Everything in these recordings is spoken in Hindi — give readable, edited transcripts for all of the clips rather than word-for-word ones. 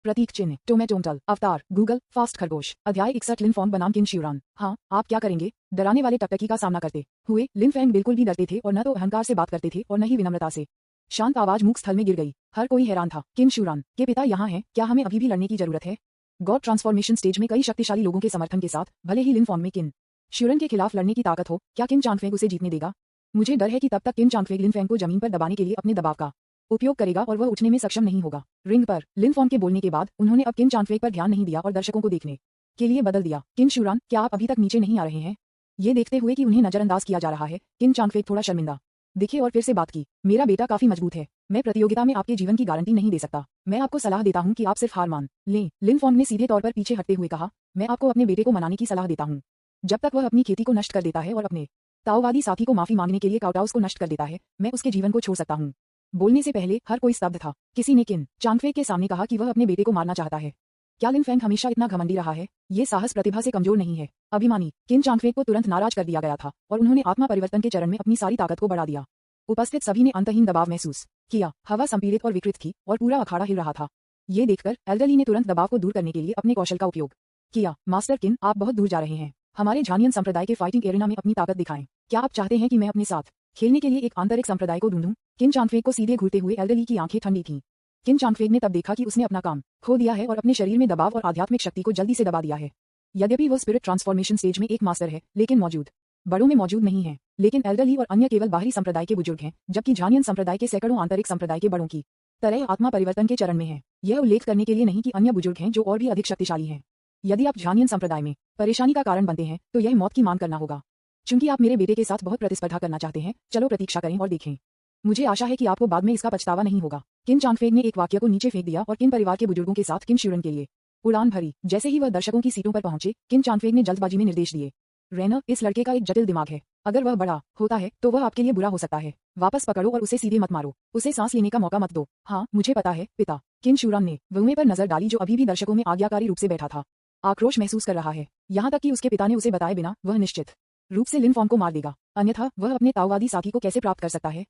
प्रतीक चिन्ह टोमेटोमटल अवतार गूगल फास्ट खरगोश अध्याय 61 लिन फॉन्ग बनाम किन श्यूरान। हाँ, आप क्या करेंगे? डराने वाले टकटकी का सामना करते हुए लिन फैंग बिल्कुल भी डरते थे और न तो अहंकार से बात करते थे और न ही विनम्रता से। शांत आवाज मुख स्थल में गिर गई। हर कोई हैरान था। किन श्यूरान के पिता यहाँ हैं, क्या हमें अभी भी लड़ने की जरूरत है? गॉड ट्रांसफॉर्मेशन स्टेज में कई शक्तिशाली लोगों के समर्थन के साथ भले ही लिन फॉन्ग में किन श्यूरन के खिलाफ लड़ने की ताकत हो, क्या किन चांगफेंग उसे जीतने देगा? मुझे डर है कि तब तक किन चांगफेंग लिन फैंग को जमीन पर दबाने के लिए अपने दबाव का उपयोग करेगा और वह उठने में सक्षम नहीं होगा। रिंग पर लिन फॉन्ग के बोलने के बाद उन्होंने अब किन चांगफेंग पर ध्यान नहीं दिया और दर्शकों को देखने के लिए बदल दिया। किन श्यूरान, क्या आप अभी तक नीचे नहीं आ रहे हैं? ये देखते हुए कि उन्हें नजरअंदाज किया जा रहा है, किन चांगफेंग थोड़ा शर्मिंदा दिखे और फिर से बात की। मेरा बेटा काफी मजबूत है, मैं प्रतियोगिता में आपके जीवन की गारंटी नहीं दे सकता। मैं आपको सलाह देता हूं कि आप सिर्फ हार मान लें। लिन फॉन्ग ने सीधे तौर पर पीछे हटते हुए कहा, मैं आपको अपने बेटे को मनाने की सलाह देता हूं। जब तक वह अपनी खेती को नष्ट कर देता है और अपने ताओवादी साथी को माफी मांगने के लिए काउटाउस को नष्ट कर देता है, मैं उसके जीवन को छोड़ सकता हूं। बोलने से पहले हर कोई स्तब्ध था। किसी ने किन चांगफेंग के सामने कहा कि वह अपने बेटे को मारना चाहता है। क्या लिन फैंग हमेशा इतना घमंडी रहा है? ये साहस प्रतिभा से कमजोर नहीं है, अभिमानी। किन चांगफेंग को तुरंत नाराज कर दिया गया था और उन्होंने आत्मा परिवर्तन के चरण में अपनी सारी ताकत को बढ़ा दिया। उपस्थित सभी ने अंतहीन दबाव महसूस किया। हवा संपीड़ित और विकृत थी और पूरा अखाड़ा हिल रहा था। ये देखकर एल्डरली ने तुरंत दबाव को दूर करने के लिए अपने कौशल का उपयोग किया। मास्टर किन, आप बहुत दूर जा रहे हैं। हमारे झानियन संप्रदाय के फाइटिंग एरिना में अपनी ताकत दिखाएं। क्या आप चाहते हैं कि मैं अपने साथ खेलने के लिए एक आंतरिक संप्रदाय को ढूंढूं? किन चांगफेंग को सीधे घूरते हुए एल्डरली की आंखें ठंडी थीं। किन चांगफेंग ने तब देखा कि उसने अपना काम खो दिया है और अपने शरीर में दबाव और आध्यात्मिक शक्ति को जल्दी से दबा दिया है। यद्यपि वो स्पिरिट ट्रांसफॉर्मेशन स्टेज में एक मास्टर है, लेकिन मौजूद बड़ों में मौजूद नहीं है। लेकिन एल्डरली और अन्य केवल बाहरी संप्रदाय के बुजुर्ग हैं, जबकि झानियन संप्रदाय के सैकड़ों आंतरिक संप्रदाय के बड़ों की तरह आत्मा परिवर्तन के चरण में है। यह उल्लेख करने के लिए नहीं कि अन्य बुजुर्ग हैं जो और भी अधिक शक्तिशाली हैं। यदि आप झानियन संप्रदाय में परेशानी का कारण बनते हैं तो यह मौत की मांग करना होगा। चूंकि आप मेरे बेटे के साथ बहुत प्रतिस्पर्धा करना चाहते हैं, चलो प्रतीक्षा करें और देखें। मुझे आशा है कि आपको बाद में इसका पछतावा नहीं होगा। किन चांगफेंग ने एक वाक्य को नीचे फेंक दिया और किन परिवार के बुजुर्गों के साथ किन श्यूरन के लिए उड़ान भरी। जैसे ही वह दर्शकों की सीटों पर पहुंचे, किन चांगफेंग ने जल्दबाजी में निर्देश दिए, रेना, इस लड़के का एक जटिल दिमाग है। अगर वह बड़ा होता है तो वह आपके लिए बुरा हो सकता है। वापस पकड़ो और उसे सीधे मत मारो। उसे सांस लेने का मौका मत दो। हाँ, मुझे पता है पिता। किन श्यूरान ने वुमे पर नजर डाली जो अभी भी दर्शकों में आज्ञाकारी रूप से बैठा था। आक्रोश महसूस कर रहा है, यहाँ तक कि उसके पिता ने उसे बताए बिना वह निश्चित रूप से लिन फॉन्ग को मार देगा, अन्यथा वह अपने ताओवादी साथी को कैसे प्राप्त कर सकता है?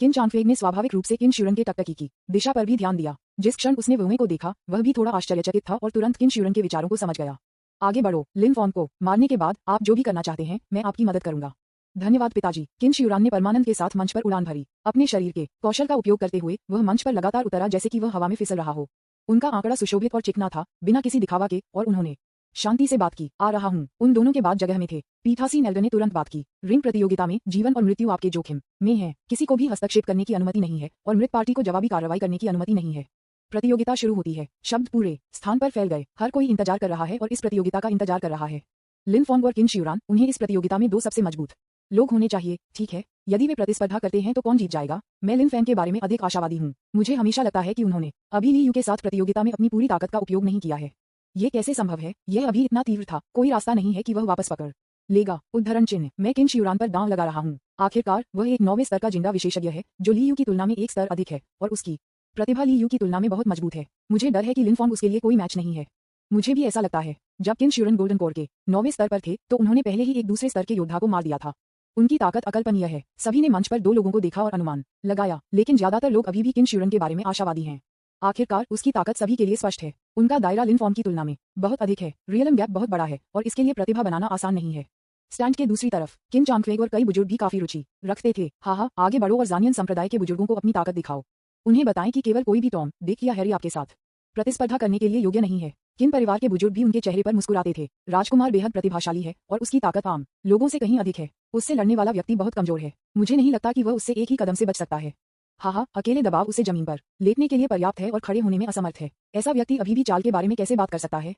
किन चांगफेंग ने स्वाभाविक रूप से किन श्यूरन के टकटकी की दिशा पर भी ध्यान दिया। जिस क्षण उसने वुमे को देखा, वह भी थोड़ा आश्चर्यचकित था और तुरंत किन श्यूरन के विचारों को समझ गया। आगे बढ़ो। लिन फॉन्ग को मारने के बाद आप जो भी करना चाहते हैं, मैं आपकी मदद करूंगा। धन्यवाद पिताजी। किन श्यूरान ने परमानंद के साथ मंच पर उड़ान भरी। अपने शरीर के कौशल का उपयोग करते हुए वह मंच पर लगातार उतरा जैसे कि वह हवा में फिसल रहा हो। उनका आंकड़ा सुशोभित और चिकना था, बिना किसी दिखावा के, और उन्होंने शांति से बात की। आ रहा हूँ। उन दोनों के बाद जगह में थे। पीठासीन एल्डर ने तुरंत बात की। रिंग प्रतियोगिता में जीवन और मृत्यु आपके जोखिम में है। किसी को भी हस्तक्षेप करने की अनुमति नहीं है और मृत पार्टी को जवाबी कार्रवाई करने की अनुमति नहीं है। प्रतियोगिता शुरू होती है। शब्द पूरे स्थान पर फैल गए। हर कोई इंतजार कर रहा है और इस प्रतियोगिता का इंतजार कर रहा है। लिन फॉन्ग और किन श्यूरान, उन्हें इस प्रतियोगिता में दो सबसे मजबूत लोग होने चाहिए। ठीक है, यदि वे प्रतिस्पर्धा करते हैं तो कौन जीत जाएगा? मैं लिन फैंग के बारे में अधिक आशावादी हूँ। मुझे हमेशा लगता है कि उन्होंने अभी ली यू के साथ प्रतियोगिता में अपनी पूरी ताकत का उपयोग नहीं किया है। ये कैसे संभव है? यह अभी इतना तीव्र था, कोई रास्ता नहीं है कि वह वापस पकड़ लेगा। उद्धरण चिन्ह, मैं किन श्यूरान पर दांव लगा रहा हूँ। आखिरकार वह एक 9वें स्तर का जिंदा विशेषज्ञ है जो ली यू की तुलना में एक स्तर अधिक है और उसकी प्रतिभा ली यू की तुलना में बहुत मजबूत है। मुझे डर है कि लिन फॉन्ग उसके लिए कोई मैच नहीं है। मुझे भी ऐसा लगता है। जब किन श्यूरन गोल्डन कोर के 9वें स्तर पर थे तो उन्होंने पहले ही एक दूसरे स्तर के योद्धा को मार दिया था। उनकी ताकत अकल्पनीय है। सभी ने मंच पर दो लोगों को देखा और अनुमान लगाया, लेकिन ज्यादातर लोग अभी भी किन श्यूरन के बारे में आशावादी हैं। आखिरकार उसकी ताकत सभी के लिए स्पष्ट है। उनका दायरा लिन फॉन्ग की तुलना में बहुत अधिक है। रियलम गैप बहुत बड़ा है और इसके लिए प्रतिभा बनाना आसान नहीं है। स्टैंड के दूसरी तरफ किन चांगफेंग और कई बुजुर्ग भी काफी रुचि रखते थे। हाँ, आगे बढ़ो और जानियन संप्रदाय के बुजुर्गों को अपनी ताकत दिखाओ। उन्हें बताएं कि केवल कोई भी टॉम, डिक या हैरी आपके साथ प्रतिस्पर्धा करने के लिए योग्य नहीं है। किन परिवार के बुजुर्ग भी उनके चेहरे पर मुस्कुराते थे। राजकुमार बेहद प्रतिभाशाली है और उसकी ताकत आम लोगों से कहीं अधिक है। उससे लड़ने वाला व्यक्ति बहुत कमजोर है। मुझे नहीं लगता कि वह उससे एक ही कदम से बच सकता है। हाँ, अकेले दबाव उसे जमीन पर लेटने के लिए पर्याप्त है और खड़े होने में असमर्थ है। ऐसा व्यक्ति अभी भी चाल के बारे में कैसे बात कर सकता है?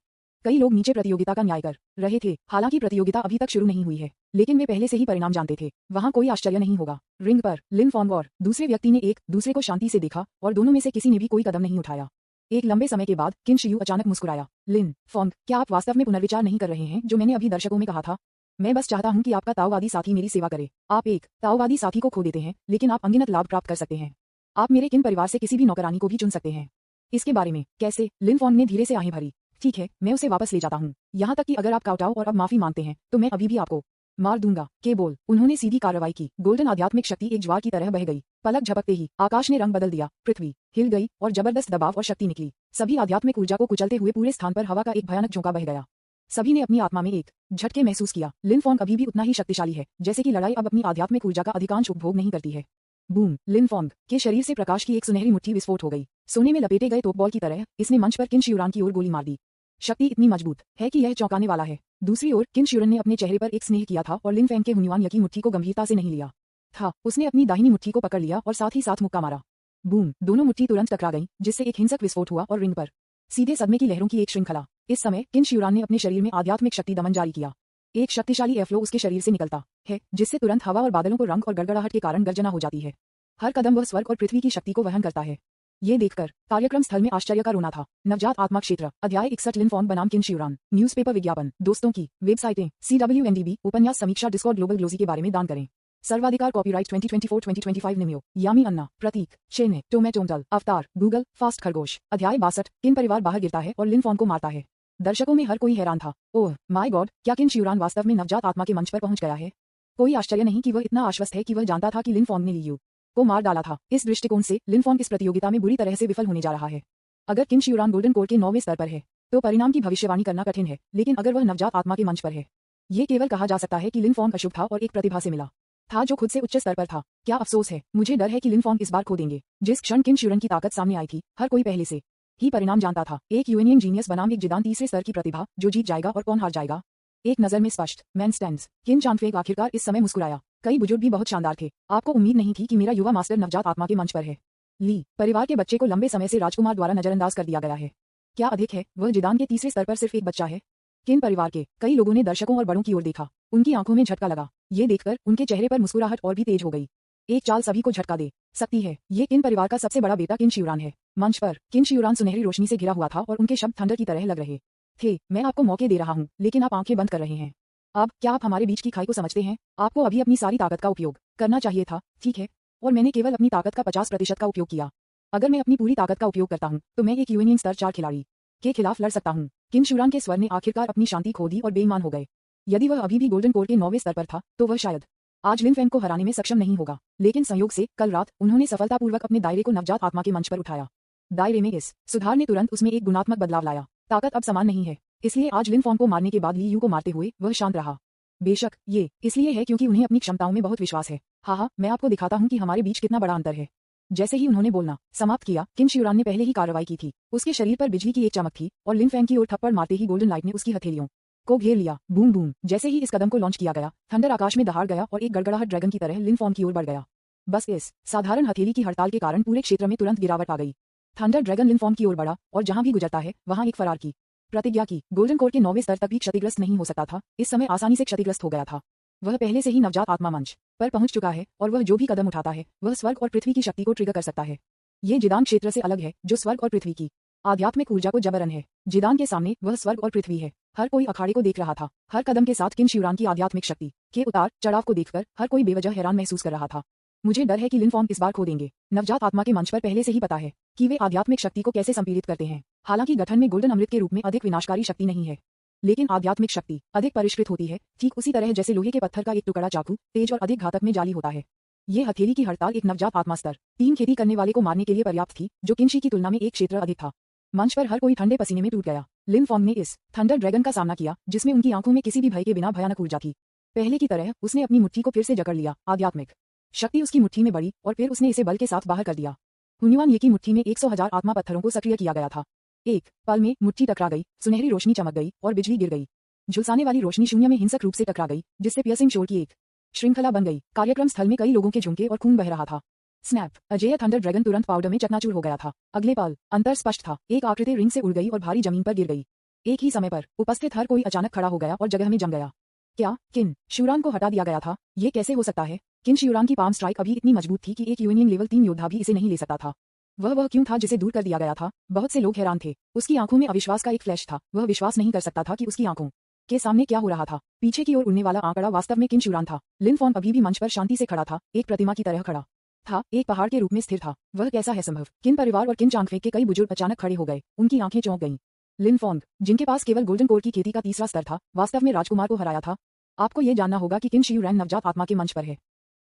कई लोग नीचे प्रतियोगिता का न्याय कर रहे थे। हालांकि प्रतियोगिता अभी तक शुरू नहीं हुई है, लेकिन वे पहले से ही परिणाम जानते थे। वहां कोई आश्चर्य नहीं होगा। रिंग पर लिन फॉन्ग और दूसरे व्यक्ति ने एक दूसरे को शांति से देखा और दोनों में से किसी ने भी कोई कदम नहीं उठाया। एक लंबे समय के बाद किन शियू अचानक मुस्कुराया। लिन फॉन्ग, क्या आप वास्तव में पुनर्विचार नहीं कर रहे हैं जो मैंने अभी दर्शकों में कहा था? मैं बस चाहता हूं कि आपका ताओवादी साथी मेरी सेवा करे। आप एक ताओवादी साथी को खो देते हैं, लेकिन आप अनगिनत लाभ प्राप्त कर सकते हैं। आप मेरे किन परिवार से किसी भी नौकरानी को भी चुन सकते हैं। इसके बारे में कैसे? लिन फॉन्ग ने धीरे से आहें भरी। ठीक है, मैं उसे वापस ले जाता हूँ। यहाँ तक कि अगर आप काउटाओ और अब माफी मांगते हैं तो मैं अभी भी आपको मार दूंगा के बोल। उन्होंने सीधी कार्रवाई की। गोल्डन आध्यात्मिक शक्ति एक ज्वार की तरह बह गई। पलक झपकते ही आकाश ने रंग बदल दिया। पृथ्वी हिल गई और जबरदस्त दबाव और शक्ति निकली। सभी आध्यात्मिक ऊर्जा को कुचलते हुए पूरे स्थान पर हवा का एक भयानक झोंका बह गया। सभी ने अपनी आत्मा में एक झटके महसूस किया। लिनफॉन्ग अभी भी उतना ही शक्तिशाली है जैसे कि लड़ाई अब अपनी आध्यात्मिक ऊर्जा का अधिकांश उपभोग नहीं करती है। बूम। लिनफॉन्ग के शरीर से प्रकाश की एक सुनहरी मुट्ठी विस्फोट हो गई। सोने में लपेटे गए तोपबॉल की तरह इसने मंच पर किन शियुरान की ओर गोली मार दी। शक्ति इतनी मजबूत है कि यह चौंकाने वाला है। दूसरी ओर किन शियुरन ने अपने चेहरे पर एक स्नेह किया था और लिनफेंग के हुन्युआन की मुट्ठी को गंभीरता से नहीं लिया था। उसने अपनी दाहिनी मुट्ठी को पकड़ लिया और साथ ही साथ मुक्का मारा। बूम। दोनों मुट्ठी तुरंत टकरा गईं, जिससे एक हिंसक विस्फोट हुआ और रिंग पर सीधे सदमे की लहरों की एक श्रृंखला। इस समय किन शियुरान ने अपने शरीर में आध्यात्मिक शक्ति दमन जारी किया। एक शक्तिशाली एयरफ्लो उसके शरीर से निकलता है जिससे तुरंत हवा और बादलों को रंग और गड़गड़ाहट के कारण गर्जना हो जाती है। हर कदम वह स्वर्ग और पृथ्वी की शक्ति को वहन करता है। ये देखकर कार्यक्रम स्थल में आश्चर्य का रोना था। नवजात आत्मा क्षेत्र अध्याय 61 लिनफॉन्ग बनाम किन शियुरान। न्यूज़पेपर विज्ञापन। दोस्तों की वेबसाइटें CWNDB उपन्यास समीक्षा डिस्कॉर्ड ग्लोबल ग्लोजी के बारे में दान करें। सर्वाधिकार कॉपीराइट 2024-2025 निम्यो यामी अन्ना प्रतीक शेने टोमेटोमटल अवतार गूगल फास्ट खरगोश। अध्याय 62 किन परिवार बाहर गिरता है और लिनफॉन्ग को मारता है। दर्शकों में हर कोई हैरान था। ओह माय गॉड, क्या किन शियुरान वास्तव में नवजात आत्मा के मंच पर पहुंच गया है। कोई आश्चर्य नहीं कि वह इतना आश्वस्त है कि वह जानता था कि लिनफॉन्ग ने लियू को मार डाला था। इस दृष्टिकोण से लिनफॉन्ग इस प्रतियोगिता में बुरी तरह से विफल होने जा रहा है। अगर किन शियुरान गोल्डन कोर के 9वें स्तर पर है तो परिणाम की भविष्यवाणी करना कठिन है, लेकिन अगर वह नवजात आत्मा के मंच पर है, ये केवल कहा जा सकता है कि लिनफॉन्ग अशुभ था और एक प्रतिभा से मिला था जो खुद से उच्च स्तर पर था। क्या अफसोस है, मुझे डर है कि लिनफॉन्ग इस बार खो देंगे। जिस क्षण किन शियुरन की ताकत सामने आई थी, हर कोई पहले से ही परिणाम जानता था। एक यूएनियन जीनियस बनाम एक जिदान तीसरे स्तर की प्रतिभा, जो जीत जाएगा और कौन हार जाएगा। एक नजर में स्पष्ट मैन स्टैंड्स। किन चांगफेंग आखिरकार इस समय मुस्कुराया। कई बुजुर्ग भी बहुत शानदार थे। आपको उम्मीद नहीं थी कि मेरा युवा मास्टर नवजात आत्मा के मंच पर है। ली परिवार के बच्चे को लंबे समय से राजकुमार द्वारा नजरअंदाज कर दिया गया है। क्या अधिक है, वह जिदान के तीसरे स्तर पर सिर्फ एक बच्चा है। किन परिवार के कई लोगों ने दर्शकों और बड़ों की ओर देखा। उनकी आंखों में झटका लगा। ये देखकर उनके चेहरे पर मुस्कुराहट और भी तेज हो गई। एक चाल सभी को झटका दे सकती है। ये किन परिवार का सबसे बड़ा बेटा किन शियुरान है। मंच पर किन शियुरान सुनहरी रोशनी से घिरा हुआ था और उनके शब्द थंडर की तरह लग रहे थे। मैं आपको मौके दे रहा हूँ, लेकिन आप आंखें बंद कर रहे हैं। अब क्या आप हमारे बीच की खाई को समझते हैं। आपको अभी अपनी सारी ताकत का उपयोग करना चाहिए था, ठीक है, और मैंने केवल अपनी ताकत का 50% का उपयोग किया। अगर मैं अपनी पूरी ताकत का उपयोग करता हूँ तो मैं एक यूएनियन स्तर 4 खिलाड़ी के खिलाफ लड़ सकता हूँ। किन शियुरान के स्वर ने आखिरकार अपनी शांति खो दी और बेईमान हो गए। यदि वह अभी भी गोल्डन कोर के 9वें स्तर पर था तो वह शायद आज लिनफेंग को हराने में सक्षम नहीं होगा, लेकिन संयोग से कल रात उन्होंने सफलतापूर्वक अपने दायरे को नवजात आत्मा के मंच पर उठाया। दायरे में इस सुधार ने तुरंत उसमें एक गुणात्मक बदलाव लाया। ताकत अब समान नहीं है, इसलिए आज लिनफॉन्ग को मारने के बाद ली यू को मारते हुए वह शांत रहा। बेशक ये इसलिए है क्योंकि उन्हें अपनी क्षमताओं में बहुत विश्वास है। हाँ, मैं आपको दिखाता हूँ कि हमारे बीच कितना बड़ा अंतर है। जैसे ही उन्होंने बोलना समाप्त किया, किन शियुरान ने पहले ही कार्रवाई की थी। उसके शरीर पर बिजली की एक चमक थी और लिनफेंग की ओर थप्पड़ मारते ही गोल्डन लाइट ने उसकी हथेलियों को घेर लिया। Boom boom. जैसे ही इस कदम को लॉन्च किया गया, थंडर आकाश में दहाड़ गया और एक गड़गड़ाहट ड्रैगन की तरह लिनफॉन्ग की ओर बढ़ गया। बस इस साधारण हथेली की हड़ताल के कारण पूरे क्षेत्र में तुरंत गिरावट आ गई। थंडर ड्रैगन लिनफॉन्ग की ओर बढ़ा और जहां भी गुजरता है वहां एक फरार की प्रतिज्ञा की। गोल्डन कोर के 9वें स्तर तक भी क्षतिग्रस्त नहीं हो सकता था, इस समय आसानी से क्षतिग्रस्त हो गया था। वह पहले से ही नवजात आत्मा मंच पर पहुंच चुका है और वह जो भी कदम उठाता है वह स्वर्ग और पृथ्वी की शक्ति को ट्रिगर कर सकता है। ये जिदान क्षेत्र से अलग है, जो स्वर्ग और पृथ्वी की आध्यात्मिक ऊर्जा को जबरन है। जिदान के सामने वह स्वर्ग और पृथ्वी है। हर कोई अखाड़े को देख रहा था। हर कदम के साथ किन शियुरान की आध्यात्मिक शक्ति के उतार चढ़ाव को देखकर हर कोई बेवजह हैरान महसूस कर रहा था। मुझे डर है कि लिनफॉन्ग इस बार खो देंगे। नवजात आत्मा के मंच पर पहले से ही पता है कि वे आध्यात्मिक शक्ति को कैसे संपीड़ित करते हैं। हालांकि गठन में गोल्डन अमृत के रूप में अधिक विनाशकारी शक्ति नहीं है, लेकिन आध्यात्मिक शक्ति अधिक परिष्कृत होती है, ठीक उसी तरह जैसे लोहे के पत्थर का एक टुकड़ा चाकू तेज और अधिक घातक में जाली होता है। ये हथेली की हड़ताल एक नवजात आत्मा स्तर 3 खेती करने वाले को मारने के लिए पर्याप्त थी, जो किनशी की तुलना में एक क्षेत्र अधिक था। मंच पर हर कोई ठंडे पसीने में टूट गया। लिनफॉन्ग ने इस थंडर ड्रैगन का सामना किया जिसमें उनकी आंखों में किसी भी भय के बिना भयानक ऊर्जा थी। पहले की तरह उसने अपनी मुट्ठी को फिर से जकड़ लिया। आध्यात्मिक शक्ति उसकी मुट्ठी में बढ़ी और फिर उसने इसे बल के साथ बाहर कर दिया। हुन्युआन की मुट्ठी में 100,000 आत्मा पत्थरों को सक्रिय किया गया था। एक पल में मुट्ठी टकरा गई, सुनहरी रोशनी चमक गई और बिजली गिर गई। झुलसाने वाली रोशनी शून्य में हिंसक रूप से टकरा गई, जिससे पियर्सिंग शोर की एक श्रृंखला बन गई। कार्यक्रम स्थल में कई लोगों के झुमके और खून बह रहा था। स्नैप। अजेय थंडर ड्रैगन तुरंत पाउडर में चकनाचूर हो गया था। अगले पल अंतर स्पष्ट था। एक आकृति रिंग से उड़ गई और भारी जमीन पर गिर गई। एक ही समय पर उपस्थित हर कोई अचानक खड़ा हो गया और जगह में जम गया। क्या किन शियुरान को हटा दिया गया था? ये कैसे हो सकता है? किन शियुरान की पाम स्ट्राइक अभी इतनी मजबूत थी कि एक यूनियन लेवल 3 योद्धा भी इसे नहीं ले सकता था। वह क्यों था जिसे दूर कर दिया गया था? बहुत से लोग हैरान थे। उसकी आंखों में अविश्वास का एक फ्लैश था। वह विश्वास नहीं कर सकता था कि उसकी आंखों के सामने क्या हो रहा था। पीछे की ओर उड़ने वाला आंकड़ा वास्तव में किन शियुरान था। लिनफॉन्ग अभी भी मंच पर शांति से खड़ा था, एक प्रतिमा की तरह खड़ा था, एक पहाड़ के रूप में स्थिर था। वह कैसा है संभव? किन परिवार और किन चांगफेंग के कई बुजुर्ग अचानक खड़े हो गए। उनकी आंखें चौंक गईं। लिनफॉन्ग, जिनके पास केवल गोल्डन कोर की खेती का तीसरा स्तर था, वास्तव में राजकुमार को हराया था। आपको ये जानना होगा कि किन शियुरैन नवजात आत्मा के मंच पर है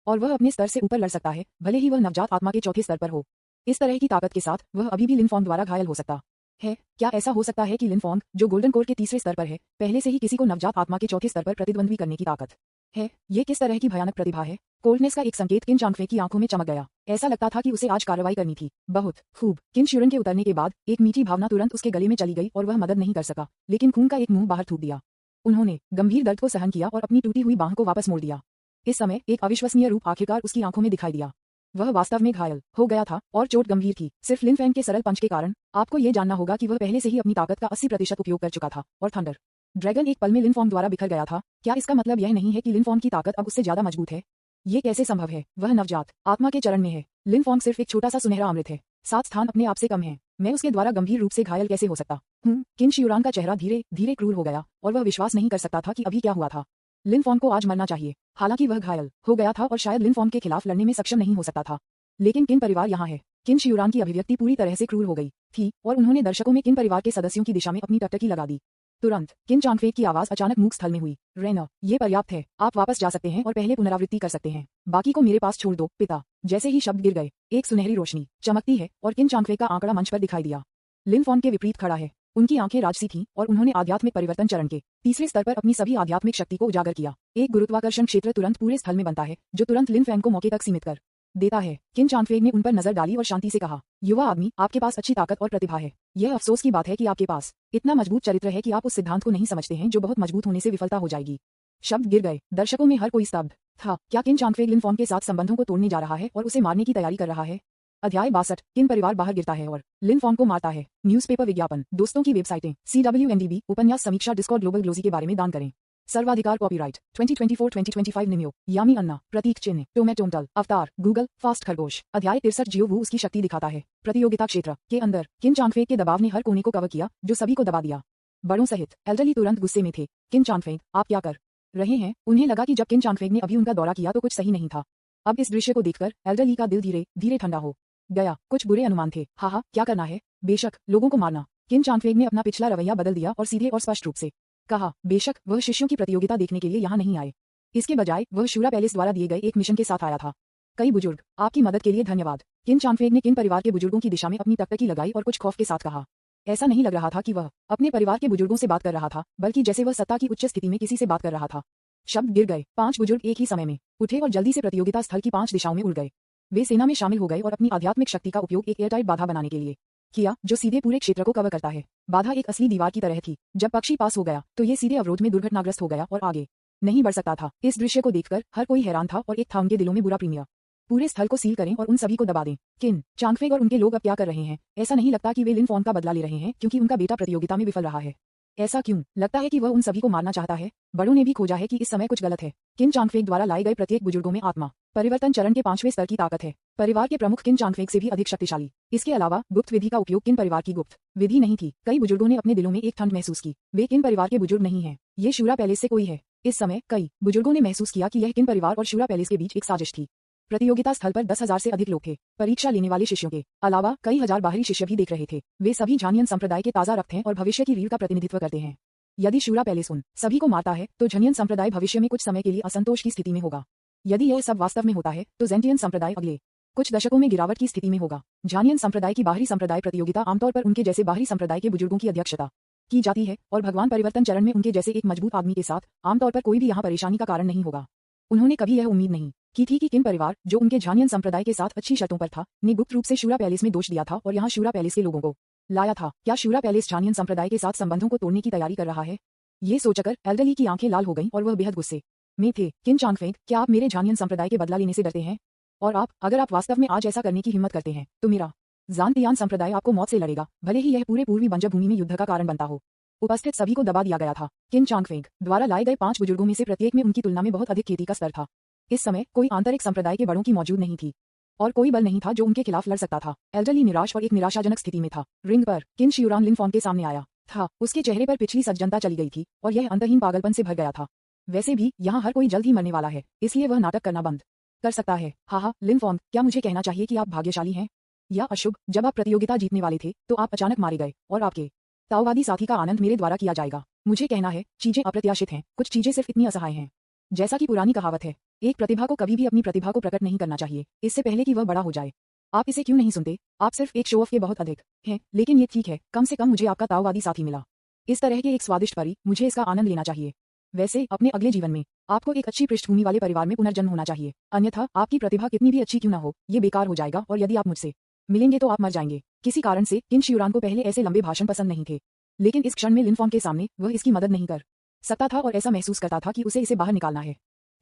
और वह अपने स्तर से ऊपर लड़ सकता है, भले ही वह नवजात आत्मा के चौथे स्तर पर हो। इस तरह की ताकत के साथ वह अभी भी लिनफॉन्ग द्वारा घायल हो सकता है। क्या ऐसा हो सकता है कि लिनफॉन्ग, जो गोल्डन कोर के तीसरे स्तर पर है, पहले से ही किसी को नवजात आत्मा के चौथे स्तर पर प्रतिद्वंद्वी करने की ताकत है? ये किस तरह की भयानक प्रतिभा है? कोल्डनेस का एक संकेत किन चांगफे की आंखों में चमक गया। ऐसा लगता था कि उसे आज कार्रवाई करनी थी। बहुत खूब। किन शियुरन के उतरने के बाद एक मीठी भावना तुरंत उसके गले में चली गई और वह मदद नहीं कर सका, लेकिन खून का एक मुंह बाहर थूक दिया। उन्होंने गंभीर दर्द को सहन किया और अपनी टूटी हुई बांह को वापस मोड़ दिया। इस समय एक अविश्वसनीय रूप आखिरकार उसकी आंखों में दिखाई दिया। वह वास्तव में घायल हो गया था और चोट गंभीर थी, सिर्फ लिनफैंग के सरल पंच के कारण। आपको ये जानना होगा कि वह पहले से ही अपनी ताकत का 80% उपयोग कर चुका था और थंडर ड्रैगन एक पल में लिनफॉर्म द्वारा बिखर गया था। क्या इसका मतलब यह नहीं है कि लिनफॉर्म की ताकत अब उससे ज्यादा मजबूत है? ये कैसे संभव है? वह नवजात आत्मा के चरण में है। लिनफॉर्म सिर्फ एक छोटा सा सुनहरा अमृत है। 7 स्थान अपने आप से कम है। मैं उसके द्वारा गंभीर रूप से घायल कैसे हो सकता हूँ? किन शियुरान का चेहरा धीरे धीरे क्रूर हो गया और वह विश्वास नहीं कर सकता था कि अभी क्या हुआ था। लिनफॉर्म को आज मरना चाहिए। हालांकि वह घायल हो गया था और शायद लिनफॉर्म के खिलाफ लड़ने में सक्षम नहीं हो सकता था। लेकिन किन परिवार यहाँ है? किन शियुरान की अभिव्यक्ति पूरी तरह से क्रूर हो गई थी और उन्होंने दर्शकों में किन परिवार के सदस्यों की दिशा में अपनी टकटकी लगा दी। तुरंत किन चांगफे की आवाज अचानक मूक स्थल में हुई। रेना, ये पर्याप्त है। आप वापस जा सकते हैं और पहले पुनरावृत्ति कर सकते हैं। बाकी को मेरे पास छोड़ दो, पिता। जैसे ही शब्द गिर गए, एक सुनहरी रोशनी चमकती है और किन चांगफे का आंकड़ा मंच पर दिखाई दिया। लिनफॉर्म के विपरीत खड़ा है। उनकी आंखें राजसी थीं और उन्होंने आध्यात्मिक परिवर्तन चरण के तीसरे स्तर पर अपनी सभी आध्यात्मिक शक्ति को उजागर किया। एक गुरुत्वाकर्षण क्षेत्र तुरंत पूरे स्थल में बनता है, जो तुरंत लिनफैंग को मौके तक सीमित कर देता है। किन चांगफेंग ने उन पर नजर डाली और शांति से कहा, युवा आदमी, आपके पास अच्छी ताकत और प्रतिभा है। यह अफसोस की बात है कि आपके पास इतना मजबूत चरित्र है कि आप उस सिद्धांत को नहीं समझते हैं जो बहुत मजबूत होने से विफलता हो जाएगी। शब्द गिर गए। दर्शकों में हर कोई स्तब्ध था। क्या किन चांगफेंग लिनफॉर्म के साथ संबंधों को तोड़ने जा रहा है और उसे मारने की तैयारी कर रहा है? अध्याय 62। किन परिवार बाहर गिरता है और लिनफॉर्म को मारता है। न्यूज़पेपर विज्ञापन, दोस्तों की वेबसाइटें, CWNDB, उपन्यास समीक्षा, डिस्कॉर्ड, ग्लोबल ग्लोजी के बारे में दान करें। सर्वाधिकार कॉपीराइट 2024-2025 निम्यो, यामी अन्ना, प्रतीक चिन्ह, टोमेटोमटल, अवतार, गूगल, फास्ट खरगोश। अध्याय 63। जियो वू उसकी शक्ति दिखाता है। प्रतियोगिता क्षेत्र के अंदर किन चांगफेंग के दबाव ने हर कोने को कवर किया, जो सभी को दबा दिया। बड़ों सहित एल्डरली तुरंत गुस्से में थे। किन चांगफेंग, आप क्या कर रहे हैं? उन्हें लगा कि जब किन चांगफेंग ने अभी उनका दौरा किया तो कुछ सही नहीं था। अब इस दृश्य को देखकर एल्डरली का दिल धीरे धीरे ठंडा हो गया। कुछ बुरे अनुमान थे। हाँ, क्या करना है? बेशक, लोगों को मारना। किन चांगफेंग ने अपना पिछला रवैया बदल दिया और सीधे और स्पष्ट रूप से कहा, बेशक वह शिष्यों की प्रतियोगिता देखने के लिए यहाँ नहीं आए। इसके बजाय वह शूरा पैलेस द्वारा दिए गए एक मिशन के साथ आया था। कई बुजुर्ग, आपकी मदद के लिए धन्यवाद। किन चांगफेंग ने किन परिवार के बुजुर्गों की दिशा में अपनी टकटकी लगाई और कुछ खौफ के साथ कहा। ऐसा नहीं लग रहा था कि वह अपने परिवार के बुजुर्गों से बात कर रहा था, बल्कि जैसे वह सत्ता की उच्च स्थिति में किसी से बात कर रहा था। शब्द गिर गए। 5 बुजुर्ग एक ही समय में उठे और जल्दी से प्रतियोगिता स्थल की 5 दिशाओं में उड़ गए। वे सेना में शामिल हो गए और अपनी आध्यात्मिक शक्ति का उपयोग एक एयरटाइट बाधा बनाने के लिए किया, जो सीधे पूरे क्षेत्र को कवर करता है। बाधा एक असली दीवार की तरह थी। जब पक्षी पास हो गया तो ये सीधे अवरोध में दुर्घटनाग्रस्त हो गया और आगे नहीं बढ़ सकता था। इस दृश्य को देखकर हर कोई हैरान था और एक था उनके दिलों में बुरा प्रीमियर। पूरे स्थल को सील करें और उन सभी को दबा दें। किन चांगफेंग और उनके लोग अब क्या कर रहे हैं? ऐसा नहीं लगता कि वे लिनफॉर्म का बदला ले रहे हैं क्योंकि उनका बेटा प्रतियोगिता में विफल रहा है। ऐसा क्यों लगता है कि वह उन सभी को मारना चाहता है? बड़ों ने भी खोजा है कि इस समय कुछ गलत है। किन चांगफेंग द्वारा लाए गए प्रत्येक बुजुर्गों में आत्मा परिवर्तन चरण के 5वें स्तर की ताकत है। परिवार के प्रमुख किन चांगफेंग से भी अधिक शक्तिशाली। इसके अलावा गुप्त विधि का उपयोग किन परिवार की गुप्त विधि नहीं थी। कई बुजुर्गों ने अपने दिलों में एक ठंड महसूस की। वे किन परिवार के बुजुर्ग नहीं हैं। ये शूरा पैलेस से कोई है। इस समय कई बुजुर्गों ने महसूस किया कि यह किन परिवार और शूरा पैलेस के बीच एक साजिश थी। प्रतियोगिता स्थल पर 10,000 से अधिक लोग थे। परीक्षा लेने वाले शिष्यों के अलावा कई हजार बाहरी शिष्य भी देख रहे थे। वे सभी झानियन संप्रदाय के ताजा रक्त हैं और भविष्य की रीढ़ का प्रतिनिधित्व करते हैं। यदि शूरा पैलेस उन सभी को मारता है तो झानियन संप्रदाय भविष्य में कुछ समय के लिए असंतोष की स्थिति में होगा। यदि यह सब वास्तव में होता है तो ज़ेंटियन संप्रदाय अगले कुछ दशकों में गिरावट की स्थिति में होगा। झानियन संप्रदाय की बाहरी संप्रदाय प्रतियोगिता आमतौर पर उनके जैसे बाहरी संप्रदाय के बुजुर्गों की अध्यक्षता की जाती है और भगवान परिवर्तन चरण में उनके जैसे एक मजबूत आदमी के साथ आमतौर पर कोई भी यहाँ परेशानी का कारण नहीं होगा। उन्होंने कभी यह उम्मीद नहीं की थी कि किन परिवार, जो उनके झानियन संप्रदाय के साथ अच्छी शर्तों पर था, ने गुप्त रूप से शूरा पैलेस में दोष दिया था और यहाँ शूरा पैलेस के लोगों को लाया था। क्या शूरा पैलेस झानियन संप्रदाय के साथ संबंधों को तोड़ने की तैयारी कर रहा है? ये सोचकर एल्डरली की आंखें लाल हो गईं और वह बेहद गुस्से में थे। किन चांगफेंग, क्या आप मेरे झानियन संप्रदाय के बदला लेने से डरते हैं? और अगर आप वास्तव में आज ऐसा करने की हिम्मत करते हैं तो मेरा ज़ांतियान संप्रदाय आपको मौत से लड़ेगा, भले ही यह पूरे पूर्वी बंजर भूमि में युद्ध का कारण बनता हो। उपस्थित सभी को दबा दिया गया था। किन चांगफेंग द्वारा लाए गए 5 बुजुर्गों में से प्रत्येक में उनकी तुलना में बहुत अधिक खेती का स्तर था। इस समय कोई आंतरिक संप्रदाय के बड़ों की मौजूद नहीं थी और कोई बल नहीं था जो उनके खिलाफ लड़ सकता था। एल्डरली निराश और एक निराशाजनक स्थिति में था। रिंग पर किन शियुरान लिनफॉर्म के सामने आया था। उसके चेहरे पर पिछली सज्जनता चली गई थी और यह अंतहीन पागलपन से भर गया था। वैसे भी यहाँ हर कोई जल्द ही मरने वाला है, इसलिए वह नाटक करना बंद कर सकता है। हाँ, लिनफॉर्म, क्या मुझे कहना चाहिए कि आप भाग्यशाली हैं या अशुभ? जब आप प्रतियोगिता जीतने वाले थे तो आप अचानक मारे गए और आपके ताओवादी साथी का आनंद मेरे द्वारा किया जाएगा। मुझे कहना है, चीजें अप्रत्याशित हैं, कुछ चीजें सिर्फ इतनी असहाय हैं। जैसा कि पुरानी कहावत है, एक प्रतिभा को कभी भी अपनी प्रतिभा को प्रकट नहीं करना चाहिए इससे पहले कि वह बड़ा हो जाए। आप इसे क्यों नहीं सुनते? आप सिर्फ एक शो ऑफ के बहुत अधिक हैं, लेकिन ये ठीक है, कम से कम मुझे आपका ताओवादी साथी मिला। इस तरह के एक स्वादिष्ट परी, मुझे इसका आनंद लेना चाहिए। वैसे अपने अगले जीवन में आपको एक अच्छी पृष्ठभूमि वाले परिवार में पुनर्जन्म होना चाहिए, अन्यथा आपकी प्रतिभा कितनी भी अच्छी क्यों ना हो, ये बेकार हो जाएगा और यदि आप मुझसे मिलेंगे तो आप मर जाएंगे। किसी कारण से किन शिवरान को पहले ऐसे लंबे भाषण पसंद नहीं थे, लेकिन इस क्षण में लिनफॉर्म के सामने वह इसकी मदद नहीं कर सकता था और ऐसा महसूस करता था कि उसे इसे बाहर निकालना है।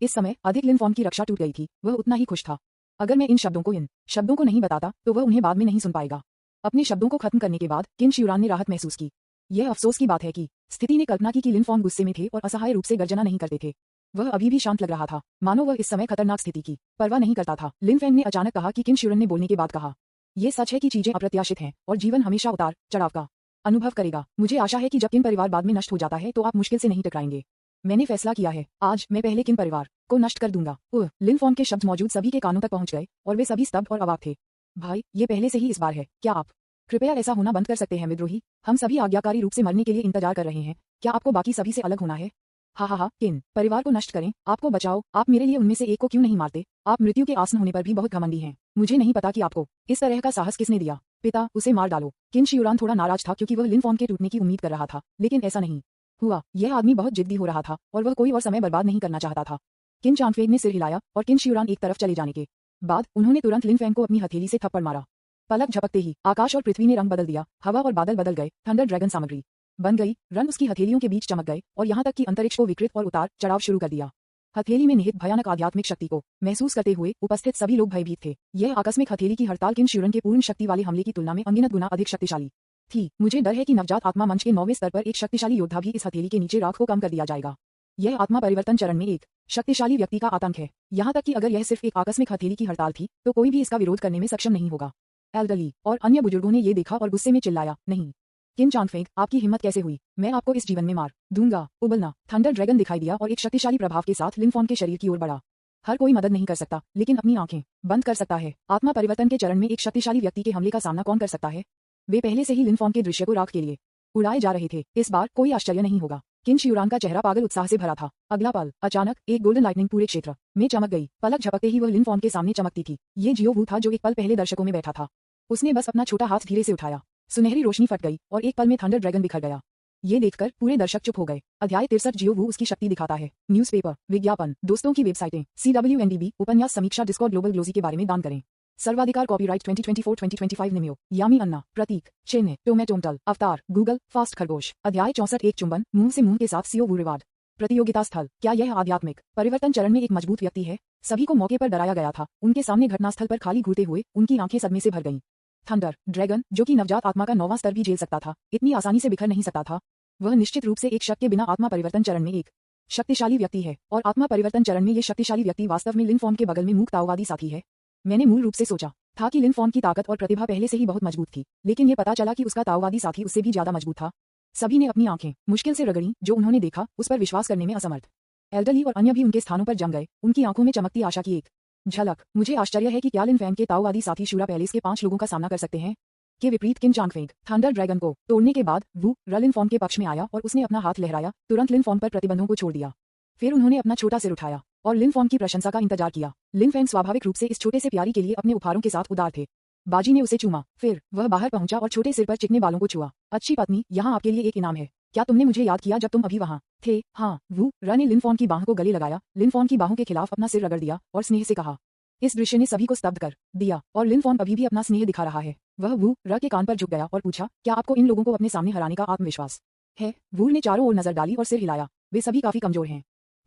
इस समय अधिक लिनफॉर्म की रक्षा टूट गई थी, वह उतना ही खुश था। अगर मैं इन शब्दों को नहीं बताता तो वह उन्हें बाद में नहीं सुन पाएगा। अपने शब्दों को खत्म करने के बाद किन शिवरान ने राहत महसूस की। यह अफसोस की बात है कि स्थिति ने कल्पना की कि लिनफॉर्म गुस्से में थे और असहाय रूप से गर्जना नहीं करते थे। वह अभी भी शांत लग रहा था, मानो वह इस समय खतरनाक स्थिति की परवाह नहीं करता था। लिनफेंग ने अचानक कहा कि किन शिवरान ने बोलने के बाद कहा, यह सच है कि चीजें अप्रत्याशित हैं और जीवन हमेशा उतार चढ़ाव का अनुभव करेगा। मुझे आशा है कि जब किन परिवार बाद में नष्ट हो जाता है तो आप मुश्किल से नहीं टकराएंगे। मैंने फैसला किया है, आज मैं पहले किन परिवार को नष्ट कर दूंगा। लिनफॉर्म के शब्द मौजूद सभी के कानों तक पहुंच गए और वे सभी स्तब्ध और अवाक थे। भाई, ये पहले से ही इस बार है, क्या आप कृपया ऐसा होना बंद कर सकते हैं विद्रोही? हम सभी आज्ञाकारी रूप से मरने के लिए इंतजार कर रहे हैं, क्या आपको बाकी सभी से अलग होना है? हा, किन परिवार को नष्ट करें, आपको बचाओ, आप मेरे लिए उनमें से एक को क्यों नहीं मारते? आप मृत्यु के आसन होने पर भी बहुत घमंडी हैं। मुझे नहीं पता कि आपको इस तरह का साहस किसने दिया। पिता, उसे मार डालो। किन शिवरान थोड़ा नाराज था क्योंकि वह लिनफॉर्म के टूटने की उम्मीद कर रहा था, लेकिन ऐसा नहीं हुआ। यह आदमी बहुत जिद्दी हो रहा था और वह कोई और समय बर्बाद नहीं करना चाहता था। किन चांगफेंग ने सिर हिलाया और किन शिवरान एक तरफ चले जाने के बाद उन्होंने तुरंत लिनफेंग को अपनी हथेली से थप्पड़ मारा। पलक झपकते ही आकाश और पृथ्वी ने रंग बदल दिया, हवा और बादल बदल गए, थंडर ड्रैगन सामग्री बन गई, रंग उसकी हथेलियों के बीच चमक गए और यहाँ तक कि अंतरिक्ष को विकृत और उतार चढ़ाव शुरू कर दिया। हथेली में निहित भयानक आध्यात्मिक शक्ति को महसूस करते हुए उपस्थित सभी लोग भयभीत थे। यह आकस्मिक हथेली की हड़ताल किन शिवरान के पूर्ण शक्ति वाले हमले की तुलना में अनगिनत गुना अधिक शक्तिशाली थी। मुझे डर है कि नवजात आत्मा मंच के 9वें स्तर पर एक शक्तिशाली योद्धा भी इस हथेली के नीचे राख को कम कर दिया जाएगा। यह आत्मा परिवर्तन चरण में एक शक्तिशाली व्यक्ति का आतंक है, यहाँ तक कि अगर यह सिर्फ एक आकस्मिक हथेली की हड़ताल थी तो कोई भी इसका विरोध करने में सक्षम नहीं होगा। एल्डरली और अन्य बुजुर्गों ने ये देखा और गुस्से में चिल्लाया, नहीं किन चांगफेंग, आपकी हिम्मत कैसे हुई? मैं आपको इस जीवन में मार दूंगा। उबलना थंडर ड्रैगन दिखाई दिया और एक शक्तिशाली प्रभाव के साथ लिनफॉर्म के शरीर की ओर बढ़ा। हर कोई मदद नहीं कर सकता, लेकिन अपनी आंखें बंद कर सकता है। आत्मा परिवर्तन के चरण में एक शक्तिशाली व्यक्ति के हमले का सामना कौन कर सकता है? वे पहले से ही लिनफॉर्म के दृश्य को राख के लिए उड़ाए जा रहे थे। इस बार कोई आश्चर्य नहीं होगा। किन शिवरान का चेहरा पागल उत्साह से भरा था। अगला पल अचानक एक गोल्डन लाइटनिंग पूरे क्षेत्र में चमक गई। पलक झपकते ही वह लिनफॉर्म के सामने चमकती थी। ये जियो वू था जो एक पल पहले दर्शकों में बैठा था। उसने बस अपना छोटा हाथ धीरे से उठाया, सुनहरी रोशनी फट गई और एक पल में थंडर ड्रैगन बिखर गया। ये देखकर पूरे दर्शक चुप हो गए। अध्याय 63 जियो वू उसकी शक्ति दिखाता है। न्यूज़पेपर, विज्ञापन, दोस्तों की वेबसाइटें, CWNDB, उपन्यास समीक्षा, डिस्कॉर्ड, ग्लोबल ग्लोजी के बारे में दान करें। सर्वाधिकार कॉपीराइट 2024-2025 निमियो, यामी अन्ना, प्रतीक, चिन्ह, टोमेटोमटल, अवतार, गूगल, फास्ट खरगोश। अध्याय 64 एक चुंबन, मुंह से मुंह के साथ सीओ वू रिवार्ड। प्रतियोगिता स्थल, क्या यह आध्यात्मिक परिवर्तन चरण में एक मजबूत व्यक्ति है? सभी को मौके पर डराया गया था। उनके सामने घटनास्थल पर खाली घूरते हुए उनकी आंखें सदमे से भर गईं। थंडर ड्रैगन, जो कि नवजात आत्मा का 9वां स्तर भी झेल सकता था, इतनी आसानी से बिखर नहीं सकता था। वह निश्चित रूप से एक शक के बिना आत्मा परिवर्तन चरण में एक शक्तिशाली व्यक्ति है और आत्मा परिवर्तन चरण में ये शक्तिशाली व्यक्ति वास्तव में लिनफॉर्म के बगल में मूक ताओवादी साथी है। मैंने मूल रूप से सोचा था कि लिनफॉर्म की ताकत और प्रतिभा पहले से ही बहुत मजबूत थी, लेकिन ये पता चला कि उसका ताओवादी साथी उससे भी ज्यादा मजबूत था। सभी ने अपनी आंखें मुश्किल से रगड़ी, जो उन्होंने देखा उस पर विश्वास करने में असमर्थ। एल्डरली और अन्य भी उनके स्थानों पर जम गए, उनकी आंखों में चमकती आशा की एक झलक। मुझे आश्चर्य है कि क्या लिनफेंग के ताओवादी साथी शूरा पैलेस के 5 लोगों का सामना कर सकते हैं। के विपरीत किन चांगफेंग थंडर ड्रैगन को तोड़ने के बाद वू लिनफॉर्म के पक्ष में आया और उसने अपना हाथ लहराया, तुरंत लिनफॉर्म पर प्रतिबंधों को छोड़ दिया। फिर उन्होंने अपना छोटा सिर उठाया और लिनफॉर्म की प्रशंसा का इंतजार किया। लिनफेंग स्वाभाविक रूप से इस छोटे से प्यारी के लिए अपने उपहारों के साथ उदार थे। बाजी ने उसे चूमा, फिर वह बाहर पहुंचा और छोटे सिर पर चिकने बालों को छुआ। अच्छी पत्नी, यहाँ आपके लिए एक इनाम है। क्या तुमने मुझे याद किया जब तुम अभी वहाँ थे? हाँ। वू ने लिनफॉर्म की बाह को गले लगाया, लिनफॉर्म की बाहों के खिलाफ अपना सिर रगड़ दिया और स्नेह से कहा। इस दृश्य ने सभी को स्तब्ध कर दिया और लिनफॉर्म अभी भी अपना स्नेह दिखा रहा है। वह वू के कान पर झुक गया और पूछा, क्या आपको इन लोगों को अपने सामने हराने का आत्मविश्वास है? वू ने चारों ओर नजर डाली और सिर हिलाया। वे सभी काफी कमजोर हैं।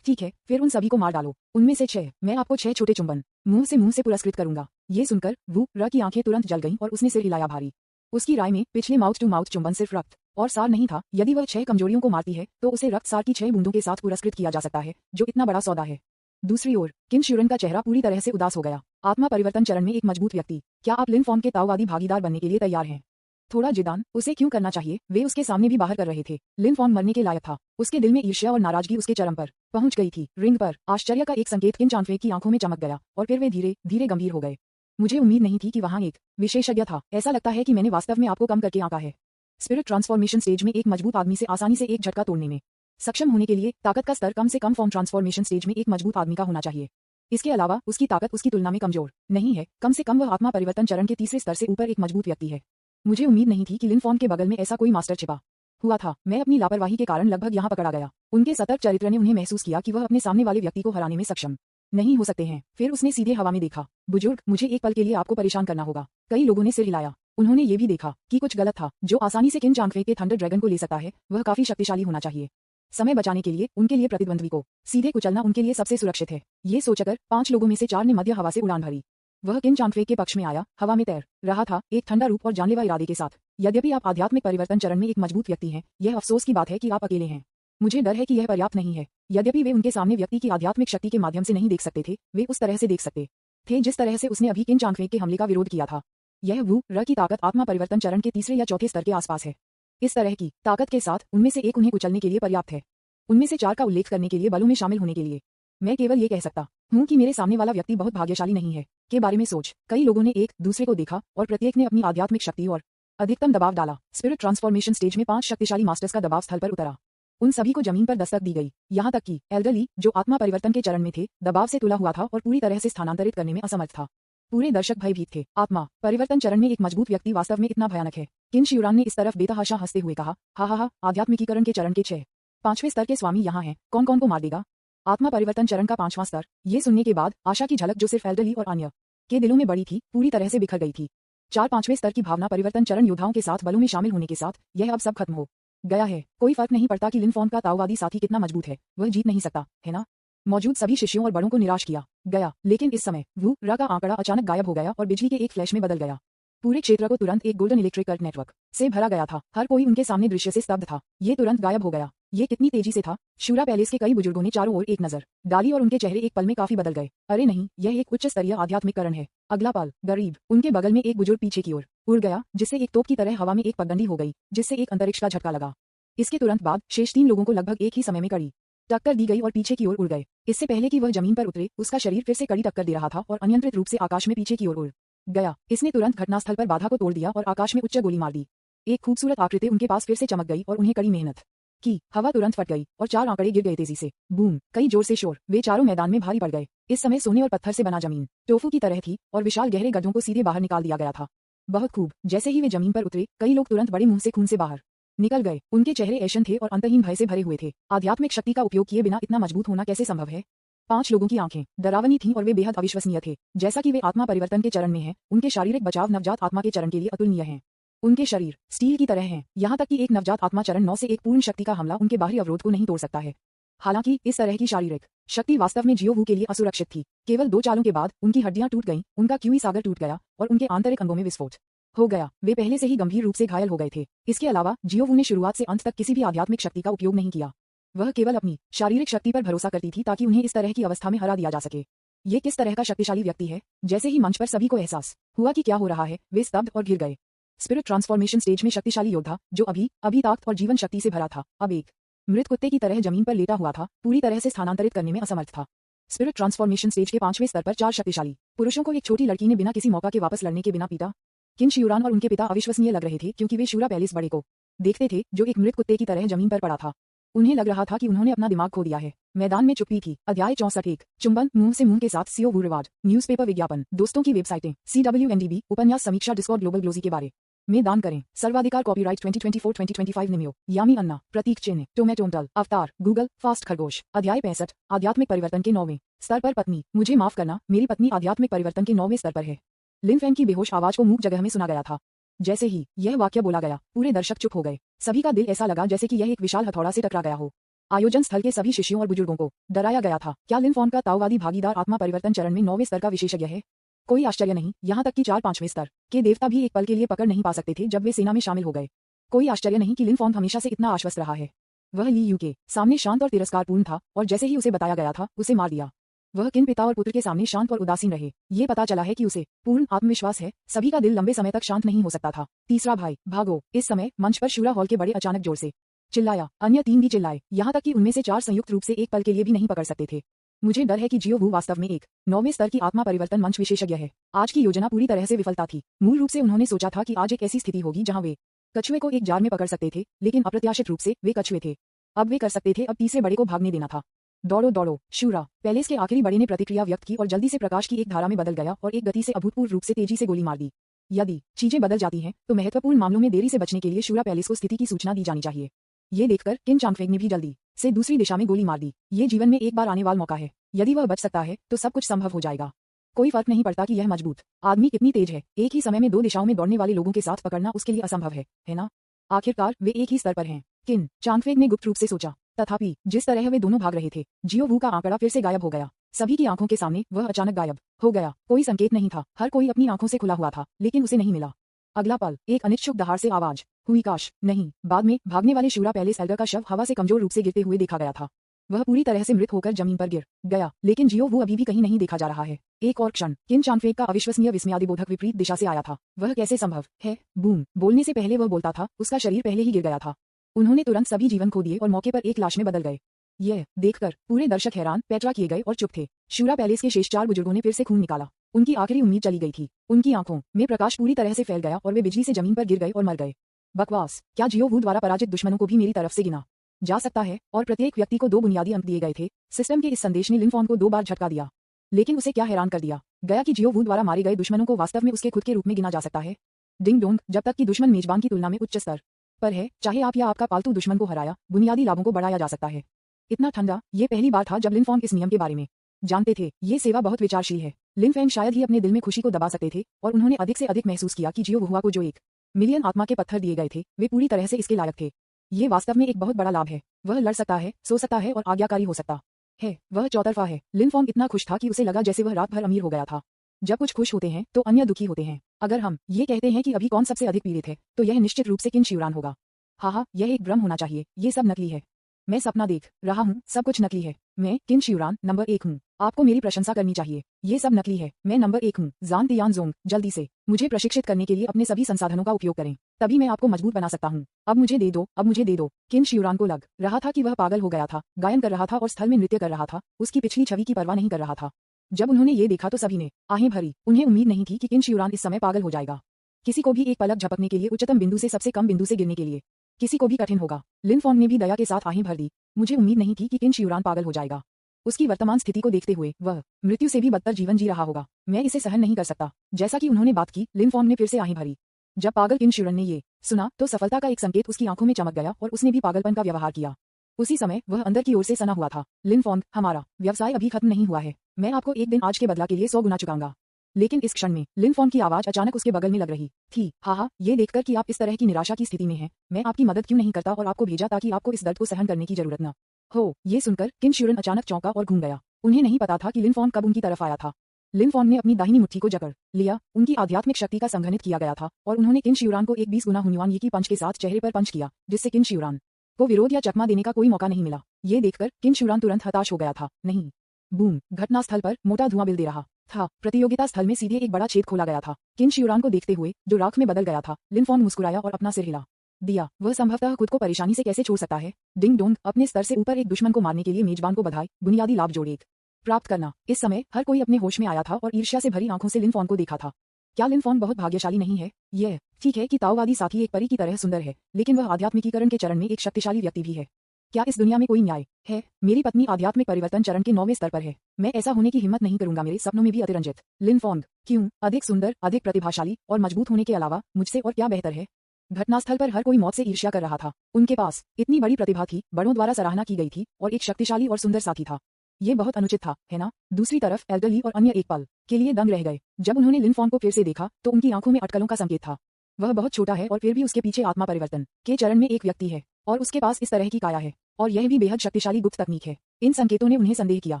ठीक है, फिर उन सभी को मार डालो। उनमें से 6, मैं आपको 6 छोटे चुंबन मुंह से पुरस्कृत करूंगा। ये सुनकर वू की आंखें तुरंत जल गईं और उसने सिर हिलाया भारी। उसकी राय में पिछले माउथ टू माउथ चुंबन सिर्फ रक्त और सार नहीं था। यदि वह 6 कमजोरियों को मारती है तो उसे रक्त सार की 6 बूंदों के साथ पुरस्कृत किया जा सकता है, जो इतना बड़ा सौदा है। दूसरी ओर किन शिवरान का चेहरा पूरी तरह से उदास हो गया। आत्मा परिवर्तन चरण में एक मजबूत व्यक्ति, क्या आप लिनफॉर्म के ताओवादी भागीदार बनने के लिए तैयार हैं? थोड़ा जिदान, उसे क्यों करना चाहिए? वे उसके सामने भी बाहर कर रहे थे। लिनफॉर्म मरने के लायक था। उसके दिल में ईर्ष्या और नाराजगी उसके चरम पर पहुंच गई थी। रिंग पर आश्चर्य का एक संकेत किन चांगफेंग की आंखों में चमक गया और फिर वे धीरे धीरे गंभीर हो गए। मुझे उम्मीद नहीं थी कि वहां एक विशेषज्ञ था। ऐसा लगता है कि मैंने वास्तव में आपको कम करके आंका है। स्पिरिट ट्रांसफॉर्मेशन स्टेज में एक मजबूत आदमी से आसानी से एक झटका तोड़ने में सक्षम होने के लिए ताकत का स्तर कम से कम फॉर्म ट्रांसफॉर्मेशन स्टेज में एक मजबूत आदमी का होना चाहिए। इसके अलावा उसकी ताकत उसकी तुलना में कमजोर नहीं है, कम से कम वह आत्मा परिवर्तन चरण के तीसरे स्तर से ऊपर एक मजबूत व्यक्ति है। मुझे उम्मीद नहीं थी कि लिनफॉर्म के बगल में ऐसा कोई मास्टर छिपा हुआ था। मैं अपनी लापरवाही के कारण लगभग यहाँ पकड़ा गया। उनके सतर्क चरित्र ने उन्हें महसूस किया कि वह अपने सामने वाले व्यक्ति को हराने में सक्षम नहीं हो सकते हैं। फिर उसने सीधे हवा में देखा। बुजुर्ग, मुझे एक पल के लिए आपको परेशान करना होगा। कई लोगों ने सिर हिलाया। उन्होंने ये भी देखा कि कुछ गलत था। जो आसानी से किन चांगफे के थंडर ड्रैगन को ले सकता है, वह काफी शक्तिशाली होना चाहिए। समय बचाने के लिए उनके लिए प्रतिद्वंद्वी को सीधे कुचलना उनके लिए सबसे सुरक्षित है। ये सोचकर 5 लोगों में से 4 ने मध्य हवा से उड़ान भरी। वह किन चांगफे के पक्ष में आया, हवा में तैर रहा था, एक ठंडा रूप और जानलेवा इरादे के साथ। यद्यपि आप आध्यात्मिक परिवर्तन चरण में एक मजबूत व्यक्ति हैं, यह अफसोस की बात है कि आप अकेले हैं। मुझे डर है कि यह पर्याप्त नहीं है। यद्यपि वे उनके सामने व्यक्ति की आध्यात्मिक शक्ति के माध्यम से नहीं देख सकते थे, वे उस तरह से देख सकते थे जिस तरह से उसने अभी किन चांगफे के हमले का विरोध किया था। यह वू र की ताकत आत्मा परिवर्तन चरण के तीसरे या चौथे स्तर के आसपास है। इस तरह की ताकत के साथ उनमें से एक उन्हें कुचलने के लिए पर्याप्त है। उनमें से 4 का उल्लेख करने के लिए बलों में शामिल होने के लिए मैं केवल ये कह सकता हूँ कि मेरे सामने वाला व्यक्ति बहुत भाग्यशाली नहीं है। के बारे में सोच। कई लोगों ने एक दूसरे को देखा और प्रत्येक ने अपनी आध्यात्मिक शक्ति और अधिकतम दबाव डाला। स्पिरिट ट्रांसफॉर्मेशन स्टेज में 5 शक्तिशाली मास्टर्स का दबाव स्थल पर उतरा। उन सभी को जमीन पर दस्तक दी गई, यहाँ तक कि एल्डरली, जो आत्मा परिवर्तन के चरण में थे, दबाव से तुला हुआ था और पूरी तरह से स्थानांतरित करने में असमर्थ था। पूरे दर्शक भयभीत थे। आत्मा परिवर्तन चरण में एक मजबूत व्यक्ति वास्तव में इतना भयानक है। किन शिवरान ने इस तरफ बेतहाशा हंसते हुए कहा, हा, आध्यात्मिकीकरण के चरण के 5वें स्तर के स्वामी यहाँ हैं, कौन कौन को मार देगा। आत्मा परिवर्तन चरण का 5वां स्तर। ये सुनने के बाद आशा की झलक जो सिर्फ एल्डरली और अन्य के दिलों में बड़ी थी, पूरी तरह से बिखर गई थी। 4-5वें स्तर की भावना परिवर्तन चरण योद्धाओं के साथ बलों में शामिल होने के साथ यह अब सब खत्म हो गया है। कोई फर्क नहीं पड़ता कि लिनफॉर्म का ताओवादी साथी कितना मजबूत है, वह जीत नहीं सकता है ना। मौजूद सभी शिष्यों और बड़ों को निराश किया गया, लेकिन इस समय वू र का आंकड़ा अचानक गायब हो गया और बिजली के एक फ्लैश में बदल गया। पूरे क्षेत्र को तुरंत एक गोल्डन इलेक्ट्रिक कर्ट नेटवर्क से भरा गया था। हर कोई उनके सामने दृश्य से स्तब्ध था। ये तुरंत गायब हो गया। ये कितनी तेजी से था। शूरा पैलेस के कई बुजुर्गों ने चारों ओर एक नजर डाली और उनके चेहरे एक पल में काफी बदल गए। अरे नहीं, यह एक उच्च स्तरीय आध्यात्मिकरण है। अगला पल गरीब उनके बगल में एक बुजुर्ग पीछे की ओर उड़ गया, जिससे एक तोप की तरह हवा में एक पगडंडी हो गई, जिससे एक अंतरिक्ष का झटका लगा। इसके तुरंत बाद शेष 3 लोगों को लगभग एक ही समय में कड़ी टक्कर दी गई और पीछे की ओर उड़ गए। इससे पहले कि वह जमीन पर उतरे, उसका शरीर फिर से कड़ी टक्कर दे रहा था और अनियंत्रित रूप से आकाश में पीछे की ओर उड़ गया। इसने तुरंत घटनास्थल पर बाधा को तोड़ दिया और आकाश में उच्च गोली मार दी। एक खूबसूरत आकृति उनके पास फिर से चमक गई और उन्हें कड़ी मेहनत की हवा तुरंत फट गई और 4 आंकड़े गिर गए तेजी से। बूम, कई जोर से शोर। वे चारों मैदान में भारी पड़ गए। इस समय सोने और पत्थर से बना जमीन टोफू की तरह थी और विशाल गहरे गड्ढों को सीधे बाहर निकाल दिया गया था। बहुत खूब। जैसे ही वे जमीन पर उतरे, कई लोग तुरंत बड़े मुंह से खून से बाहर निकल गए। उनके चेहरे ऐशन थे और अंतहीन भय से भरे हुए थे। आध्यात्मिक शक्ति का उपयोग किए बिना इतना मजबूत होना कैसे संभव है। 5 लोगों की आंखें डरावनी थीं और वे बेहद अविश्वसनीय थे। जैसा कि वे आत्मा परिवर्तन के चरण में हैं, उनके शारीरिक बचाव नवजात आत्मा के चरण के लिए अतुलनीय हैं। उनके शरीर स्टील की तरह हैं, यहाँ तक कि एक नवजात आत्मा चरण 9 से एक पूर्ण शक्ति का हमला उनके बाहरी अवरोध को नहीं तोड़ सकता है। हालांकि इस तरह की शारीरिक शक्ति वास्तव में जियो वू के लिए असुरक्षित थी। केवल 2 चालों के बाद उनकी हड्डियां टूट गईं, उनका क्यूई सागर टूट गया और उनके आंतरिक अंगों में विस्फोट हो गया। वे पहले से ही गंभीर रूप से घायल हो गए थे। इसके अलावा जियो वू ने शुरुआत से अंत तक किसी भी आध्यात्मिक शक्ति का उपयोग नहीं किया। वह केवल अपनी शारीरिक शक्ति पर भरोसा करती थी ताकि उन्हें इस तरह की अवस्था में हरा दिया जा सके। ये किस तरह का शक्तिशाली व्यक्ति है। जैसे ही मंच पर सभी को एहसास हुआ कि क्या हो रहा है, वे स्तब्ध और गिर गए। स्पिरिट ट्रांसफॉर्मेशन स्टेज में शक्तिशाली योद्धा, जो अभी ताकत और जीवन शक्ति से भरा था, अब एक मृत कुत्ते की तरह जमीन पर लेटा हुआ था, पूरी तरह से स्थानांतरित करने में असमर्थ था। स्पिरिट ट्रांसफॉर्मेशन स्टेज के 5वें स्तर पर 4 शक्तिशाली पुरुषों को एक छोटी लड़की ने बिना किसी मौका के वापस लड़ने के बिना पीटा। किन शिवरान और उनके पिता अविश्वसनीय लग रहे थे, क्योंकि वे शूरा पैलेस बड़े को देखते थे जो एक मृत कुत्ते की तरह जमीन पर पड़ा था। उन्हें लग रहा था कि उन्होंने अपना दिमाग खो दिया है। मैदान में चुप्पी थी। अध्याय 64। एक चुंबन मुंह से मुंह के साथ सीओ वू रिवार्ड, न्यूज़पेपर विज्ञापन, दोस्तों की वेबसाइटें, CWNDB, उपन्यास समीक्षा, डिस्कॉर्ड, ग्लोबल ग्लोजी के बारे में दान करें। सर्वाधिकार कॉपीराइट 2024-2025 निम्यो, यामी अन्ना, प्रतीक चिन्ह, टोमेटोमटल, अवतार, गूगल, फास्ट खरगोश। अध्याय 65। आध्यात्मिक परिवर्तन के 9वें स्तर पर पत्नी। मुझे माफ करना, मेरी पत्नी आध्यात्मिक परिवर्तन के 9वें स्तर पर है। लिन फैंग की बेहोश आवाज को मूक जगह में सुना गया था। जैसे ही यह वाक्य बोला गया, पूरे दर्शक चुप हो गए। सभी का दिल ऐसा लगा जैसे कि यह एक विशाल हथौड़ा से टकरा गया हो। आयोजन स्थल के सभी शिष्यों और बुजुर्गों को डराया गया था। क्या लिन फॉर्म का ताओवादी भागीदार आत्मा परिवर्तन चरण में 9वें स्तर का विशेषज्ञ है? कोई आश्चर्य नहीं, यहाँ तक कि 4-5वें स्तर के देवता भी एक पल के लिए पकड़ नहीं पा सकते थे जब वे सेना में शामिल हो गए। कोई आश्चर्य नहीं कि लिन फॉर्म हमेशा से इतना आश्वस्त रहा है। वह ली यू के सामने शांत और तिरस्कारपूर्ण था और जैसे ही उसे बताया गया था, उसे मार दिया। वह किन पिता और पुत्र के सामने शांत और उदासीन रहे। ये पता चला है कि उसे पूर्ण आत्मविश्वास है। सभी का दिल लंबे समय तक शांत नहीं हो सकता था। तीसरा भाई, भागो। इस समय मंच पर शूरा हॉल के बड़े अचानक जोर से चिल्लाया। अन्य 3 भी चिल्लाए, यहाँ तक कि उनमें से 4 संयुक्त रूप से एक पल के लिए भी नहीं पकड़ सकते थे। मुझे डर है कि जियो वू वास्तव में एक 9वें स्तर की आत्मा परिवर्तन मंच विशेषज्ञ है। आज की योजना पूरी तरह से विफलता थी। मूल रूप से उन्होंने सोचा था कि आज एक ऐसी स्थिति होगी जहां वे कछुए को एक जार में पकड़ सकते थे, लेकिन अप्रत्याशित रूप से वे कछुए थे। अब वे कर सकते थे, अब तीसरे बड़े को भागने देना था। दौड़ो दौड़ो शूरा, पैलेस के आखिरी बड़े ने प्रतिक्रिया व्यक्त की और जल्दी से प्रकाश की एक धारा में बदल गया और एक गति से अभूतपूर्व रूप से तेजी से गोली मार दी। यदि चीजें बदल जाती हैं तो महत्वपूर्ण मामलों में देरी से बचने के लिए शूरा पैलेस को स्थिति की सूचना दी जानी चाहिए। ये देखकर किन चांगफेंग ने भी जल्दी से दूसरी दिशा में गोली मार दी। ये जीवन में एक बार आने वाला मौका है, यदि वह बच सकता है तो सब कुछ संभव हो जाएगा। कोई फर्क नहीं पड़ता कि यह मजबूत आदमी कितनी तेज है, एक ही समय में दो दिशाओं में दौड़ने वाले लोगों के साथ पकड़ना उसके लिए असंभव है ना? आखिरकार वे एक ही स्तर पर हैं, किन चांगफेंग ने गुप्त रूप से सोचा। तथापि जिस तरह वे दोनों भाग रहे थे, जियो वू का आंकड़ा फिर से गायब हो गया। सभी की आंखों के सामने वह अचानक गायब हो गया। कोई संकेत नहीं था, हर कोई अपनी आंखों से खुला हुआ था, लेकिन उसे नहीं मिला। अगला पल एक अनिच्छुक दहाड़ से आवाज हुई, काश नहीं। बाद में भागने वाले शूरा पैलेस एल्डर का शव हवा से कमजोर रूप से गिरते हुए देखा गया था। वह पूरी तरह से मृत होकर जमीन पर गिर गया, लेकिन जियो वो अभी भी कहीं नहीं देखा जा रहा है। एक और क्षण किन चांगफेंग का अविश्वसनीय विस्मयादिबोधक विपरीत दिशा से आया था। वह कैसे संभव है? बूम! बोलने से पहले वह बोलता था, उसका शरीर पहले ही गिर गया था। उन्होंने तुरंत सभी जीवन खो दिए और मौके पर एक लाश में बदल गए। यह देखकर पूरे दर्शक हैरान पैटरा किए गए और चुप थे। शूरा पैलेस के शेष 4 बुजुर्गों ने फिर से खून निकाला। उनकी आखिरी उम्मीद चली गई थी। उनकी आंखों में प्रकाश पूरी तरह से फैल गया और वे बिजली से जमीन पर गिर गए और मर गए। बकवास! क्या जियो वू द्वारा पराजित दुश्मनों को भी मेरी तरफ से गिना जा सकता है? और प्रत्येक व्यक्ति को 2 बुनियादी अंक दिए गए थे। सिस्टम के इस संदेश ने लिन फॉन्ग को 2 बार झटका दिया, लेकिन उसे क्या हैरान कर दिया गया कि जियो वू द्वारा मारे गए दुश्मनों को वास्तव में उसके खुद के रूप में गिना जा सकता है। डिंग डोंग, जब तक कि दुश्मन मेजबान की तुलना में उच्च स्तर पर है, चाहे आप या आपका पालतू दुश्मन को हराया, बुनियादी लाभों को बढ़ाया जा सकता है। इतना ठंडा, ये पहली बार था जब लिन फॉन्ग इस नियम के बारे में जानते थे। ये सेवा बहुत विचारशील है। लिन फैंग शायद ही अपने दिल में खुशी को दबा सकते थे और उन्होंने अधिक से अधिक महसूस किया कि जियो वुहुआ को जो 1 मिलियन आत्मा के पत्थर दिए गए थे, वे पूरी तरह से इसके लायक थे। ये वास्तव में एक बहुत बड़ा लाभ है। वह लड़ सकता है, सो सकता है और आज्ञाकारी हो सकता है। वह चौतरफा है। लिन फॉन्ग इतना खुश था कि उसे लगा जैसे वह रात भर अमीर हो गया था। जब कुछ खुश होते हैं तो अन्य दुखी होते हैं। अगर हम ये कहते हैं कि अभी कौन सबसे अधिक पीड़ित है, तो यह निश्चित रूप से किन शिवरान होगा। हाँ, यह एक भ्रम होना चाहिए। ये सब नकली है। मैं सपना देख रहा हूँ, सब कुछ नकली है। मैं किन शिवरान नंबर 1 हूँ। आपको मेरी प्रशंसा करनी चाहिए। ये सब नकली है। मैं नंबर 1 हूँ। जान तियानजोंग, जल्दी से मुझे प्रशिक्षित करने के लिए अपने सभी संसाधनों का उपयोग करें, तभी मैं आपको मजबूत बना सकता हूँ। अब मुझे दे दो, अब मुझे दे दो। किन शिवरान को लग रहा था कि वह पागल हो गया था, गायन कर रहा था और स्थल में नृत्य कर रहा था, उसकी पिछली छवि की परवाह नहीं कर रहा था। जब उन्होंने ये देखा तो सभी ने आहें भरी। उन्हें उम्मीद नहीं थी कि किन शिवरान इस समय पागल हो जाएगा। किसी को भी एक पलक झपकने के लिए उच्चतम बिंदु से सबसे कम बिंदु से गिरने के लिए किसी को भी कठिन होगा। लिन फॉन्ग ने भी दया के साथ आहें भर दी। मुझे उम्मीद नहीं थी कि किन शिवरान पागल हो जाएगा। उसकी वर्तमान स्थिति को देखते हुए वह मृत्यु से भी बदतर जीवन जी रहा होगा। मैं इसे सहन नहीं कर सकता। जैसा कि उन्होंने बात की, लिन फॉन्ग ने फिर से आहें भरी। जब पागल किन शिवरान ने ये सुना तो सफलता का एक संकेत उसकी आंखों में चमक गया और उसने भी पागलपन का व्यवहार किया। उसी समय वह अंदर की ओर से सना हुआ था। लिन फॉन्ग, हमारा व्यवसाय अभी खत्म नहीं हुआ है। मैं आपको एक दिन आज के बदला के लिए 100 गुना चुकाऊंगा। लेकिन इस क्षण में लिन फॉन्ग की आवाज अचानक उसके बगल में लग रही थी। हाँ, ये देखकर कि आप इस तरह की निराशा की स्थिति में हैं, मैं आपकी मदद क्यों नहीं करता और आपको भेजा ताकि आपको इस दर्द को सहन करने की जरूरत न हो। ये सुनकर किन शिवरान अचानक चौंका और घूम गया। उन्हें नहीं पता था कि लिन फॉन्ग कब उनकी तरफ आया था। लिन फॉन्ग ने अपनी दाहिनी मुट्ठी को जकड़ लिया। उनकी आध्यात्मिक शक्ति का संघनित किया गया था और उन्होंने किन शिवरान को एक 20 गुना हुन्युआन ये की पंच के साथ चेहरे पर पंच किया, जिससे किन शिवरान को विरोध या चकमा देने का कोई मौका नहीं मिला। ये देखकर किन शिवरान तुरंत हताश हो गया था। नहीं। बूम! घटनास्थल पर मोटा धुआं बिल दे रहा था। प्रतियोगिता स्थल में सीधे एक बड़ा छेद खोला गया था। किन शिवरान को देखते हुए, जो राख में बदल गया था, लिन फॉन्ग मुस्कुराया और अपना सिर हिला दिया। वह संभवतः खुद को परेशानी से कैसे छोड़ सकता है। डिंग डोंग, अपने स्तर से ऊपर एक दुश्मन को मारने के लिए मेजबान को बधाई। बुनियादी लाभ जोड़ 1 प्राप्त करना। इस समय हर कोई अपने होश में आया था और ईर्ष्या से भरी आंखों से लिन फॉन्ग को देखा था। क्या लिन फॉन्ग बहुत भाग्यशाली नहीं है? यह ठीक है कि ताओवादी साथी एक परी की तरह सुंदर है, लेकिन वह आध्यात्मिकीकरण के चरण में एक शक्तिशाली व्यक्ति भी है। क्या इस दुनिया में कोई न्याय है? मेरी पत्नी आध्यात्मिक परिवर्तन चरण के 9वें स्तर पर है। मैं ऐसा होने की हिम्मत नहीं करूंगा, मेरे सपनों में भी अतिरंजित। लिन फॉन्ग, क्यों? अधिक सुंदर, अधिक प्रतिभाशाली और मजबूत होने के अलावा मुझसे और क्या बेहतर है? घटनास्थल पर हर कोई मौत से ईर्ष्या कर रहा था। उनके पास इतनी बड़ी प्रतिभा थी, बड़ों द्वारा सराहना की गई थी और एक शक्तिशाली और सुंदर साथी था। ये बहुत अनुचित था, है ना? दूसरी तरफ एल्डरली और अन्य एक पल के लिए दंग रह गए। जब उन्होंने लिन फॉन्ग को फिर से देखा तो उनकी आंखों में अटकलों का संकेत था। वह बहुत छोटा है और फिर भी उसके पीछे आत्मा परिवर्तन के चरण में एक व्यक्ति है और उसके पास इस तरह की काया है और यह भी बेहद शक्तिशाली गुप्त तकनीक है। इन संकेतों ने उन्हें संदेह किया।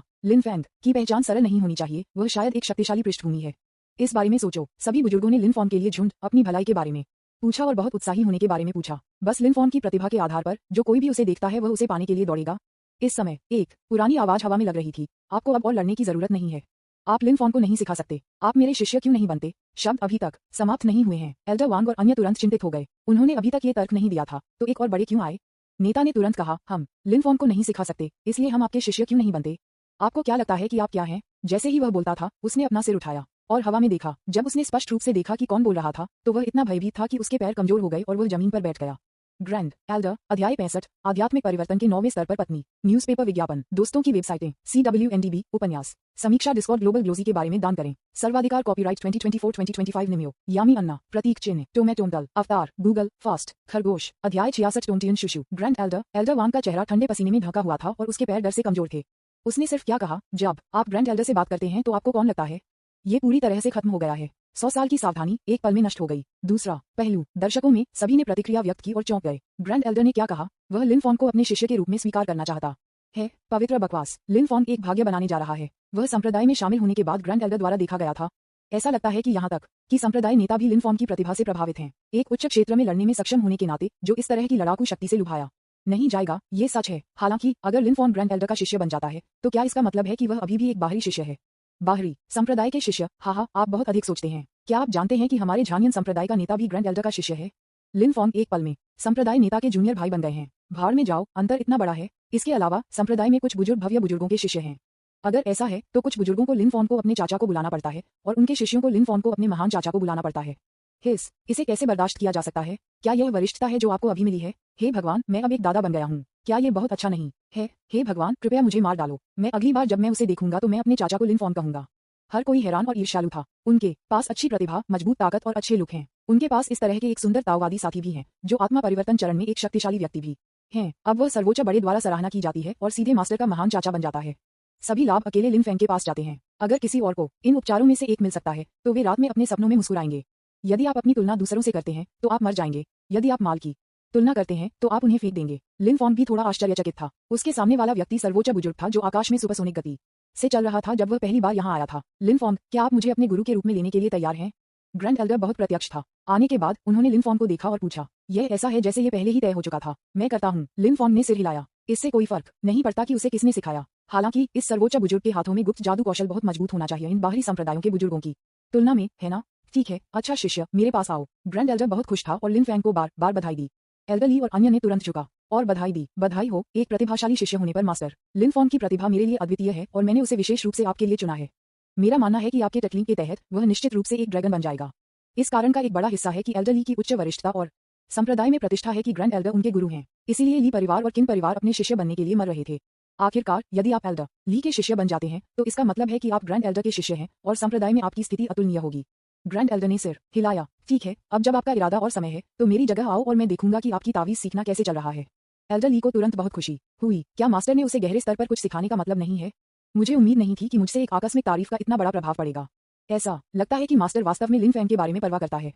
लिन फैंग की पहचान सरल नहीं होनी चाहिए, वह शायद एक शक्तिशाली पृष्ठभूमि है। इस बारे में सोचो। सभी बुजुर्गों ने लिन फॉन्ग के लिए झुंड अपनी भलाई के बारे में पूछा और बहुत उत्साही होने के बारे में पूछा। बस लिन फॉन्ग की प्रतिभा के आधार पर जो कोई भी उसे देखता है वह उसे पाने के लिए दौड़ेगा। इस समय एक पुरानी आवाज हवा में लग रही थी। आपको अब और लड़ने की जरूरत नहीं है। आप लिन फॉन्ग को नहीं सिखा सकते। आप मेरे शिष्य क्यों नहीं बनते? शब्द अभी तक समाप्त नहीं हुए हैं। एल्डर वांग और अन्य तुरंत चिंतित हो गए। उन्होंने अभी तक ये तर्क नहीं दिया था, तो एक और बड़े क्यों आए? नेता ने तुरंत कहा, हम लिन फॉन्ग को नहीं सिखा सकते, इसलिए हम आपके शिष्य क्यों नहीं बनते? आपको क्या लगता है कि आप क्या हैं? जैसे ही वह बोलता था, उसने अपना सिर उठाया और हवा में देखा। जब उसने स्पष्ट रूप से देखा कि कौन बोल रहा था, तो वह इतना भयभीत था कि उसके पैर कमजोर हो गए और वह जमीन पर बैठ गया। ग्रैंड एल्डर अध्याय 65 आध्यात्मिक परिवर्तन के 9वें स्तर पर पत्नी न्यूज़पेपर विज्ञापन दोस्तों की वेबसाइटें CWNDB उपन्यास समीक्षा डिस्कॉर्ड ग्लोबल ग्लोजी के बारे में दान करें सर्वाधिकार कॉपीराइट 2024-2025 निम्यो यामी अन्ना प्रतीक चिन्ह टोमेटोमटल अवतार गूगल फास्ट खरगोश अध्याय 66 टोंटियन शुशु ग्रैंड एल्डर वांग का चेहरा ठंडे पसीने में ढका हुआ था और उसके पैर डर से कमजोर थे। उसने सिर्फ क्या कहा, जब आप ग्रैंड एल्डर से बात करते हैं तो आपको कौन लगता है ये पूरी तरह से खत्म हो गया है। 100 साल की सावधानी एक पल में नष्ट हो गई। दूसरा पहलू दर्शकों में सभी ने प्रतिक्रिया व्यक्त की और चौंक गए। ग्रैंड एल्डर ने क्या कहा, वह लिन फॉन्ग को अपने शिष्य के रूप में स्वीकार करना चाहता है। पवित्र बकवास। लिन फॉन्ग एक भाग्य बनाने जा रहा है। वह संप्रदाय में शामिल होने के बाद ग्रैंड एल्डर द्वारा देखा गया था। ऐसा लगता है कि यहाँ तक कि संप्रदाय नेता भी लिन फॉन्ग की प्रतिभा से प्रभावित हैं। एक उच्च क्षेत्र में लड़ने में सक्षम होने के नाते जो इस तरह की लड़ाकू शक्ति से लुभाया नहीं जाएगा, ये सच है। हालांकि अगर लिन फॉन्ग ग्रैंड एल्डर का शिष्य बन जाता है तो क्या इसका मतलब है कि वह अभी भी एक बाहरी शिष्य है? बाहरी संप्रदाय के शिष्य? हाँ, आप बहुत अधिक सोचते हैं। क्या आप जानते हैं कि हमारे झानियन संप्रदाय का नेता भी ग्रैंड एल्डर का शिष्य है? लिन फॉन्ग एक पल में संप्रदाय नेता के जूनियर भाई बन गए हैं। भाड़ में जाओ, अंतर इतना बड़ा है। इसके अलावा संप्रदाय में कुछ बुजुर्ग भव्य बुजुर्गों के शिष्य हैं। अगर ऐसा है तो कुछ बुजुर्गों को लिन फॉन्ग को अपने चाचा को बुलाना पड़ता है और उनके शिष्यों को लिन फॉन्ग को अपने महान चाचा को बुलाना पड़ता है। इसे कैसे बर्दाश्त किया जा सकता है? क्या यह वरिष्ठता है जो आपको अभी मिली है? हे भगवान, मैं अब एक दादा बन गया हूँ। क्या ये बहुत अच्छा नहीं है? हे भगवान, कृपया मुझे मार डालो। मैं अगली बार जब मैं उसे देखूंगा तो मैं अपने चाचा को लिन फॉन्ग कहूंगा। हर कोई हैरान और ईर्ष्यालु था। उनके पास अच्छी प्रतिभा, मजबूत ताकत और अच्छे लुक हैं। उनके पास इस तरह के एक सुंदर ताववादी साथी भी हैं जो आत्मा परिवर्तन चरण में एक शक्तिशाली व्यक्ति भी हैं। अब वह सर्वोच्च बड़े द्वारा सराहना की जाती है और सीधे मास्टर का महान चाचा बन जाता है। सभी लाभ अकेले लिन फैंग के पास जाते हैं। अगर किसी और को इन उपचारों में से एक मिल सकता है तो वे रात में अपने सपनों में मुस्कुराएंगे। यदि आप अपनी तुलना दूसरों से करते हैं तो आप मर जाएंगे। यदि आप माल की तुलना करते हैं तो आप उन्हें फेंक देंगे। लिन फॉन्ग भी थोड़ा आश्चर्यचकित था। उसके सामने वाला व्यक्ति सर्वोच्च बुजुर्ग था जो आकाश में सुपरसोनिक गति से चल रहा था जब वह पहली बार यहाँ आया था। लिन फॉन्ग, क्या आप मुझे अपने गुरु के रूप में लेने के लिए तैयार हैं? ग्रैंड एल्डर बहुत प्रत्यक्ष था। आने के बाद उन्होंने लिन फॉन्ग को देखा और पूछा, यह ऐसा है जैसे ये पहले ही तय हो चुका था। मैं करता हूँ। लिन फॉन्ग ने सिर हिलाया। इससे कोई फर्क नहीं पड़ता कि उसे किसने सिखाया। हालांकि इस सर्वोच्च बुजुर्ग के हाथों में गुप्त जादू कौशल बहुत मजबूत होना चाहिए इन बाहरी संप्रदायों के बुजुर्गों की तुलना में, है ना? ठीक है, अच्छा शिष्य, मेरे पास आओ। ग्रैंड एल्डर बहुत खुश था और लिन फैंग को बार बार बधाई दी। एल्डर ली और अन्य ने तुरंत झुका और बधाई दी। बधाई हो एक प्रतिभाशाली शिष्य होने पर मास्टर। लिन फॉन्ग की प्रतिभा मेरे लिए अद्वितीय है और मैंने उसे विशेष रूप से आपके लिए चुना है। मेरा मानना है कि आपके टेक्निक के तहत वह निश्चित रूप से एक ड्रैगन बन जाएगा। इस कारण का एक बड़ा हिस्सा है कि एल्डर ली की उच्च वरिष्ठता और संप्रदाय में प्रतिष्ठा है कि ग्रैंड एल्डर उनके गुरु हैं। इसीलिए ली परिवार और किन परिवार अपने शिष्य बनने के लिए मर रहे थे। आखिरकार यदि आप एल्डर ली के शिष्य बन जाते हैं तो इसका मतलब है कि आप ग्रैंड एल्डर के शिष्य हैं और संप्रदाय में आपकी स्थिति अतुलनीय होगी। ग्रैंड एल्डर ने सिर हिलाया। ठीक है, अब जब आपका इरादा और समय है तो मेरी जगह आओ और मैं देखूंगा कि आपकी तावीज सीखना कैसे चल रहा है। एल्डर ली को तुरंत बहुत खुशी हुई। क्या मास्टर ने उसे गहरे स्तर पर कुछ सिखाने का मतलब नहीं है? मुझे उम्मीद नहीं थी कि मुझसे एक आकस्मिक तारीफ का इतना बड़ा प्रभाव पड़ेगा। ऐसा लगता है कि मास्टर वास्तव में लिन फैंग के बारे में परवाह करता है।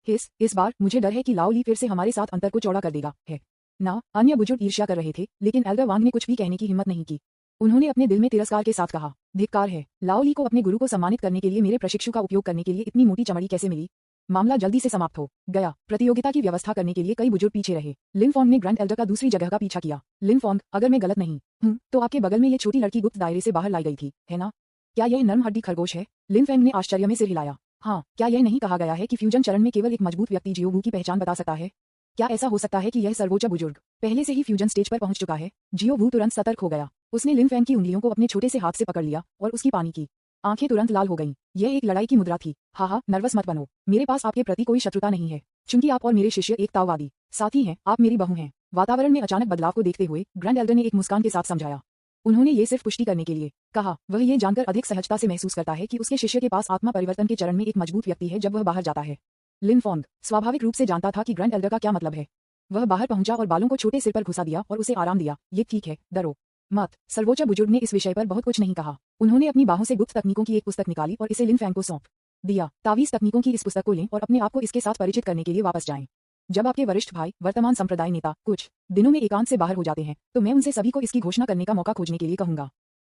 इस बार मुझे डर है कि लाओ ली फिर से हमारे साथ अंतर को चौड़ा कर देगा। है ना? अन्य बुजुर्ग ईर्ष्या कर रहे थे, लेकिन एल्डर वांग ने कुछ भी कहने की हिम्मत नहीं की। उन्होंने अपने दिल में तिरस्कार के साथ कहा, धिक्कार है। लाओ ली को अपने गुरु को सम्मानित करने के लिए मेरे प्रशिक्षु का उपयोग करने के लिए इतनी मोटी चमड़ी कैसे मिली? मामला जल्दी से समाप्त हो गया। प्रतियोगिता की व्यवस्था करने के लिए कई बुजुर्ग पीछे रहे। लिन फॉन्ग ने ग्रैंड एल्डर का दूसरी जगह का पीछा किया। लिन फॉन्ग, अगर मैं गलत नहीं हूँ तो आपके बगल में ये छोटी लड़की गुप्त दायरे से बाहर लाई गई थी, है ना? क्या यह नर्म हड्डी खरगोश है? लिन फैंग ने आश्चर्य में सिर हिलाया। हाँ, क्या यह नहीं कहा गया है कि फ्यूजन चरण में केवल एक मजबूत व्यक्ति जियो वू की पहचान बता सकता है? क्या ऐसा हो सकता है कि यह सर्वोच्च बुजुर्ग पहले से ही फ्यूजन स्टेज पर पहुंच चुका है? जियो वू तुरंत सतर्क हो गया। उसने लिन फैंग की उंगलियों को अपने छोटे से हाथ से पकड़ लिया और उसकी पानी की आंखें तुरंत लाल हो गईं। यह एक लड़ाई की मुद्रा थी। हाँ, नर्वस मत बनो। मेरे पास आपके प्रति कोई शत्रुता नहीं है, चूंकि आप और मेरे शिष्य एक ताववादी साथी हैं। आप मेरी बहू हैं। वातावरण में अचानक बदलाव को देखते हुए ग्रैंड एल्डर ने एक मुस्कान के साथ समझाया। उन्होंने ये सिर्फ पुष्टि करने के लिए कहा। वह ये जानकर अधिक सहजता से महसूस करता है कि उसके शिष्य के पास आत्मा परिवर्तन के चरण में एक मजबूत व्यक्ति है जब वह बाहर जाता है। लिन फॉन्ग स्वाभाविक रूप से जानता था कि ग्रैंड एल्डर का क्या मतलब है। वह बाहर पहुंचा और बालों को छोटे सिर पर घुसा दिया और उसे आराम दिया। ये ठीक है, डरो मत। सर्वोच्च बुजुर्ग ने इस विषय पर बहुत कुछ नहीं कहा। उन्होंने अपनी बाहों से गुप्त तकनीकों की एक पुस्तक निकाली और इसे लिन फैंग को सौंप दिया। तावीज तकनीकों की इस पुस्तक को लें और अपने आप को इसके साथ परिचित करने के लिए वापस जाएं। जब आपके वरिष्ठ भाई, वर्तमान संप्रदाय नेता, कुछ दिनों में एकांत से बाहर हो जाते हैं तो मैं उनसे सभी को इसकी घोषणा करने का मौका खोजने के लिए कहूंगा।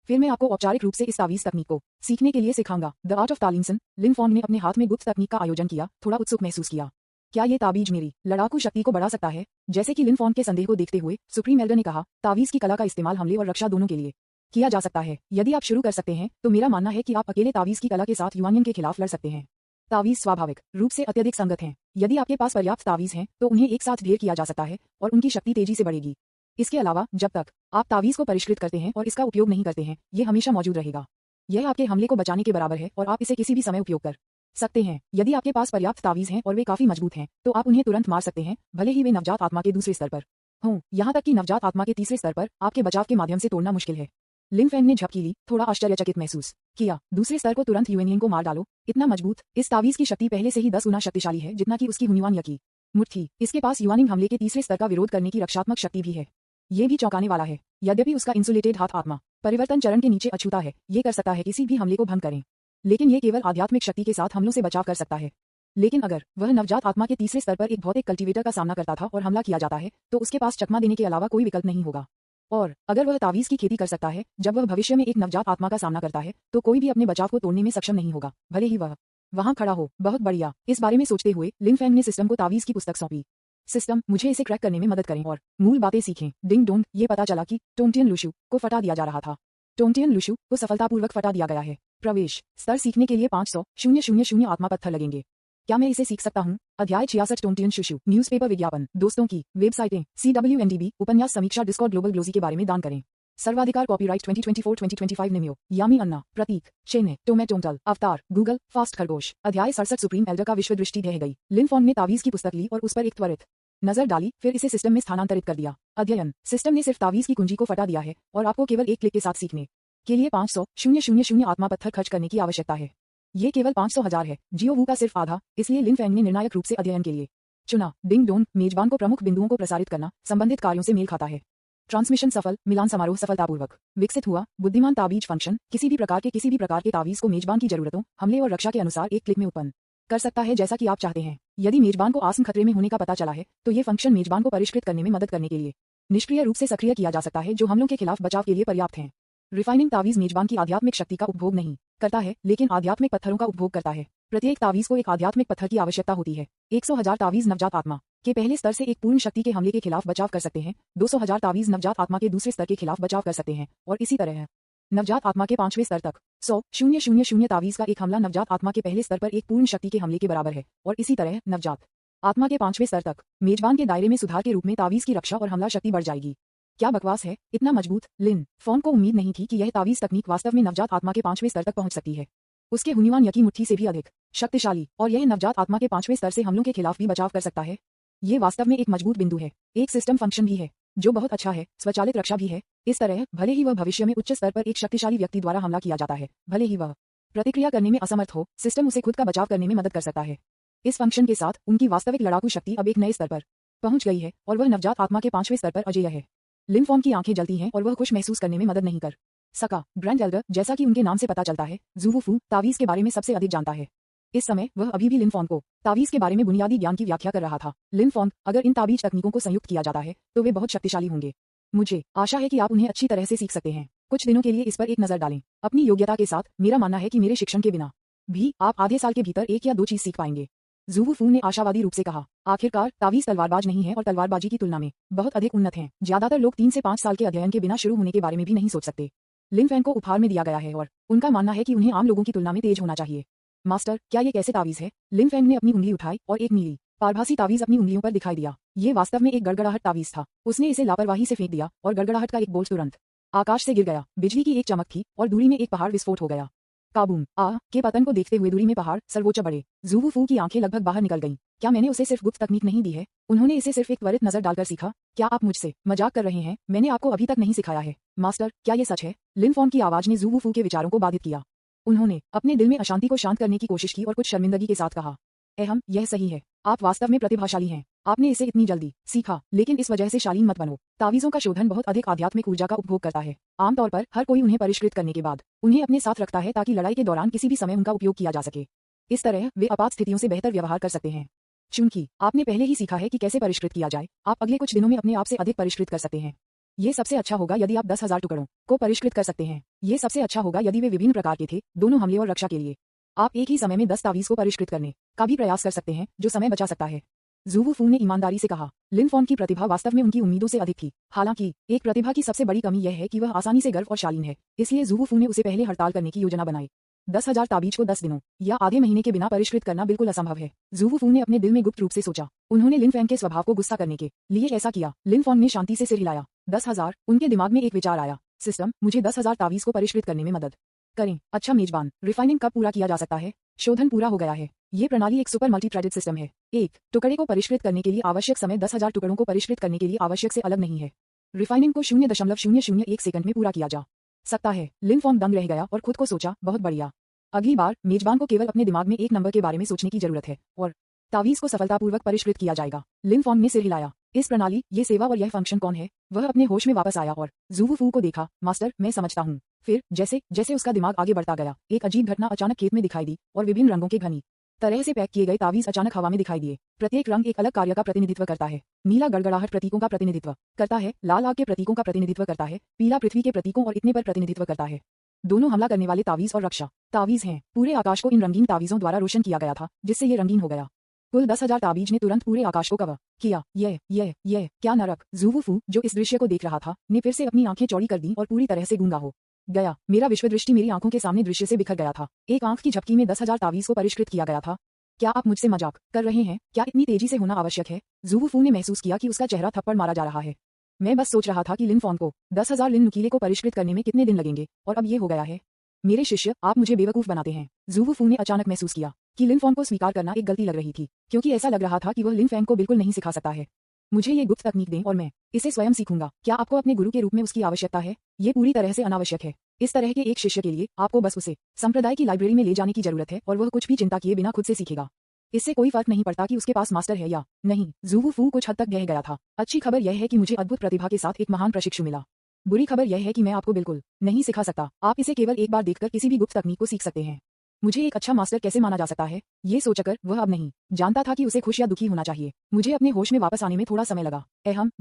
फिर मैं आपको औपचारिक रूप से इस तावीज तकनीक को सीखने के लिए सिखाऊंगा। द आर्ट ऑफ तालीमसन। लिन फॉन्ग ने अपने हाथ में गुप्त तकनीक का आयोजन किया, थोड़ा उत्सुक महसूस किया। क्या ये ताबीज मेरी लड़ाकू शक्ति को बढ़ा सकता है? जैसे कि लिन फॉन्ग के संदेह को देखते हुए सुप्रीम एल्डर ने कहा, तावीज की कला का इस्तेमाल हमले और रक्षा दोनों के लिए किया जा सकता है। यदि आप शुरू कर सकते हैं तो मेरा मानना है कि आप अकेले तावीज की कला के साथ युवानियन के खिलाफ लड़ सकते हैं। तावीज स्वाभाविक रूप से अत्यधिक संगत हैं। यदि आपके पास पर्याप्त तावीज हैं तो उन्हें एक साथ ढेर किया जा सकता है और उनकी शक्ति तेजी से बढ़ेगी। इसके अलावा जब तक आप तावीज को परिष्कृत करते हैं और इसका उपयोग नहीं करते हैं, ये हमेशा मौजूद रहेगा। यह आपके हमले को बचाने के बराबर है और आप इसे किसी भी समय उपयोग कर सकते हैं। यदि आपके पास पर्याप्त तावीज हैं और वे काफी मजबूत हैं तो आप उन्हें तुरंत मार सकते हैं, भले ही वे नवजात आत्मा के दूसरे स्तर पर हों। यहाँ तक कि नवजात आत्मा के तीसरे स्तर पर आपके बचाव के माध्यम से तोड़ना मुश्किल है। लिन फैंग ने झपकी ली, थोड़ा आश्चर्यचकित महसूस किया। दूसरे स्तर को तुरंत युएनिंग को मार डालो, इतना मजबूत? इस तावीज की शक्ति पहले से ही 10 गुना शक्तिशाली है जितना कि उसकी हुनिवान यकी मुट्ठी। इसके पास युआनिंग हमले के तीसरे स्तर का विरोध करने की रक्षात्मक शक्ति भी है। ये भी चौंकाने वाला है। यद्यपि उसका इंसुलेटेड हाथ आत्मा परिवर्तन चरण के नीचे अछूता है, ये कर सकता है किसी भी हमले को भंग करें, लेकिन ये केवल आध्यात्मिक शक्ति के साथ हमलों से बचाव कर सकता है। लेकिन अगर वह नवजात आत्मा के तीसरे स्तर पर एक भौतिक कल्टीवेटर का सामना करता था और हमला किया जाता है तो उसके पास चकमा देने के अलावा कोई विकल्प नहीं होगा। और अगर वह तावीज की खेती कर सकता है जब वह भविष्य में एक नवजात आत्मा का सामना करता है तो कोई भी अपने बचाव को तोड़ने में सक्षम नहीं होगा, भले ही वह वहां खड़ा हो। बहुत बढ़िया। इस बारे में सोचते हुए लिन फैंग ने सिस्टम को तावीज की पुस्तक सौंपी। सिस्टम, मुझे इसे क्रैक करने में मदद करें और मूल बातें सीखें। डिंग डोंग, ये पता चला कि टोंटियन लुशु को फटा दिया जा रहा था। टोंटियन लुशु को सफलतापूर्वक फटा दिया गया है। प्रवेश स्तर सीखने के लिए 500,000 आत्मा पत्थर लगेंगे। क्या मैं इसे सीख सकता हूँ? अध्याय 66 टोंटियन शुशु न्यूज़पेपर विज्ञापन। दोस्तों की वेबसाइटें CWNDB उपन्यास समीक्षा डिस्कॉर्ड ग्लोबल ग्लोजी के बारे में दान करें। सर्वाधिकार कॉपीराइट 2024-2025 निम्यो यामी अन्ना प्रतीक चेन्नई टोमेटोंटल अवतार गूगल फास्ट खरगोश। अध्याय 67 सुप्रीम एल्डर का विश्व दृष्टि ढह गई। लिन फॉन्ग ने तावीज की पुस्तक ली और उस पर एक त्वरित नजर डाली, फिर इसे सिस्टम में स्थानांतरित कर दिया। अध्ययन, सिस्टम ने सिर्फ तावीज की कुंजी को फटा दिया है और आपको केवल एक क्लिक के साथ सीखने के लिए 500,000 आत्मा पत्थर खर्च करने की आवश्यकता है। ये केवल 500,000 है, जियोवू का सिर्फ आधा। इसलिए लिन फैंग ने निर्णायक रूप से अध्ययन के लिए चुना। डिंग डोंग, मेजबान को प्रमुख बिंदुओं को प्रसारित करना संबंधित कार्यों से मेल खाता है। ट्रांसमिशन सफल, मिलान समारोह सफलतापूर्वक विकसित हुआ। बुद्धिमान ताबीज फंक्शन किसी भी प्रकार के तावीज को मेजबान की जरूरतों, हमले और रक्षा के अनुसार एक क्लिक में उत्पन्न कर सकता है जैसा कि आप चाहते हैं। यदि मेजबान को आसन्न खतरे में होने का पता चला है तो ये फंक्शन मेजबान को परिष्कृत करने में मदद करने के लिए निष्क्रिय रूप से सक्रिय किया जा सकता है, जो हमलों के खिलाफ बचाव के लिए पर्याप्त हैं। रिफाइनिंग तावीज मेजबान की आध्यात्मिक शक्ति का उपभोग नहीं करता है, लेकिन आध्यात्मिक पत्थरों का उपभोग करता है। प्रत्येक तावीज को एक आध्यात्मिक पत्थर की आवश्यकता होती है। 100,000 तावीज नवजात आत्मा के पहले स्तर से एक पूर्ण शक्ति के हमले के खिलाफ बचाव कर सकते हैं। 200,000 तावीज नवजात आत्मा के दूसरे स्तर के खिलाफ बचाव कर सकते हैं, और इसी तरह नवजात आत्मा के 5वें स्तर तक। 100,000 तावीज का एक हमला नवजात आत्मा के पहले स्तर पर एक पूर्ण शक्ति के हमले के बराबर है, और इसी तरह नवजात आत्मा के 5वें स्तर तक मेजबान के दायरे में सुधार के रूप में तावीज की रक्षा और हमला शक्ति बढ़ जाएगी। क्या बकवास है, इतना मजबूत। लिन फॉन्ग को उम्मीद नहीं थी कि यह तावीज तकनीक वास्तव में नवजात आत्मा के 5वें स्तर तक पहुंच सकती है। उसके हुनिवान यकी मुट्ठी से भी अधिक शक्तिशाली, और यह नवजात आत्मा के 5वें स्तर से हमलों के खिलाफ भी बचाव कर सकता है। ये वास्तव में एक मजबूत बिंदु है। एक सिस्टम फंक्शन भी है जो बहुत अच्छा है, स्वचालित रक्षा भी है। इस तरह भले ही वह भविष्य में उच्च स्तर पर एक शक्तिशाली व्यक्ति द्वारा हमला किया जाता है, भले ही वह प्रतिक्रिया करने में असमर्थ हो, सिस्टम उसे खुद का बचाव करने में मदद कर सकता है। इस फंक्शन के साथ उनकी वास्तविक लड़ाकू शक्ति अब एक नए स्तर पर पहुंच गई है, और वह नवजात आत्मा के 5वें स्तर पर अजेय है। लिन फॉन्ग की आंखें जलती हैं और वह खुश महसूस करने में मदद नहीं कर सका। ग्रैंड एल्डर, जैसा कि उनके नाम से पता चलता है, ज़ुवू फू तावीज के बारे में सबसे अधिक जानता है। इस समय वह अभी भी लिन फॉन्ग को तावीज के बारे में बुनियादी ज्ञान की व्याख्या कर रहा था। लिन फॉन्ग, अगर इन तावीज तकनीकों को संयुक्त किया जाता है तो वे बहुत शक्तिशाली होंगे। मुझे आशा है कि आप उन्हें अच्छी तरह से सीख सकते हैं। कुछ दिनों के लिए इस पर एक नजर डालें। अपनी योग्यता के साथ मेरा मानना है कि मेरे शिक्षण के बिना भी आप आधे साल के भीतर 1 या 2 चीज सीख पाएंगे। ज़ुवू फू ने आशावादी रूप से कहा। आखिरकार तावीज तलवारबाज नहीं है और तलवारबाजी की तुलना में बहुत अधिक उन्नत हैं। ज्यादातर लोग 3 से 5 साल के अध्ययन के बिना शुरू होने के बारे में भी नहीं सोच सकते। लिन फैंग को उपहार में दिया गया है और उनका मानना है कि उन्हें आम लोगों की तुलना में तेज होना चाहिए। मास्टर, क्या ये कैसे तावीज है? लिन फैंग ने अपनी उंगली उठाई और एक नीली पारभासी तावीज अपनी उंगलियों पर दिखाई दिया। ये वास्तव में एक गड़गड़ाहट तावीज था। उसने इसे लापरवाही से फेंक दिया और गड़गड़ाहट का एक बोल्ट तुरंत आकाश से गिर गया। बिजली की एक चमक थी और दूरी में एक पहाड़ विस्फोट हो गया। काबूम के पतन को देखते हुए दूरी में पहाड़ सर्वोच्च बढ़े। ज़ुवू फू की आंखें लगभग बाहर निकल गईं। क्या मैंने उसे सिर्फ गुप्त तकनीक नहीं दी है? उन्होंने इसे सिर्फ एक त्वरित नजर डालकर सीखा। क्या आप मुझसे मजाक कर रहे हैं? मैंने आपको अभी तक नहीं सिखाया है। मास्टर, क्या ये सच है? लिन फॉन्ग की आवाज ने ज़ुवू फू के विचारों को बाधित किया। उन्होंने अपने दिल में अशांति को शांत करने की कोशिश की और कुछ शर्मिंदगी के साथ कहा, यह सही है। आप वास्तव में प्रतिभाशाली हैं। आपने इसे इतनी जल्दी सीखा, लेकिन इस वजह से शालीन मत बनो। तावीजों का शोधन बहुत अधिक आध्यात्मिक ऊर्जा का उपभोग करता है। आमतौर पर हर कोई उन्हें परिष्कृत करने के बाद उन्हें अपने साथ रखता है ताकि लड़ाई के दौरान किसी भी समय उनका उपयोग किया जा सके। इस तरह वे आपात स्थितियों से बेहतर व्यवहार कर सकते हैं। चूंकि आपने पहले ही सीखा है कि कैसे परिष्कृत किया जाए, आप अगले कुछ दिनों में अपने आप से अधिक परिष्कृत कर सकते हैं। ये सबसे अच्छा होगा यदि आप 10,000 टुकड़ों को परिष्कृत कर सकते हैं। ये सबसे अच्छा होगा यदि वे विभिन्न प्रकार के थे, दोनों हमले और रक्षा के लिए। आप एक ही समय में 10 तावीज को परिष्कृत करने का भी प्रयास कर सकते हैं, जो समय बचा सकता है। ज़ुवू फू ने ईमानदारी से कहा। लिन फॉन्ग की प्रतिभा वास्तव में उनकी उम्मीदों से अधिक थी। हालांकि एक प्रतिभा की सबसे बड़ी कमी यह है कि वह आसानी से गर्व और शालीन है, इसलिए ज़ुवू फू ने उसे पहले हड़ताल करने की योजना बनाई। 10,000 ताबीज को 10 दिनों या आधे महीने के बिना परिष्कृत करना बिल्कुल असंभव है। ज़ुवू फू ने अपने दिल में गुप्त रूप से सोचा। उन्होंने लिन फैंग के स्वभाव को गुस्सा करने के लिए ऐसा किया। लिन फॉन्ग ने शांति से सिर हिलाया। 10,000। उनके दिमाग में एक विचार आया। सिस्टम, मुझे 10,000 तावीज को परिष्कृत करने में मदद करें अच्छा मेजबान। रिफाइनिंग कब पूरा किया जा सकता है? शोधन पूरा हो गया है। ये प्रणाली एक सुपर मल्टी थ्रेडेड सिस्टम है। एक टुकड़े को परिष्कृत करने के लिए आवश्यक समय 10,000 टुकड़ों को परिष्कृत करने के लिए आवश्यक से अलग नहीं है। रिफाइनिंग को 0.001 सेकंड में पूरा किया जा सकता है। लिनफॉर्म दंग रह गया और खुद को सोचा, बहुत बढ़िया। अगली बार मेजबान को केवल अपने दिमाग में एक नंबर के बारे में सोचने की जरूरत है और तावीज को सफलतापूर्वक परिष्कृत किया जाएगा। लिनफॉर्म ने सिर हिलाया। इस प्रणाली, ये सेवा और यह फंक्शन कौन है? वह अपने होश में वापस आया और ज़ूवूफू को देखा। मास्टर, मैं समझता हूँ। फिर जैसे जैसे उसका दिमाग आगे बढ़ता गया, एक अजीब घटना अचानक खेत में दिखाई दी और विभिन्न रंगों के घनी तरह से पैक किए गए तावीज अचानक हवा में दिखाई दिए। प्रत्येक रंग एक अलग कार्य का प्रतिनिधित्व करता है। नीला गड़गड़ाहट प्रतीकों का प्रतिनिधित्व करता है, लाल आग के प्रतीकों का प्रतिनिधित्व करता है, पीला पृथ्वी के प्रतीकों और इतने पर प्रतिनिधित्व करता है। दोनों हमला करने वाले तावीज और रक्षा तावीज हैं। पूरे आकाश को इन रंगीन तावीजों द्वारा रोशन किया गया था, जिससे ये रंगीन हो गया। कुल 10,000 तावीज ने तुरंत पूरे आकाश को कवर किया। यह क्या नरक! ज़ूवूफू, जो इस दृश्य को देख रहा था, ने फिर से अपनी आंखें चौड़ी कर दी और पूरी तरह से गूंगा हो गया। मेरा विश्वदृष्टि मेरी आंखों के सामने दृश्य से बिखर गया था। एक आंख की झपकी में 10,000 तावीज को परिष्कृत किया गया था। क्या आप मुझसे मजाक कर रहे हैं? क्या इतनी तेजी से होना आवश्यक है? ज़ूवूफू ने महसूस किया कि उसका चेहरा थप्पड़ मारा जा रहा है। मैं बस सोच रहा था कि लिनफॉर्म को 10,000 लिन नुकीले को परिष्कृत करने में कितने दिन लगेंगे, और अब ये हो गया है। मेरे शिष्य, आप मुझे बेवकूफ बनाते हैं। ज़ूवूफू ने अचानक महसूस किया कि लिनफॉर्म को स्वीकार करना एक गलती लग रही थी, क्योंकि ऐसा लग रहा था कि वह लिनफैंग को बिल्कुल नहीं सिखा सकता है। मुझे ये गुप्त तकनीक दें और मैं इसे स्वयं सीखूंगा। क्या आपको अपने गुरु के रूप में उसकी आवश्यकता है? ये पूरी तरह से अनावश्यक है। इस तरह के एक शिष्य के लिए आपको बस उसे संप्रदाय की लाइब्रेरी में ले जाने की जरूरत है और वह कुछ भी चिंता किए बिना खुद से सीखेगा। इससे कोई फर्क नहीं पड़ता कि उसके पास मास्टर है या नहीं। ज़ूवूफू कुछ हद तक बह गया था। अच्छी खबर यह है कि मुझे अद्भुत प्रतिभा के साथ एक महान प्रशिक्षु मिला। बुरी खबर यह है कि मैं आपको बिल्कुल नहीं सिखा सकता। आप इसे केवल एक बार देखकर किसी भी गुप्त तकनीक को सीख सकते हैं। मुझे एक अच्छा मास्टर कैसे माना जा सकता है, ये सोचकर वह अब नहीं जानता था कि उसे खुश या दुखी होना चाहिए। मुझे अपने होश में वापस आने में थोड़ा समय लगा।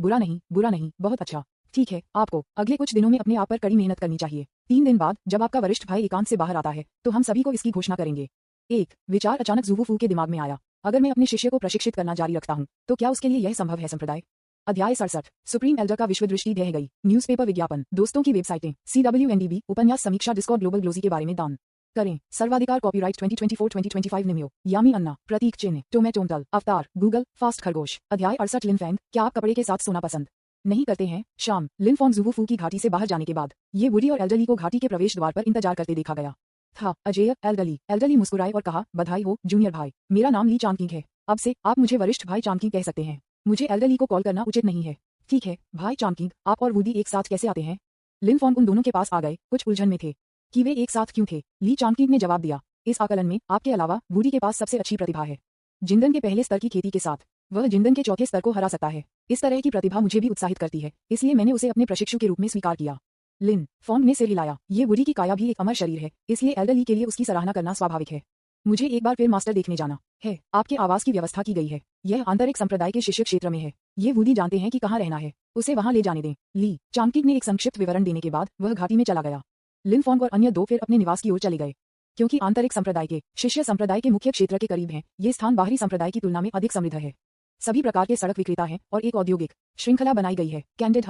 बुरा नहीं, बहुत अच्छा। ठीक है, आपको अगले कुछ दिनों में अपने आप पर कड़ी मेहनत करनी चाहिए। 3 दिन बाद जब आपका वरिष्ठ भाई एकांत से बाहर आता है, तो हम सभी को इसकी घोषणा करेंगे। एक विचार अचानक ज़ूवूफू के दिमाग में आया। अगर मैं अपने शिष्य को प्रशिक्षित करना जारी रखता हूँ, तो क्या उसके लिए यह संभव है? संप्रदाय अध्याय 67। सुप्रीम एल्डर का विश्वदृष्टि ढह गई। न्यूज़पेपर विज्ञापन, दोस्तों की वेबसाइटें, CWNDB, उपन्यास समीक्षा, डिस्कॉर्ड, ग्लोबल ग्लोजी के बारे में दान करें। सर्वाधिकार कॉपीराइट 2024-2025 निम्यो, यामी अन्ना, प्रतीक चिन्ह, टोमेटोमटल, अवतार, गूगल, फास्ट खरगोश। अध्याय 68। लिनफैंग, क्या आप कपड़े के साथ सोना पसंद नहीं करते हैं? शाम, लिनफॉर्म ज़ूवूफू की घाटी से बाहर जाने के बाद ये वुडी और एल्डरली को घाटी के प्रवेश द्वार पर इंतजार करते देखा गया था। अजय, एल्डरली मुस्कुराए और कहा, बधाई हो जूनियर भाई। मेरा नाम ली चांकिंग है। अब से आप मुझे वरिष्ठ भाई चांकिंग कह सकते हैं। मुझे एल्डरली को कॉल करना उचित नहीं है। ठीक है भाई चांकिंग, आप और वुडी एक साथ कैसे आते हैं? लिनफॉर्म उन दोनों के पास आ गए, कुछ उलझन में थे कि वे एक साथ क्यों थे। ली चांकिंग ने जवाब दिया, इस आकलन में आपके अलावा वुडी के पास सबसे अच्छी प्रतिभा है। जिंदन के पहले स्तर की खेती के साथ वह जिंदन के चौथे स्तर को हरा सकता है। इस तरह की प्रतिभा मुझे भी उत्साहित करती है, इसलिए मैंने उसे अपने प्रशिक्षु के रूप में स्वीकार किया। लिन फॉर्म ने सिर हिलाया। ये वुडी की काया भी एक अमर शरीर है, इसलिए एल्डरली के लिए उसकी सराहना करना स्वाभाविक है। मुझे एक बार फिर मास्टर देखने जाना है। आपके आवास की व्यवस्था की गई है। यह आंतरिक संप्रदाय के शिष्य क्षेत्र में है। ये वुडी जानते हैं कि कहाँ रहना है। उसे वहां ले जाने दें। ली चांकिंग ने एक संक्षिप्त विवरण देने के बाद वह घाटी में चला गया। लिनफॉर्म और अन्य दो फिर अपने निवास की ओर चले गए। क्योंकि आंतरिक संप्रदाय के शिष्य संप्रदाय के मुख्य क्षेत्र के करीब हैं, ये स्थान बाहरी संप्रदाय की तुलना में अधिक समृद्ध है। सभी प्रकार के सड़क विक्रेता हैं और एक औद्योगिक श्रृंखला बनाई गई है। कैंडिड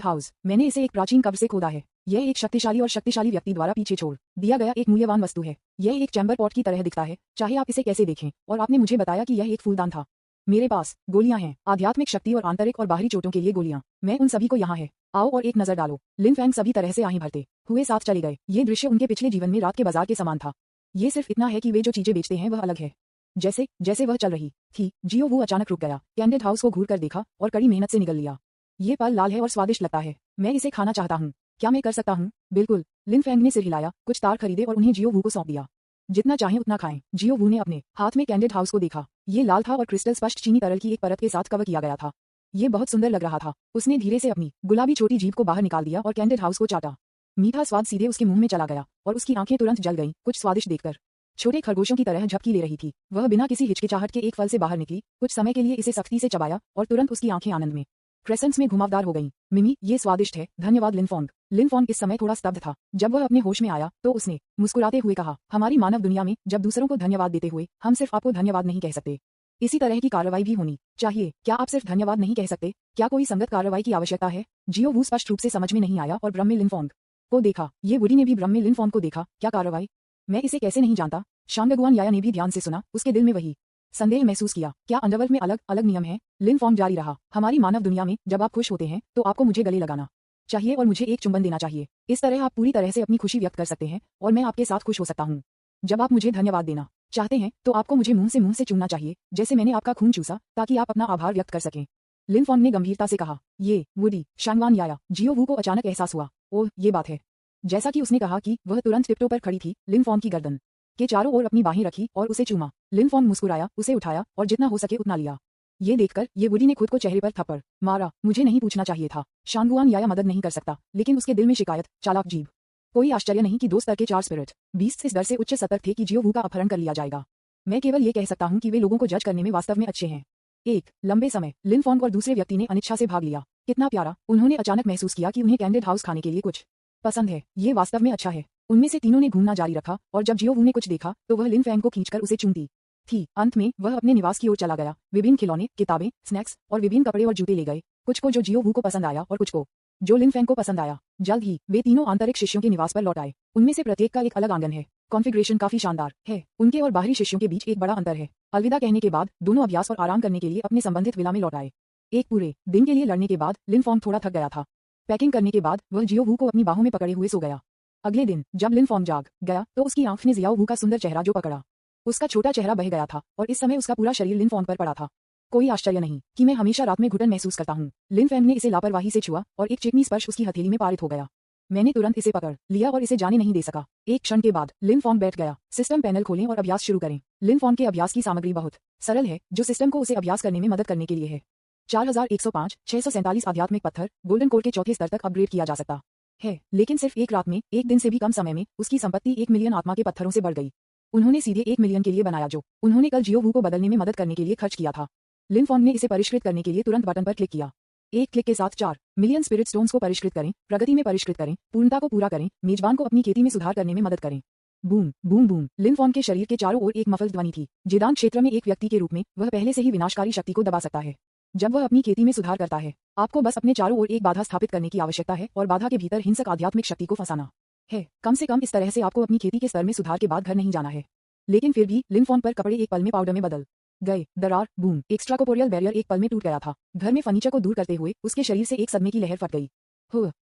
हाउस, मैंने इसे एक प्राचीन कब्र से खोदा है। यह एक शक्तिशाली व्यक्ति द्वारा पीछे छोड़ दिया गया एक मूल्यवान वस्तु है। यह एक चैम्बर पॉट की तरह दिखता है, चाहे आप इसे कैसे देखें। और आपने मुझे बताया कि यह एक फूलदान था। मेरे पास गोलियां हैं, आध्यात्मिक शक्ति और आंतरिक और बाहरी चोटों के लिए गोलियां। मैं उन सभी को यहाँ है। आओ और एक नजर डालो। लिनफैंग सभी तरह से आहें भरते हुए साथ चले गए। ये दृश्य उनके पिछले जीवन में रात के बाजार के समान था। ये सिर्फ इतना है कि वे जो चीजें बेचते हैं वह अलग है। जैसे जैसे वह चल रही थी, जियो वो अचानक रुक गया, कैंडिड हाउस को घूर कर देखा और कड़ी मेहनत से निगल लिया। ये फल लाल है और स्वादिष्ट लगता है। मैं इसे खाना चाहता हूँ। क्या मैं कर सकता हूँ? बिल्कुल। लिनफैंग ने सिर हिलाया, कुछ तार खरीदे और उन्हें जियो वू को सौंप दिया। जितना चाहें उतना खाएं। जियो वू ने अपने हाथ में कैंडिड हाउस को देखा। ये लाल था और क्रिस्टल स्पष्ट चीनी तरल की एक परत के साथ कवर किया गया था। ये बहुत सुंदर लग रहा था। उसने धीरे से अपनी गुलाबी छोटी जीभ को बाहर निकाल दिया और कैंडिड हाउस को चाटा। मीठा स्वाद सीधे उसके मुंह में चला गया और उसकी आंखें तुरंत जल गईं, कुछ स्वादिष्ट देखकर। छोटे खरगोशों की तरह झपकी ले रही थी। वह बिना किसी हिचकिचाहट के एक फल से बाहर निकली, कुछ समय के लिए इसे सख्ती से चबाया और तुरंत उसकी आंखें आनंद में क्रेसेंट्स में घुमावदार हो गईं। मिमी, ये स्वादिष्ट है, धन्यवाद लिनफॉन्ग। लिनफॉन्ग इस समय थोड़ा स्तब्ध था। जब वह अपने होश में आया तो उसने मुस्कुराते हुए कहा, हमारी मानव दुनिया में जब दूसरों को धन्यवाद देते हुए हम सिर्फ आपको धन्यवाद नहीं कह सकते, इसी तरह की कार्रवाई भी होनी चाहिए। क्या आप सिर्फ धन्यवाद नहीं कह सकते? क्या कोई संगत कार्रवाई की आवश्यकता है? जियो वू स्पष्ट रूप से समझ में नहीं आया और ब्रह्म में लिनफॉन्ग को देखा। ये वुडी ने भी ब्रह्म में लिनफॉन्ग को देखा। क्या कार्रवाई? मैं इसे कैसे नहीं जानता। शांगगुआन याया ने भी ध्यान से सुना। उसके दिल में वही संदेह महसूस किया। क्या अंडरवर्ल्ड में अलग अलग नियम हैं? लिनफॉन्ग जारी रहा, हमारी मानव दुनिया में जब आप खुश होते हैं तो आपको मुझे गले लगाना चाहिए और मुझे एक चुंबन देना चाहिए। इस तरह आप पूरी तरह से अपनी खुशी व्यक्त कर सकते हैं और मैं आपके साथ खुश हो सकता हूँ। जब आप मुझे धन्यवाद देना चाहते हैं तो आपको मुझे मुंह से चूमना चाहिए, जैसे मैंने आपका खून चूसा, ताकि आप अपना आभार व्यक्त कर सकें। लिन फॉन्ग ने गंभीरता से कहा। ये वुडी शांगवान याया। जियो वू को अचानक एहसास हुआ, ओह ये बात है। जैसा कि उसने कहा कि वह तुरंत टिप्टो पर खड़ी थी, लिन फॉन्ग की गर्दन के चारों ओर अपनी बाहें रखी और उसे चूमा। लिन फॉन्ग मुस्कुराया, उसे उठाया और जितना हो सके उतना लिया। ये देखकर ये वुडी ने खुद को चेहरे पर थप्पड़ मारा। मुझे नहीं पूछना चाहिए था। शांगुआन याया मदद नहीं कर सकता, लेकिन उसके दिल में शिकायत, चालाक जीभ। कोई आश्चर्य नहीं कि 2 स्तर के 4 स्पिरिट बीस्ट इस डर से उच्च सतर्क थे कि जियो वू का अपहरण कर लिया जाएगा। मैं केवल ये कह सकता हूँ कि वे लोगों को जज करने में वास्तव में अच्छे हैं। एक लंबे समय लिन फॉन्ग और दूसरे व्यक्ति ने अनिच्छा से भाग लिया। कितना प्यारा। उन्होंने अचानक महसूस किया कि उन्हें कैंडिड हाउस खाने के लिए कुछ पसंद है। ये वास्तव में अच्छा है। उनमें से तीनों ने घूमना जारी रखा और जब जियो वू ने कुछ देखा तो वह लिन फैंग को खींचकर उसे चूमती थी। अंत में वह अपने निवास की ओर चला गया। विभिन्न खिलौने, किताबें, स्नैक्स और विभिन्न कपड़े और जूते ले गए। कुछ को जो जियो वू को पसंद आया और कुछ को जो लिन फैंग को पसंद आया। जल्द ही वे तीनों आंतरिक शिष्यों के निवास पर लौट आए। उनमें से प्रत्येक का एक अलग आंगन है। कॉन्फ़िगरेशन काफी शानदार है। उनके और बाहरी शिष्यों के बीच एक बड़ा अंतर है। अलविदा कहने के बाद दोनों अभ्यास और आराम करने के लिए अपने संबंधित विला में लौट आए। एक पूरे दिन के लिए लड़ने के बाद लिन फॉन्ग थोड़ा थक गया था। पैकिंग करने के बाद वह जियो वू को अपनी बाहों में पकड़े हुए सो गया। अगले दिन जब लिन फॉन्ग जाग गया तो उसकी आंख ने जियाओ वू का सुंदर चेहरा जो पकड़ा। उसका छोटा चेहरा बह गया था और इस समय उसका पूरा शरीर लिन फॉन्ग पर पड़ा था। कोई आश्चर्य नहीं कि मैं हमेशा रात में घुटन महसूस करता हूँ। लिन फैंग ने इसे लापरवाही से छुआ और एक चिकनी स्पर्श उसकी हथेली में पारित हो गया। मैंने तुरंत इसे पकड़ लिया और इसे जाने नहीं दे सका। एक क्षण के बाद लिन फॉन्ग बैठ गया। सिस्टम पैनल खोलें और अभ्यास शुरू करें। लिन फॉन्ग के अभ्यास की सामग्री बहुत सरल है, जो सिस्टम को उसे अभ्यास करने में मदद करने के लिए है। 4105 647 आध्यात्मिक पत्थर गोल्डन कोर के चौथे स्तर तक अपग्रेड किया जा सकता है, लेकिन सिर्फ एक रात में, एक दिन से भी कम समय में उसकी संपत्ति 1 मिलियन आत्मा के पत्थरों से बढ़ गई। उन्होंने सीधे 1 मिलियन के लिए बनाया, जो उन्होंने कल जियो वू को बदलने में मदद करने के लिए खर्च किया था। लिन फॉन्ग ने इसे परिष्कृत करने के लिए तुरंत बटन पर क्लिक किया। एक क्लिक के साथ 4 मिलियन स्पिरिट स्टोन्स को परिष्कृत करें, प्रगति में परिष्कृत करें, पूर्णता को पूरा करें, मेजबान को अपनी खेती में सुधार करने में मदद करें। Boom boom boom. Lin Fong के शरीर के चारों ओर एक मफल ध्वनि थी। जिदान क्षेत्र में एक व्यक्ति के रूप में वह पहले से ही विनाशकारी शक्ति को दबा सकता है। जब वह अपनी खेती में सुधार करता है, आपको बस अपने चारों ओर एक बाधा स्थापित करने की आवश्यकता है और बाधा के भीतर हिंसक आध्यात्मिक शक्ति को फंसाना है। कम से कम इस तरह से आपको अपनी खेती के स्तर में सुधार के बाद घर नहीं जाना है। लेकिन फिर भी लिन फॉन्ग पर कपड़े एक पल में पाउडर में बदल गए। दरार बूम। एक्स्ट्राकोपोरियल बैरियर एक पल में टूट गया था। घर में फर्नीचर को दूर करते हुए उसके शरीर से एक सदमे की लहर फट गई।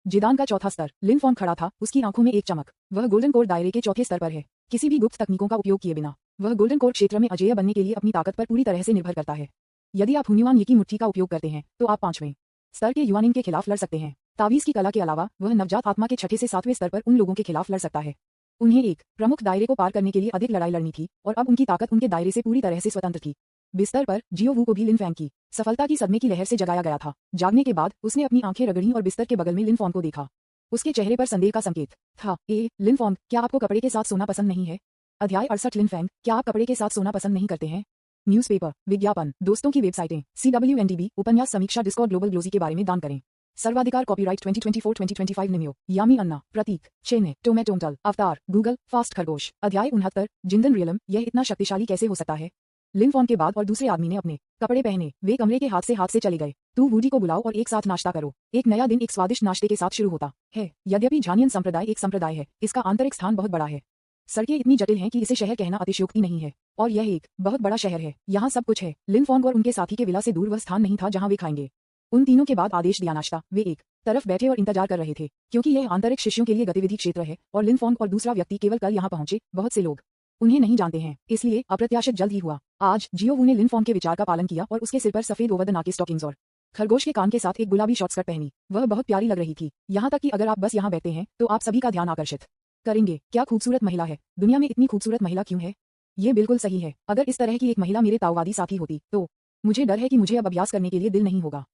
जिदान का चौथा स्तर। लिन फॉन्ग खड़ा था, उसकी आंखों में एक चमक। वह गोल्डन कोर दायरे के चौथे स्तर पर है। किसी भी गुप्त तकनीकों का उपयोग किए बिना वह गोल्डन कोर क्षेत्र में अजेय बनने के लिए अपनी ताकत पर पूरी तरह से निर्भर करता है। यदि आप हुन्युआन ये की मुट्ठी का उपयोग करते हैं तो आप 5वें स्तर के युआनिंग के खिलाफ लड़ सकते हैं। तावीज की कला के अलावा वह नवजात आत्मा के 6ठे से 7वें स्तर पर उन लोगों के खिलाफ लड़ सकता है। उन्हें एक प्रमुख दायरे को पार करने के लिए अधिक लड़ाई लड़नी थी और अब उनकी ताकत उनके दायरे से पूरी तरह से स्वतंत्र थी। बिस्तर पर जियो वू को भी लिन फैंग की सफलता की सदमे की लहर से जगाया गया था। जागने के बाद उसने अपनी आंखें रगड़ी और बिस्तर के बगल में लिन फॉन्ग को देखा। उसके चेहरे पर संदेह का संकेत था। लिन फॉन्ग, क्या आपको कपड़े के साथ सोना पसंद नहीं है? अध्याय 68। लिन फैंग, क्या आप कपड़े के साथ सोना पसंद नहीं करते हैं? न्यूज़पेपर, विज्ञापन, दोस्तों की वेबसाइटें, CWNDB, उपन्यास समीक्षा, डिस्कॉर्ड, ग्लोबल ग्लोजी के बारे में दान करें। सर्वाधिकार कॉपीराइट 2024-2025 निम्यो, यामी अन्ना, प्रतीक, चेन्नई, टोमेटोंटल, अवतार, गूगल, फास्ट खरगोश। अध्याय 69। जिंदन रियलम, यह इतना शक्तिशाली कैसे हो सकता है? लिन फॉन्ग के बाद और दूसरे आदमी ने अपने कपड़े पहने। वे कमरे के हाथ से चले गए। तू वूडी को बुलाओ और एक साथ नाश्ता करो। एक नया दिन एक स्वादिष्ट नाश्ते के साथ शुरू होता है। यद्यपि झानियन संप्रदाय एक संप्रदाय है, इसका आंतरिक स्थान बहुत बड़ा है। सड़कें इतनी जटिल हैं कि इसे शहर कहना अतिशयोक्ति नहीं है, और यह एक बहुत बड़ा शहर है। यहाँ सब कुछ है। लिन फॉन्ग और उनके साथी के विला से दूर वह स्थान नहीं था जहाँ वे खाएंगे। उन तीनों के बाद आदेश दिया नाश्ता। वे एक तरफ बैठे और इंतजार कर रहे थे, क्योंकि यह आंतरिक शिष्यों के लिए गतिविधि क्षेत्र है और लिन फॉन्ग और दूसरा व्यक्ति केवल कल यहाँ पहुंचे। बहुत से लोग उन्हें नहीं जानते हैं, इसलिए अप्रत्याशित जल्द ही हुआ। आज जियो वू ने लिन फॉन्ग के विचार का पालन किया और उसके सिर पर सफेद ओवर द नाके स्टॉकिंग्स और खरगोश के कान के साथ एक गुलाबी शॉर्ट स्कर्ट पहनी। वह बहुत प्यारी लग रही थी, यहाँ तक कि अगर आप बस यहाँ बैठते हैं तो आप सभी का ध्यान आकर्षित करेंगे। क्या खूबसूरत महिला है। दुनिया में इतनी खूबसूरत महिला क्यों है? ये बिल्कुल सही है। अगर इस तरह की एक महिला मेरे ताओवादी साथी होती तो मुझे डर है कि मुझे अब अभ्यास करने के लिए दिल नहीं होगा।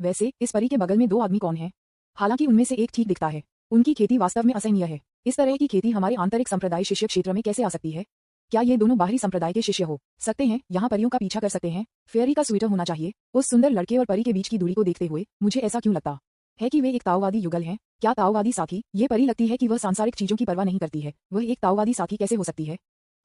वैसे इस परी के बगल में 2 आदमी कौन है? हालांकि उनमें से एक ठीक दिखता है। उनकी खेती वास्तव में असहनीय है। इस तरह की खेती हमारे आंतरिक संप्रदाय शिष्य क्षेत्र में कैसे आ सकती है? क्या ये दोनों बाहरी संप्रदाय के शिष्य हो सकते हैं? यहाँ परियों का पीछा कर सकते हैं। फेयरी का स्वेटर होना चाहिए। उस सुंदर लड़के और परी के बीच की दूरी को देखते हुए मुझे ऐसा क्यों लगता है कि वे एक ताओवादी युगल हैं? क्या ताओवादी साथी? ये परी लगती है कि वह सांसारिक चीजों की परवाह नहीं करती है। वह एक ताओवादी साथी कैसे हो सकती है?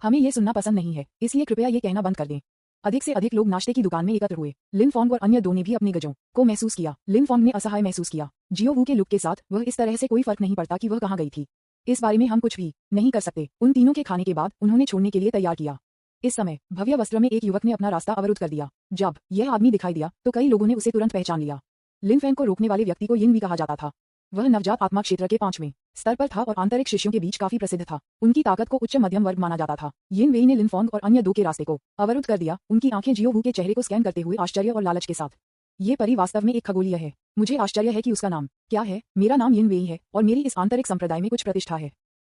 हमें ये सुनना पसंद नहीं है, इसलिए कृपया ये कहना बंद कर दें। अधिक से अधिक लोग नाश्ते की दुकान में एकत्र हुए। लिन फॉन्ग और अन्य 2 ने भी अपने गजों को महसूस किया। लिन फॉन्ग ने असहाय महसूस किया। जियो वू के लुक के साथ वह इस तरह से कोई फर्क नहीं पड़ता कि वह कहाँ गई थी। इस बारे में हम कुछ भी नहीं कर सकते। उन तीनों के खाने के बाद उन्होंने छोड़ने के लिए तैयार किया। इस समय भव्य वस्त्र में एक युवक ने अपना रास्ता अवरुद्ध कर दिया। जब यह आदमी दिखाई दिया तो कई लोगों ने उसे तुरंत पहचान लिया। लिन फैंग को रोकने वाले व्यक्ति को यिन भी कहा जाता था। वह नवजात आत्मा क्षेत्र के 5वें स्तर पर था और आंतरिक शिष्यों के बीच काफी प्रसिद्ध था। उनकी ताकत को उच्च मध्यम वर्ग माना जाता था। यिन वेई ने लिनफोंग और अन्य 2 के रास्ते को अवरुद्ध कर दिया, उनकी आंखें जियो वू के चेहरे को स्कैन करते हुए आश्चर्य और लालच के साथ। ये परी वास्तव में एक खगोलीय है। मुझे आश्चर्य है कि उसका नाम क्या है। मेरा नाम यिन वेई है और मेरी इस आंतरिक संप्रदाय में कुछ प्रतिष्ठा है।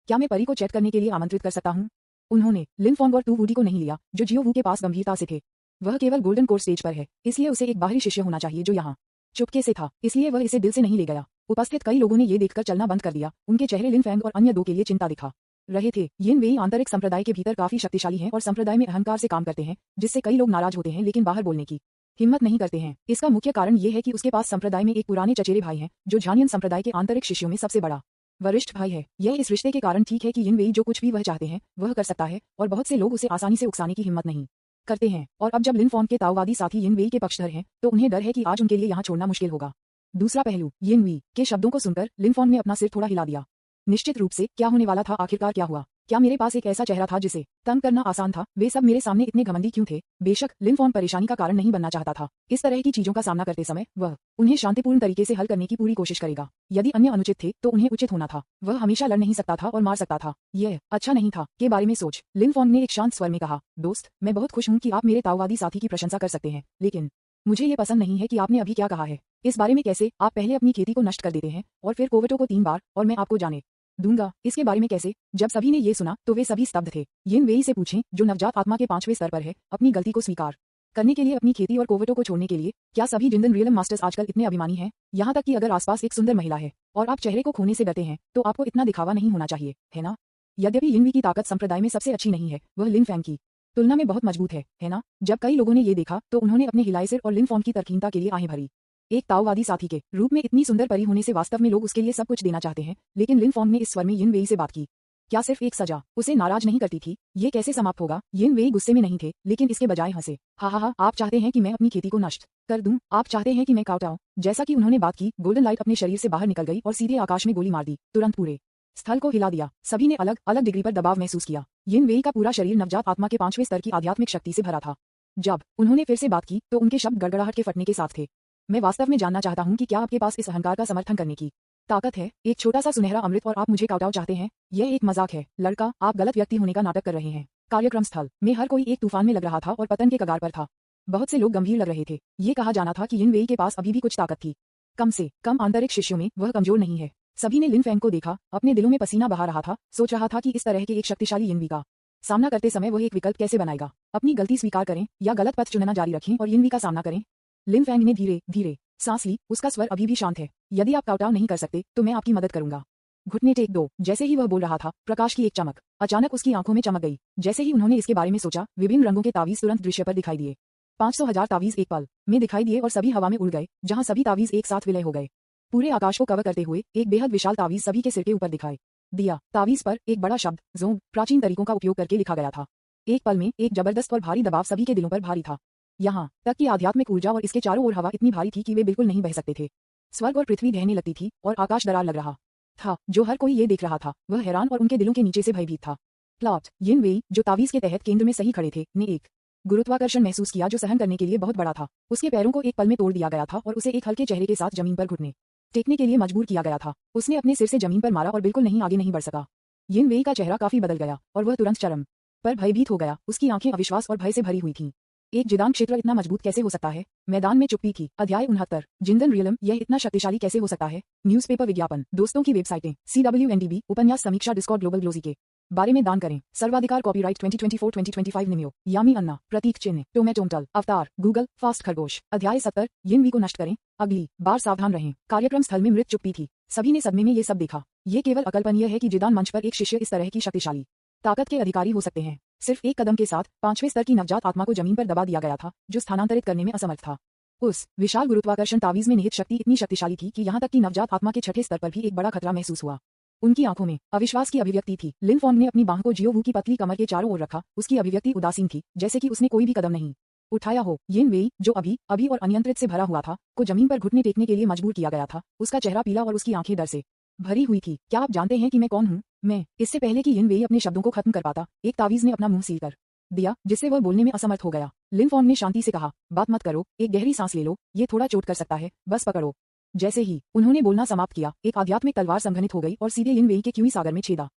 क्या मैं परी को चैट करने के लिए आमंत्रित कर सकता हूँ? उन्होंने लिनफोंग और टू वूडी को नहीं लिया, जो जियो वू के पास गंभीरता से थे। वह केवल गोल्डन कोर स्टेज पर है, इसलिए उसे एक बाहरी शिष्य होना चाहिए जो यहाँ चुपके से था, इसलिए वह इसे दिल से नहीं ले गया। उपस्थित कई लोगों ने ये देखकर चलना बंद कर दिया। उनके चेहरे लिनफेंग और अन्य 2 के लिए चिंता दिखा रहे थे। यिन वेई आंतरिक संप्रदाय के भीतर काफी शक्तिशाली हैं और संप्रदाय में अहंकार से काम करते हैं, जिससे कई लोग नाराज होते हैं लेकिन बाहर बोलने की हिम्मत नहीं करते हैं। इसका मुख्य कारण ये है कि उसके पास संप्रदाय में एक पुराने चचेरे भाई हैं, जो झानियन संप्रदाय के आंतरिक शिष्यों में सबसे बड़ा वरिष्ठ भाई है। यह इस रिश्ते के कारण ठीक है कि यिन वेई जो कुछ भी वह चाहते हैं वह कर सकता है और बहुत से लोग उसे आसानी से उकसाने की हिम्मत नहीं करते हैं। और अब जब लिनफोंग के ताओवादी साथी यिन वेई के पक्षधर हैं, तो उन्हें डर है कि आज उनके लिए यहाँ छोड़ना मुश्किल होगा। दूसरा पहलू, यिन वेई के शब्दों को सुनकर लिनफोंग ने अपना सिर थोड़ा हिला दिया। निश्चित रूप से क्या होने वाला था? आखिरकार क्या हुआ? क्या मेरे पास एक ऐसा चेहरा था जिसे तंग करना आसान था? वे सब मेरे सामने इतने घमंडी क्यों थे? बेशक लिनफोंग परेशानी का कारण नहीं बनना चाहता था। इस तरह की चीजों का सामना करते समय वह उन्हें शांतिपूर्ण तरीके से हल करने की पूरी कोशिश करेगा। यदि अन्य अनुचित थे तो उन्हें उचित होना था। वह हमेशा लड़ नहीं सकता था और मार सकता था। यह अच्छा नहीं था के बारे में सोच। लिनफोंग ने एक शांत स्वर में कहा, दोस्त, मैं बहुत खुश हूँ कि आप मेरे ताओवादी साथी की प्रशंसा कर सकते हैं, लेकिन मुझे ये पसंद नहीं है कि आपने अभी क्या कहा है। इस बारे में कैसे? आप पहले अपनी खेती को नष्ट कर देते हैं और फिर कोवटो को 3 बार, और मैं आपको जाने दूंगा। इसके बारे में कैसे? जब सभी ने ये सुना तो वे सभी स्तब्ध थे। यिन वेई से पूछें, जो नवजात आत्मा के 5वें स्तर पर है, अपनी गलती को स्वीकार करने के लिए, अपनी खेती और कोवटो को छोड़ने के लिए। क्या सभी जिंदन रियलम मास्टर्स आजकल इतने अभिमानी हैं? यहाँ तक कि अगर आसपास एक सुंदर महिला है और आप चेहरे को खोने से डरते हैं, तो आपको इतना दिखावा नहीं होना चाहिए, है ना? यद्यपि यिन वेई की ताकत संप्रदाय में सबसे अच्छी नहीं है, वह लिनफेंग की तुलना में बहुत मजबूत है ना? जब कई लोगों ने ये देखा तो उन्होंने अपने हिलाए सिर और लिनफोंग की तरकीनता के लिए आहें भरी। एक ताओवादी साथी के रूप में इतनी सुंदर परी होने से वास्तव में लोग उसके लिए सब कुछ देना चाहते हैं, लेकिन लिनफोंग ने इस स्वर में यिन वेई से बात की। क्या सिर्फ एक सजा उसे नाराज नहीं करती थी? ये कैसे समाप्त होगा? यिन वेई गुस्से में नहीं थे, लेकिन इसके बजाय हंसे। हा, आप चाहते हैं कि मैं अपनी खेती को नष्ट कर दूं? आप चाहते हैं कि मैं काउटाऊं? जैसा कि उन्होंने बात की, गोल्डन लाइट अपने शरीर से बाहर निकल गई और सीधे आकाश में गोली मार दी। तुरंत पूरे स्थल को हिला दिया। सभी ने अलग अलग डिग्री पर दबाव महसूस किया। यिन वेई का पूरा शरीर नवजात आत्मा के 5वें स्तर की आध्यात्मिक शक्ति से भरा था। जब उन्होंने फिर से बात की तो उनके शब्द गड़गड़ाहट के फटने के साथ थे। मैं वास्तव में जानना चाहता हूँ कि क्या आपके पास इस अहंकार का समर्थन करने की ताकत है? एक छोटा सा सुनहरा अमृत और आप मुझे काउटाओ चाहते हैं? यह एक मजाक है लड़का, आप गलत व्यक्ति होने का नाटक कर रहे हैं। कार्यक्रम स्थल में हर कोई एक तूफान में लग रहा था और पतन के कगार पर था। बहुत से लोग गंभीर लग रहे थे। ये कहा जाना था कि यिन वेई के पास अभी भी कुछ ताकत थी। कम से कम आंतरिक शिष्यों में वह कमजोर नहीं है। सभी ने लिनफेंग को देखा। अपने दिलों में पसीना बहा रहा था, सोच रहा था कि इस तरह के एक शक्तिशाली यिन वेई का सामना करते समय वह एक विकल्प कैसे बनाएगा। अपनी गलती स्वीकार करें या गलत पथ चुनना जारी रखें और यिन वेई का सामना करें। लिनफेंग ने धीरे धीरे सांस ली। उसका स्वर अभी भी शांत है। यदि आप काउटाओ नहीं कर सकते तो मैं आपकी मदद करूंगा। घुटने टेक दो। जैसे ही वह बोल रहा था, प्रकाश की एक चमक अचानक उसकी आंखों में चमक गई। जैसे ही उन्होंने इसके बारे में सोचा, विभिन्न रंगों के तावीज तुरंत दृश्य पर दिखाई दिए। 500,000 तावीज एक पल में दिखाई दिए और सभी हवा में उड़ गए, जहां सभी तावीज एक साथ विलय हो गए। पूरे आकाश को कवर करते हुए एक बेहद विशाल तावीज सभी के सिर के ऊपर दिखाई दिया। तावीज पर एक बड़ा शब्द जोंग प्राचीन तरीकों का उपयोग करके लिखा गया था। एक पल में एक जबरदस्त और भारी दबाव सभी के दिलों पर भारी था। यहाँ तक कि आध्यात्मिक ऊर्जा और इसके चारों ओर हवा इतनी भारी थी कि वे बिल्कुल नहीं बह सकते थे। स्वर्ग और पृथ्वी ढहने लगती थी और आकाश दरार लग रहा था। जो हर कोई ये देख रहा था वह हैरान और उनके दिलों के नीचे से भयभीत था। प्लॉट यिन वेई, जो तावीज के तहत केंद्र में सही खड़े थे, ने एक गुरुत्वाकर्षण महसूस किया जो सहन करने के लिए बहुत बड़ा था। उसके पैरों को एक पल में तोड़ दिया गया था और उसे एक हल्के चेहरे के साथ जमीन पर घुटने टेकने के लिए मजबूर किया गया था। उसने अपने सिर से जमीन पर मारा और बिल्कुल नहीं आगे नहीं बढ़ सका। यिन वेई का चेहरा काफी बदल गया और वह तुरंत चरम पर भयभीत हो गया। उसकी आंखें अविश्वास और भय से भरी हुई थीं। एक जिदान क्षेत्र इतना मजबूत कैसे हो सकता है? मैदान में चुप्पी थी। अध्याय 69 जिंदन रियलम, यह इतना शक्तिशाली कैसे हो सकता है? न्यूज़पेपर विज्ञापन, दोस्तों की वेबसाइटें, CWNDB, उपन्यास समीक्षा, डिस्कॉर्ड, ग्लोबल ग्लोजी के बारे में दान करें। सर्वाधिकार कॉपीराइट 2024-2025 निमियो, यामी अन्ना, प्रतीक चिन्ह, टोमेटोमटल, अवतार, गूगल, फास्ट खरगोश। अध्याय 70 यिन वेई को नष्ट करें। अगली बार सावधान रहें। कार्यक्रम स्थल में मृत चुप्पी थी। सभी ने सदमे में ये सब देखा। ये केवल अकल्पनीय है कि जिदान मंच पर एक शिष्य इस तरह की शक्तिशाली ताकत के अधिकारी हो सकते हैं। सिर्फ एक कदम के साथ 5वें स्तर की नवजात आत्मा को जमीन पर दबा दिया गया था, जो स्थानांतरित करने में असमर्थ था। उस विशाल गुरुत्वाकर्षण तावीज में निहित शक्ति इतनी शक्तिशाली थी कि यहाँ तक कि नवजात आत्मा के 6ठे स्तर पर भी एक बड़ा खतरा महसूस हुआ। उनकी आंखों में अविश्वास की अभिव्यक्ति थी। लिनफोंग ने अपनी बाह को जियो वू की पतली कमर के चारों ओर रखा। उसकी अभिव्यक्ति उदासीन थी, जैसे कि उसने कोई भी कदम नहीं उठाया हो। यिन वेई, जो अभी और अनियंत्रित से भरा हुआ था, को जमीन पर घुटने टेकने के लिए मजबूर किया गया था। उसका चेहरा पीला और उसकी आंखें डर से भरी हुई थी। क्या आप जानते हैं कि मैं कौन हूँ? मैं। इससे पहले कि यिन वेई अपने शब्दों को खत्म कर पाता, एक तावीज ने अपना मुंह सील कर दिया, जिससे वह बोलने में असमर्थ हो गया। लिनफोंग ने शांति से कहा, बात मत करो, एक गहरी सांस ले लो, ये थोड़ा चोट कर सकता है, बस पकड़ो जैसे ही उन्होंने बोलना समाप्त किया, एक आध्यात्मिक तलवार संघनित हो गई और सीधे यिन वेई के क्यूई सागर में छेदा।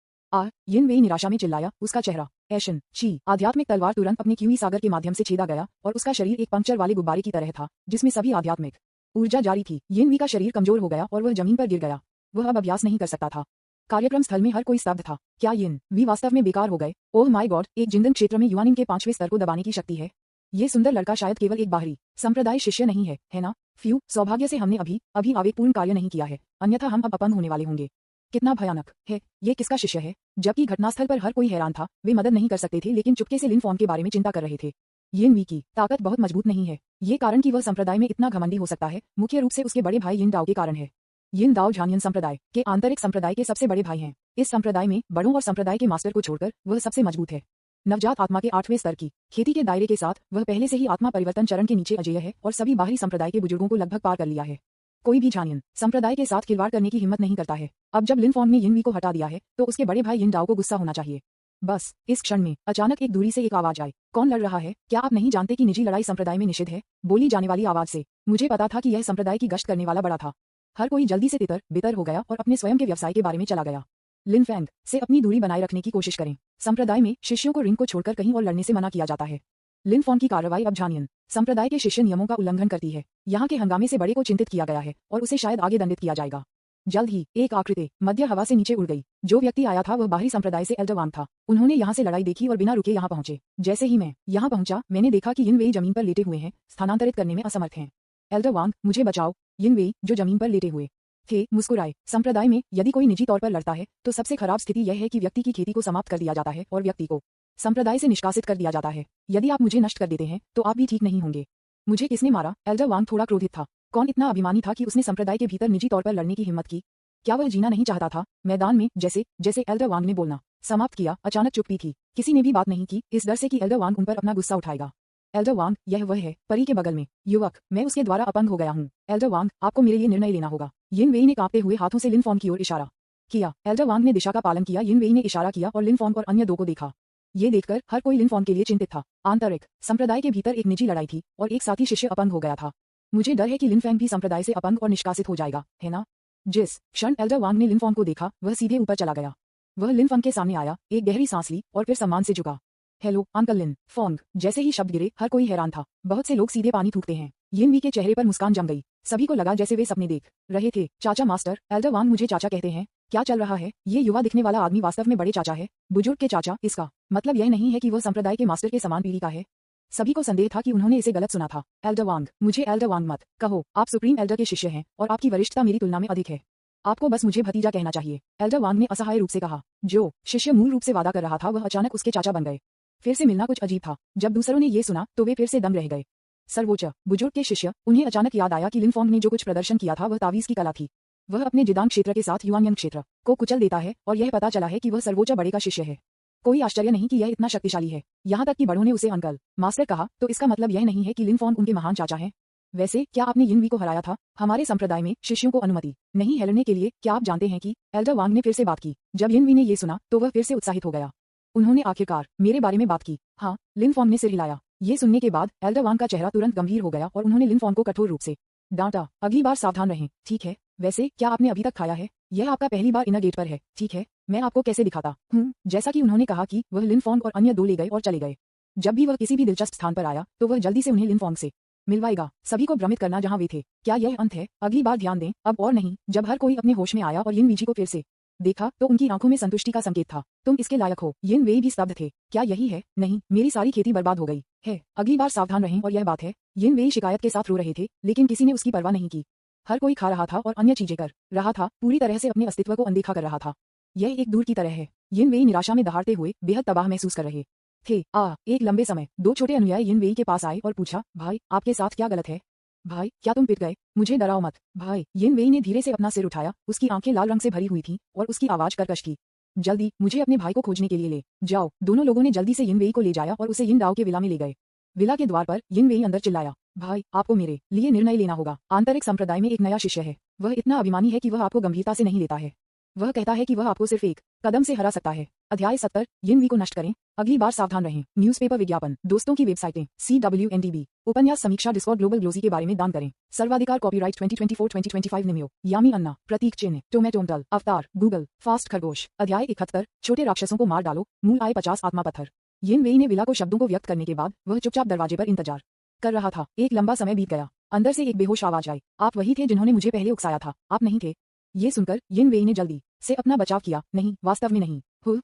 यिन वेई निराशा में चिल्लाया, उसका चेहरा ऐशन ची। आध्यात्मिक तलवार तुरंत अपने क्यूई सागर के माध्यम से छेदा गया और उसका शरीर एक पंक्चर वाले गुब्बारे की तरह था जिसमें सभी आध्यात्मिक ऊर्जा जारी थी। यिन वी का शरीर कमजोर हो गया और वह जमीन पर गिर गया। वह अब अभ्यास नहीं कर सकता था। कार्यक्रम स्थल में हर कोई स्तब्ध था। क्या यिन वी वास्तव में बेकार हो गए? ओह माय गॉड, एक जिंदन क्षेत्र में युवानिंग के 5वें स्तर को दबाने की शक्ति है। ये सुंदर लड़का शायद केवल एक बाहरी संप्रदाय शिष्य नहीं है ना? फ्यू, सौभाग्य से हमने अभी आवेगपूर्ण कार्य नहीं किया है, अन्यथा हम अब अपंग होने वाले होंगे। कितना भयानक है, ये किसका शिष्य है? जबकि घटनास्थल पर हर कोई हैरान था, वे मदद नहीं कर सकते थे लेकिन चुपके से लिन फॉर्म के बारे में चिंता कर रहे थे। यिन वी की ताकत बहुत मजबूत नहीं है। ये कारण कि वह संप्रदाय में इतना घमंडी हो सकता है मुख्य रूप से उसके बड़े भाई यिन दाओ के कारण है। यिन दाओ झानियन संप्रदाय के आंतरिक संप्रदाय के सबसे बड़े भाई हैं। इस संप्रदाय में बड़ों और संप्रदाय के मास्टर को छोड़कर वह सबसे मजबूत है। नवजात आत्मा के 8वें स्तर की खेती के दायरे के साथ वह पहले से ही आत्मा परिवर्तन चरण के नीचे अजेय है और सभी बाहरी संप्रदाय के बुजुर्गों को लगभग पार कर लिया है। कोई भी झानियन संप्रदाय के साथ खिलवाड़ करने की हिम्मत नहीं करता है। अब जब लिन फॉर्म ने यिन वी को हटा दिया है तो उसके बड़े भाई यिन दाओ को गुस्सा होना चाहिए। बस इस क्षण में अचानक एक दूरी से एक आवाज आई। कौन लड़ रहा है? क्या आप नहीं जानते कि निजी लड़ाई संप्रदाय में निषिद्ध है? बोली जाने वाली आवाज से मुझे पता था कि यह संप्रदाय की गश्त करने वाला बड़ा था। हर कोई जल्दी से तितर बितर हो गया और अपने स्वयं के व्यवसाय के बारे में चला गया। लिन फैंग से अपनी दूरी बनाए रखने की कोशिश करें। संप्रदाय में शिष्यों को रिंग को छोड़कर कहीं और लड़ने से मना किया जाता है। लिन फॉर्म की कार्रवाई अब झानियन संप्रदाय के शिष्य नियमों का उल्लंघन करती है। यहाँ के हंगामे से बड़े को चिंतित किया गया है और उसे शायद आगे दंडित किया जाएगा। जल्द ही एक आकृति मध्य हवा से नीचे उड़ गई। जो व्यक्ति आया था वह बाहरी संप्रदाय से एल्डर वांग था। उन्होंने यहाँ से लड़ाई देखी और बिना रुके यहाँ पहुंचे। जैसे ही मैं यहाँ पहुंचा मैंने देखा कि यिन वेई जमीन पर लेटे हुए हैं, स्थानांतरित करने में असमर्थ हैं। एल्डर वांग, मुझे बचाओ। यिन वेई जो जमीन पर लेटे हुए थे मुस्कुराए। संप्रदाय में यदि कोई निजी तौर पर लड़ता है तो सबसे खराब स्थिति यह है कि व्यक्ति की खेती को समाप्त कर दिया जाता है और व्यक्ति को संप्रदाय से निष्कासित कर दिया जाता है। यदि आप मुझे नष्ट कर देते हैं तो आप भी ठीक नहीं होंगे। मुझे किसने मारा? एल्डर वांग थोड़ा क्रोधित था। कौन इतना अभिमानी था कि उसने संप्रदाय के भीतर निजी तौर पर लड़ने की हिम्मत की? क्या वह जीना नहीं चाहता था? मैदान में जैसे एल्डर वांग ने बोलना समाप्त किया अचानक चुप्पी थी। किसी ने भी बात नहीं की, इस डर से कि एल्डर वांग उन पर अपना गुस्सा उठाएगा। एल्डर वांग, यह वह है परी के बगल में युवक, मैं उसके द्वारा अपंग हो गया हूँ। एल्डर वांग, आपको मेरे लिए निर्णय लेना होगा। यिन वेई ने कांपते हुए हाथों से लिन फॉर्म की ओर इशारा किया। एल्डर वांग ने दिशा का पालन किया। यिन वेई ने इशारा किया और लिन फॉर्म और अन्य दो को देखा। ये देखकर हर कोई लिन फॉर्म के लिए चिंतित था। आंतरिक संप्रदाय के भीतर एक निजी लड़ाई थी और एक साथी शिष्य अपंग हो गया था। मुझे डर है कि लिन फैंग भी संप्रदाय से अपंग और निष्कासित हो जाएगा, है ना? जिस क्षण एल्डर वांग ने लिन फॉर्म को देखा वह सीधे ऊपर चला गया। वह लिन फॉर्म के सामने आया, एक गहरी सांस ली और फिर सम्मान से झुका। हेलो अंकल लिन फॉन्ग। जैसे ही शब्द गिरे हर कोई हैरान था। बहुत से लोग सीधे पानी थूकते हैं। यिन वी के चेहरे पर मुस्कान जम गई। सभी को लगा जैसे वे सपने देख रहे थे। चाचा मास्टर। एल्डर वांग, मुझे चाचा कहते हैं। क्या चल रहा है? ये युवा दिखने वाला आदमी वास्तव में बड़े चाचा है, बुजुर्ग के चाचा। इसका मतलब यह नहीं है कि वह संप्रदाय के मास्टर के समान पीढ़ी का है। सभी को संदेह था कि उन्होंने इसे गलत सुना था। एल्डर वांग, मुझे एल्डर वांग मत कहो। आप सुप्रीम एल्डर के शिष्य हैं और आपकी वरिष्ठता मेरी तुलना में अधिक है। आपको बस मुझे भतीजा कहना चाहिए। एल्डर वांग ने असहाय रूप से कहा। जो शिष्य मूल रूप से वादा कर रहा था वह अचानक उसके चाचा बन गए। फिर से मिलना कुछ अजीब था। जब दूसरों ने ये सुना तो वे फिर से दम रह गए। सर्वोच्च बुजुर्ग के शिष्य, उन्हें अचानक याद आया कि लिन फॉन्ग ने जो कुछ प्रदर्शन किया था वह तावीज की कला थी। वह अपने जिदांग क्षेत्र के साथ युआनयंग क्षेत्र को कुचल देता है और यह पता चला है कि वह सर्वोच्च बड़े का शिष्य है। कोई आश्चर्य नहीं कि यह इतना शक्तिशाली है। यहाँ तक कि बड़ों ने उसे अंकल मास्टर कहा, तो इसका मतलब यह नहीं है कि लिन फॉन्ग उनके महान चाचा हैं। वैसे क्या आपने यिन वी को हराया था? हमारे संप्रदाय में शिष्यों को अनुमति नहीं है लड़ने के लिए। क्या आप जानते हैं कि? एल्डर वांग ने फिर से बात की। जब यिन वी ने ये सुना तो वह फिर से उत्साहित हो गया। उन्होंने आखिरकार मेरे बारे में बात की। हाँ, लिन फॉन्ग ने सिर हिलाया। ये सुनने के बाद एल्डर वांग का चेहरा तुरंत गंभीर हो गया और उन्होंने लिन फॉन्ग को कठोर रूप से डांटा। अगली बार सावधान रहें, ठीक है? वैसे क्या आपने अभी तक खाया है? यह आपका पहली बार इनर गेट पर है, ठीक है? मैं आपको कैसे दिखाता हूँ। जैसा कि उन्होंने कहा कि वह लिन फॉन्ग और अन्य दो ले गए और चले गए। जब भी वह किसी भी दिलचस्प स्थान पर आया तो वह जल्दी से उन्हें लिन फॉन्ग से मिलवाएगा, सभी को भ्रमित करना जहां वे थे। क्या यह अंत है? अगली बार ध्यान दें, अब और नहीं। जब हर कोई अपने होश में आया और यिन वीजी को फिर से देखा तो उनकी आंखों में संतुष्टि का संकेत था। तुम इसके लायक हो। यिन वेई भी स्तब्ध थे। क्या यही है? नहीं, मेरी सारी खेती बर्बाद हो गई है। अगली बार सावधान रहें। और यह बात है, यिन वेई शिकायत के साथ रो रहे थे लेकिन किसी ने उसकी परवाह नहीं की। हर कोई खा रहा था और अन्य चीजें कर रहा था, पूरी तरह से अपने अस्तित्व को अनदेखा कर रहा था। यह एक दूर की तरह है। यिन वेई निराशा में दहाड़ते हुए बेहद तबाह महसूस कर रहे थे। एक लंबे समय दो छोटे अनुयायी यिन वेई के पास आए और पूछा, भाई आपके साथ क्या गलत है? भाई क्या तुम पिट गए? मुझे डराओ मत भाई। यिन वेई ने धीरे से अपना सिर उठाया। उसकी आंखें लाल रंग से भरी हुई थीं और उसकी आवाज कर्कश थी। जल्दी मुझे अपने भाई को खोजने के लिए ले जाओ। दोनों लोगों ने जल्दी से यिन वेई को ले जाया और उसे यिन दाओ के विला में ले गए। विला के द्वार पर यिन वेई अंदर चिल्लाया, भाई आपको मेरे लिए निर्णय लेना होगा। आंतरिक संप्रदाय में एक नया शिष्य है। वह इतना अभिमानी है कि वह आपको गंभीरता से नहीं लेता है। वह कहता है कि वह आपको सिर्फ एक कदम से हरा सकता है। अध्याय 70 यिन वी को नष्ट करें, अगली बार सावधान रहें। न्यूज़पेपर विज्ञापन, दोस्तों की वेबसाइटें, CWNDB, उपन्यास समीक्षा, डिस्कॉर्ड, ग्लोबल ग्लोसी के बारे में दान करें। सर्वाधिकार, कॉपीराइट 2024-2025 निमियो, यामी अन्ना, प्रतीक चिन्ह, टोमेटोमटल, अवतार, गूगल, फास्ट खरगोश। अध्याय 71 छोटे राक्षसों को मार डालो, मूल आय 50 आत्मा पत्थर। यिन वेई ने विला को शब्दों को व्यक्त करने के बाद वह चुपचाप दरवाजे पर इंतजार कर रहा था। एक लंबा समय बीत गया। अंदर से एक बेहोश आवाज आई, आप वही थे जिन्होंने मुझे पहले उकसाया था, आप नहीं थे। ये सुनकर यिन वेई ने जल्दी से अपना बचाव किया, नहीं, वास्तव में नहीं।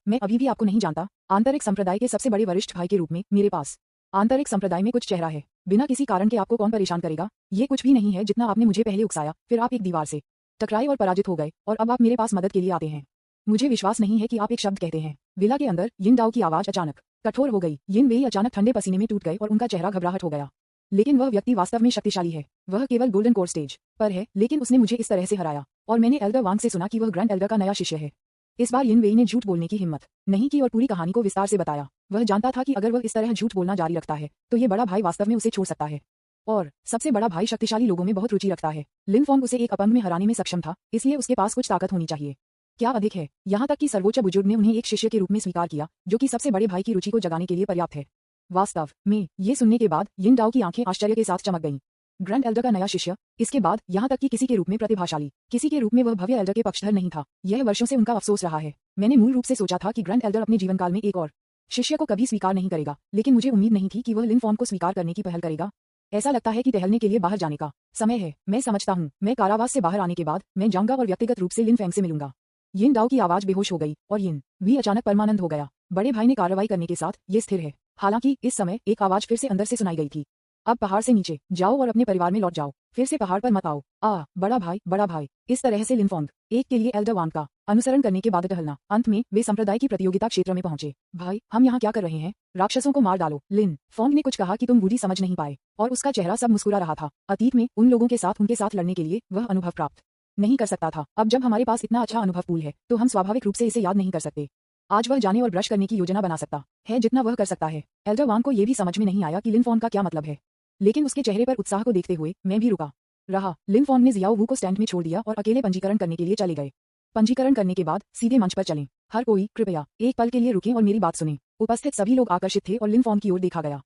मैं अभी भी आपको नहीं जानता। आंतरिक संप्रदाय के सबसे बड़े वरिष्ठ भाई के रूप में मेरे पास आंतरिक संप्रदाय में कुछ चेहरा है। बिना किसी कारण के आपको कौन परेशान करेगा? ये कुछ भी नहीं है जितना आपने मुझे पहले उकसाया, फिर आप एक दीवार से टकराए और पराजित हो गए, और अब आप मेरे पास मदद के लिए आते हैं। मुझे विश्वास नहीं है कि आप एक शब्द कहते हैं। विला के अंदर यिन डाओ की आवाज अचानक कठोर हो गई। यिन वेई अचानक ठंडे पसीने में टूट गए और उनका चेहरा घबराहट हो गया। लेकिन वह व्यक्ति वास्तव में शक्तिशाली है। वह केवल गोल्डन कोर स्टेज पर है, लेकिन उसने मुझे इस तरह से हराया। और मैंने एल्डर वांग से सुना कि वह ग्रैंड एल्डर का नया शिष्य है। इस बार यिन वेई ने झूठ बोलने की हिम्मत नहीं की और पूरी कहानी को विस्तार से बताया। वह जानता था कि अगर वह इस तरह झूठ बोलना जारी रखता है तो ये बड़ा भाई वास्तव में उसे छोड़ सकता है। और सबसे बड़ा भाई शक्तिशाली लोगों में बहुत रुचि रखता है। लिन फॉन्ग उसे एक अपंग में हराने में सक्षम था, इसलिए उसके पास कुछ ताकत होनी चाहिए। क्या अधिक है, यहाँ तक कि सर्वोच्च बुजुर्ग ने उन्हें एक शिष्य के रूप में स्वीकार किया, जो कि सबसे बड़े भाई की रुचि को जगाने के लिए पर्याप्त है। वास्तव में ये सुनने के बाद यिन डाओ की आंखें आश्चर्य के साथ चमक गईं। ग्रैंड एल्डर का नया शिष्य, इसके बाद यहाँ तक कि किसी के रूप में प्रतिभाशाली, किसी के रूप में वह भव्य एल्डर के पक्षधर नहीं था। यह वर्षों से उनका अफसोस रहा है। मैंने मूल रूप से सोचा था कि ग्रैंड एल्डर अपने जीवनकाल में एक और शिष्य को कभी स्वीकार नहीं करेगा, लेकिन मुझे उम्मीद नहीं थी कि वह लिन फॉन्ग को स्वीकार करने की पहल करेगा। ऐसा लगता है कि टहलने के लिए बाहर जाने का समय है। मैं समझता हूँ, मैं कारावास से बाहर आने के बाद मैं जाऊंगा और व्यक्तिगत रूप से लिन फैंग से मिलूंगा। यिन डाओ की आवाज बेहोश हो गई और यिन वी अचानक परमानंद हो गया। बड़े भाई ने कार्रवाई करने के साथ ये स्थिर है। हालांकि इस समय एक आवाज फिर से अंदर से सुनाई गई थी, अब पहाड़ से नीचे जाओ और अपने परिवार में लौट जाओ, फिर से पहाड़ पर मत आओ। बड़ा भाई, बड़ा भाई। इस तरह से लिन फॉन्ग एक के लिए एल्डर वान का अनुसरण करने के बाद टहलना। अंत में वे संप्रदाय की प्रतियोगिता क्षेत्र में पहुंचे। भाई, हम यहाँ क्या कर रहे हैं? राक्षसों को मार डालो। लिन फॉन्ग ने कुछ कहा कि तुम बुरी समझ नहीं पाए, और उसका चेहरा सब मुस्कुरा रहा था। अतीत में उन लोगों के साथ उनके साथ लड़ने के लिए वह अनुभव प्राप्त नहीं कर सकता था। अब जब हमारे पास इतना अच्छा अनुभव पूल है तो हम स्वाभाविक रूप से इसे याद नहीं कर सकते। आज वह जाने और ब्रश करने की योजना बना सकता है जितना वह कर सकता है। एल्डर वान को यह भी समझ में नहीं आया कि लिन फॉन्ग का क्या मतलब है, लेकिन उसके चेहरे पर उत्साह को देखते हुए मैं भी रुका रहा। लिन फॉन्ग ने जियाओ वू को स्टैंड में छोड़ दिया और अकेले पंजीकरण करने के लिए चले गए। पंजीकरण करने के बाद सीधे मंच पर चलें। हर कोई कृपया एक पल के लिए रुकें और मेरी बात सुनें। उपस्थित सभी लोग आकर्षित थे और लिन फॉन्ग की ओर देखा गया।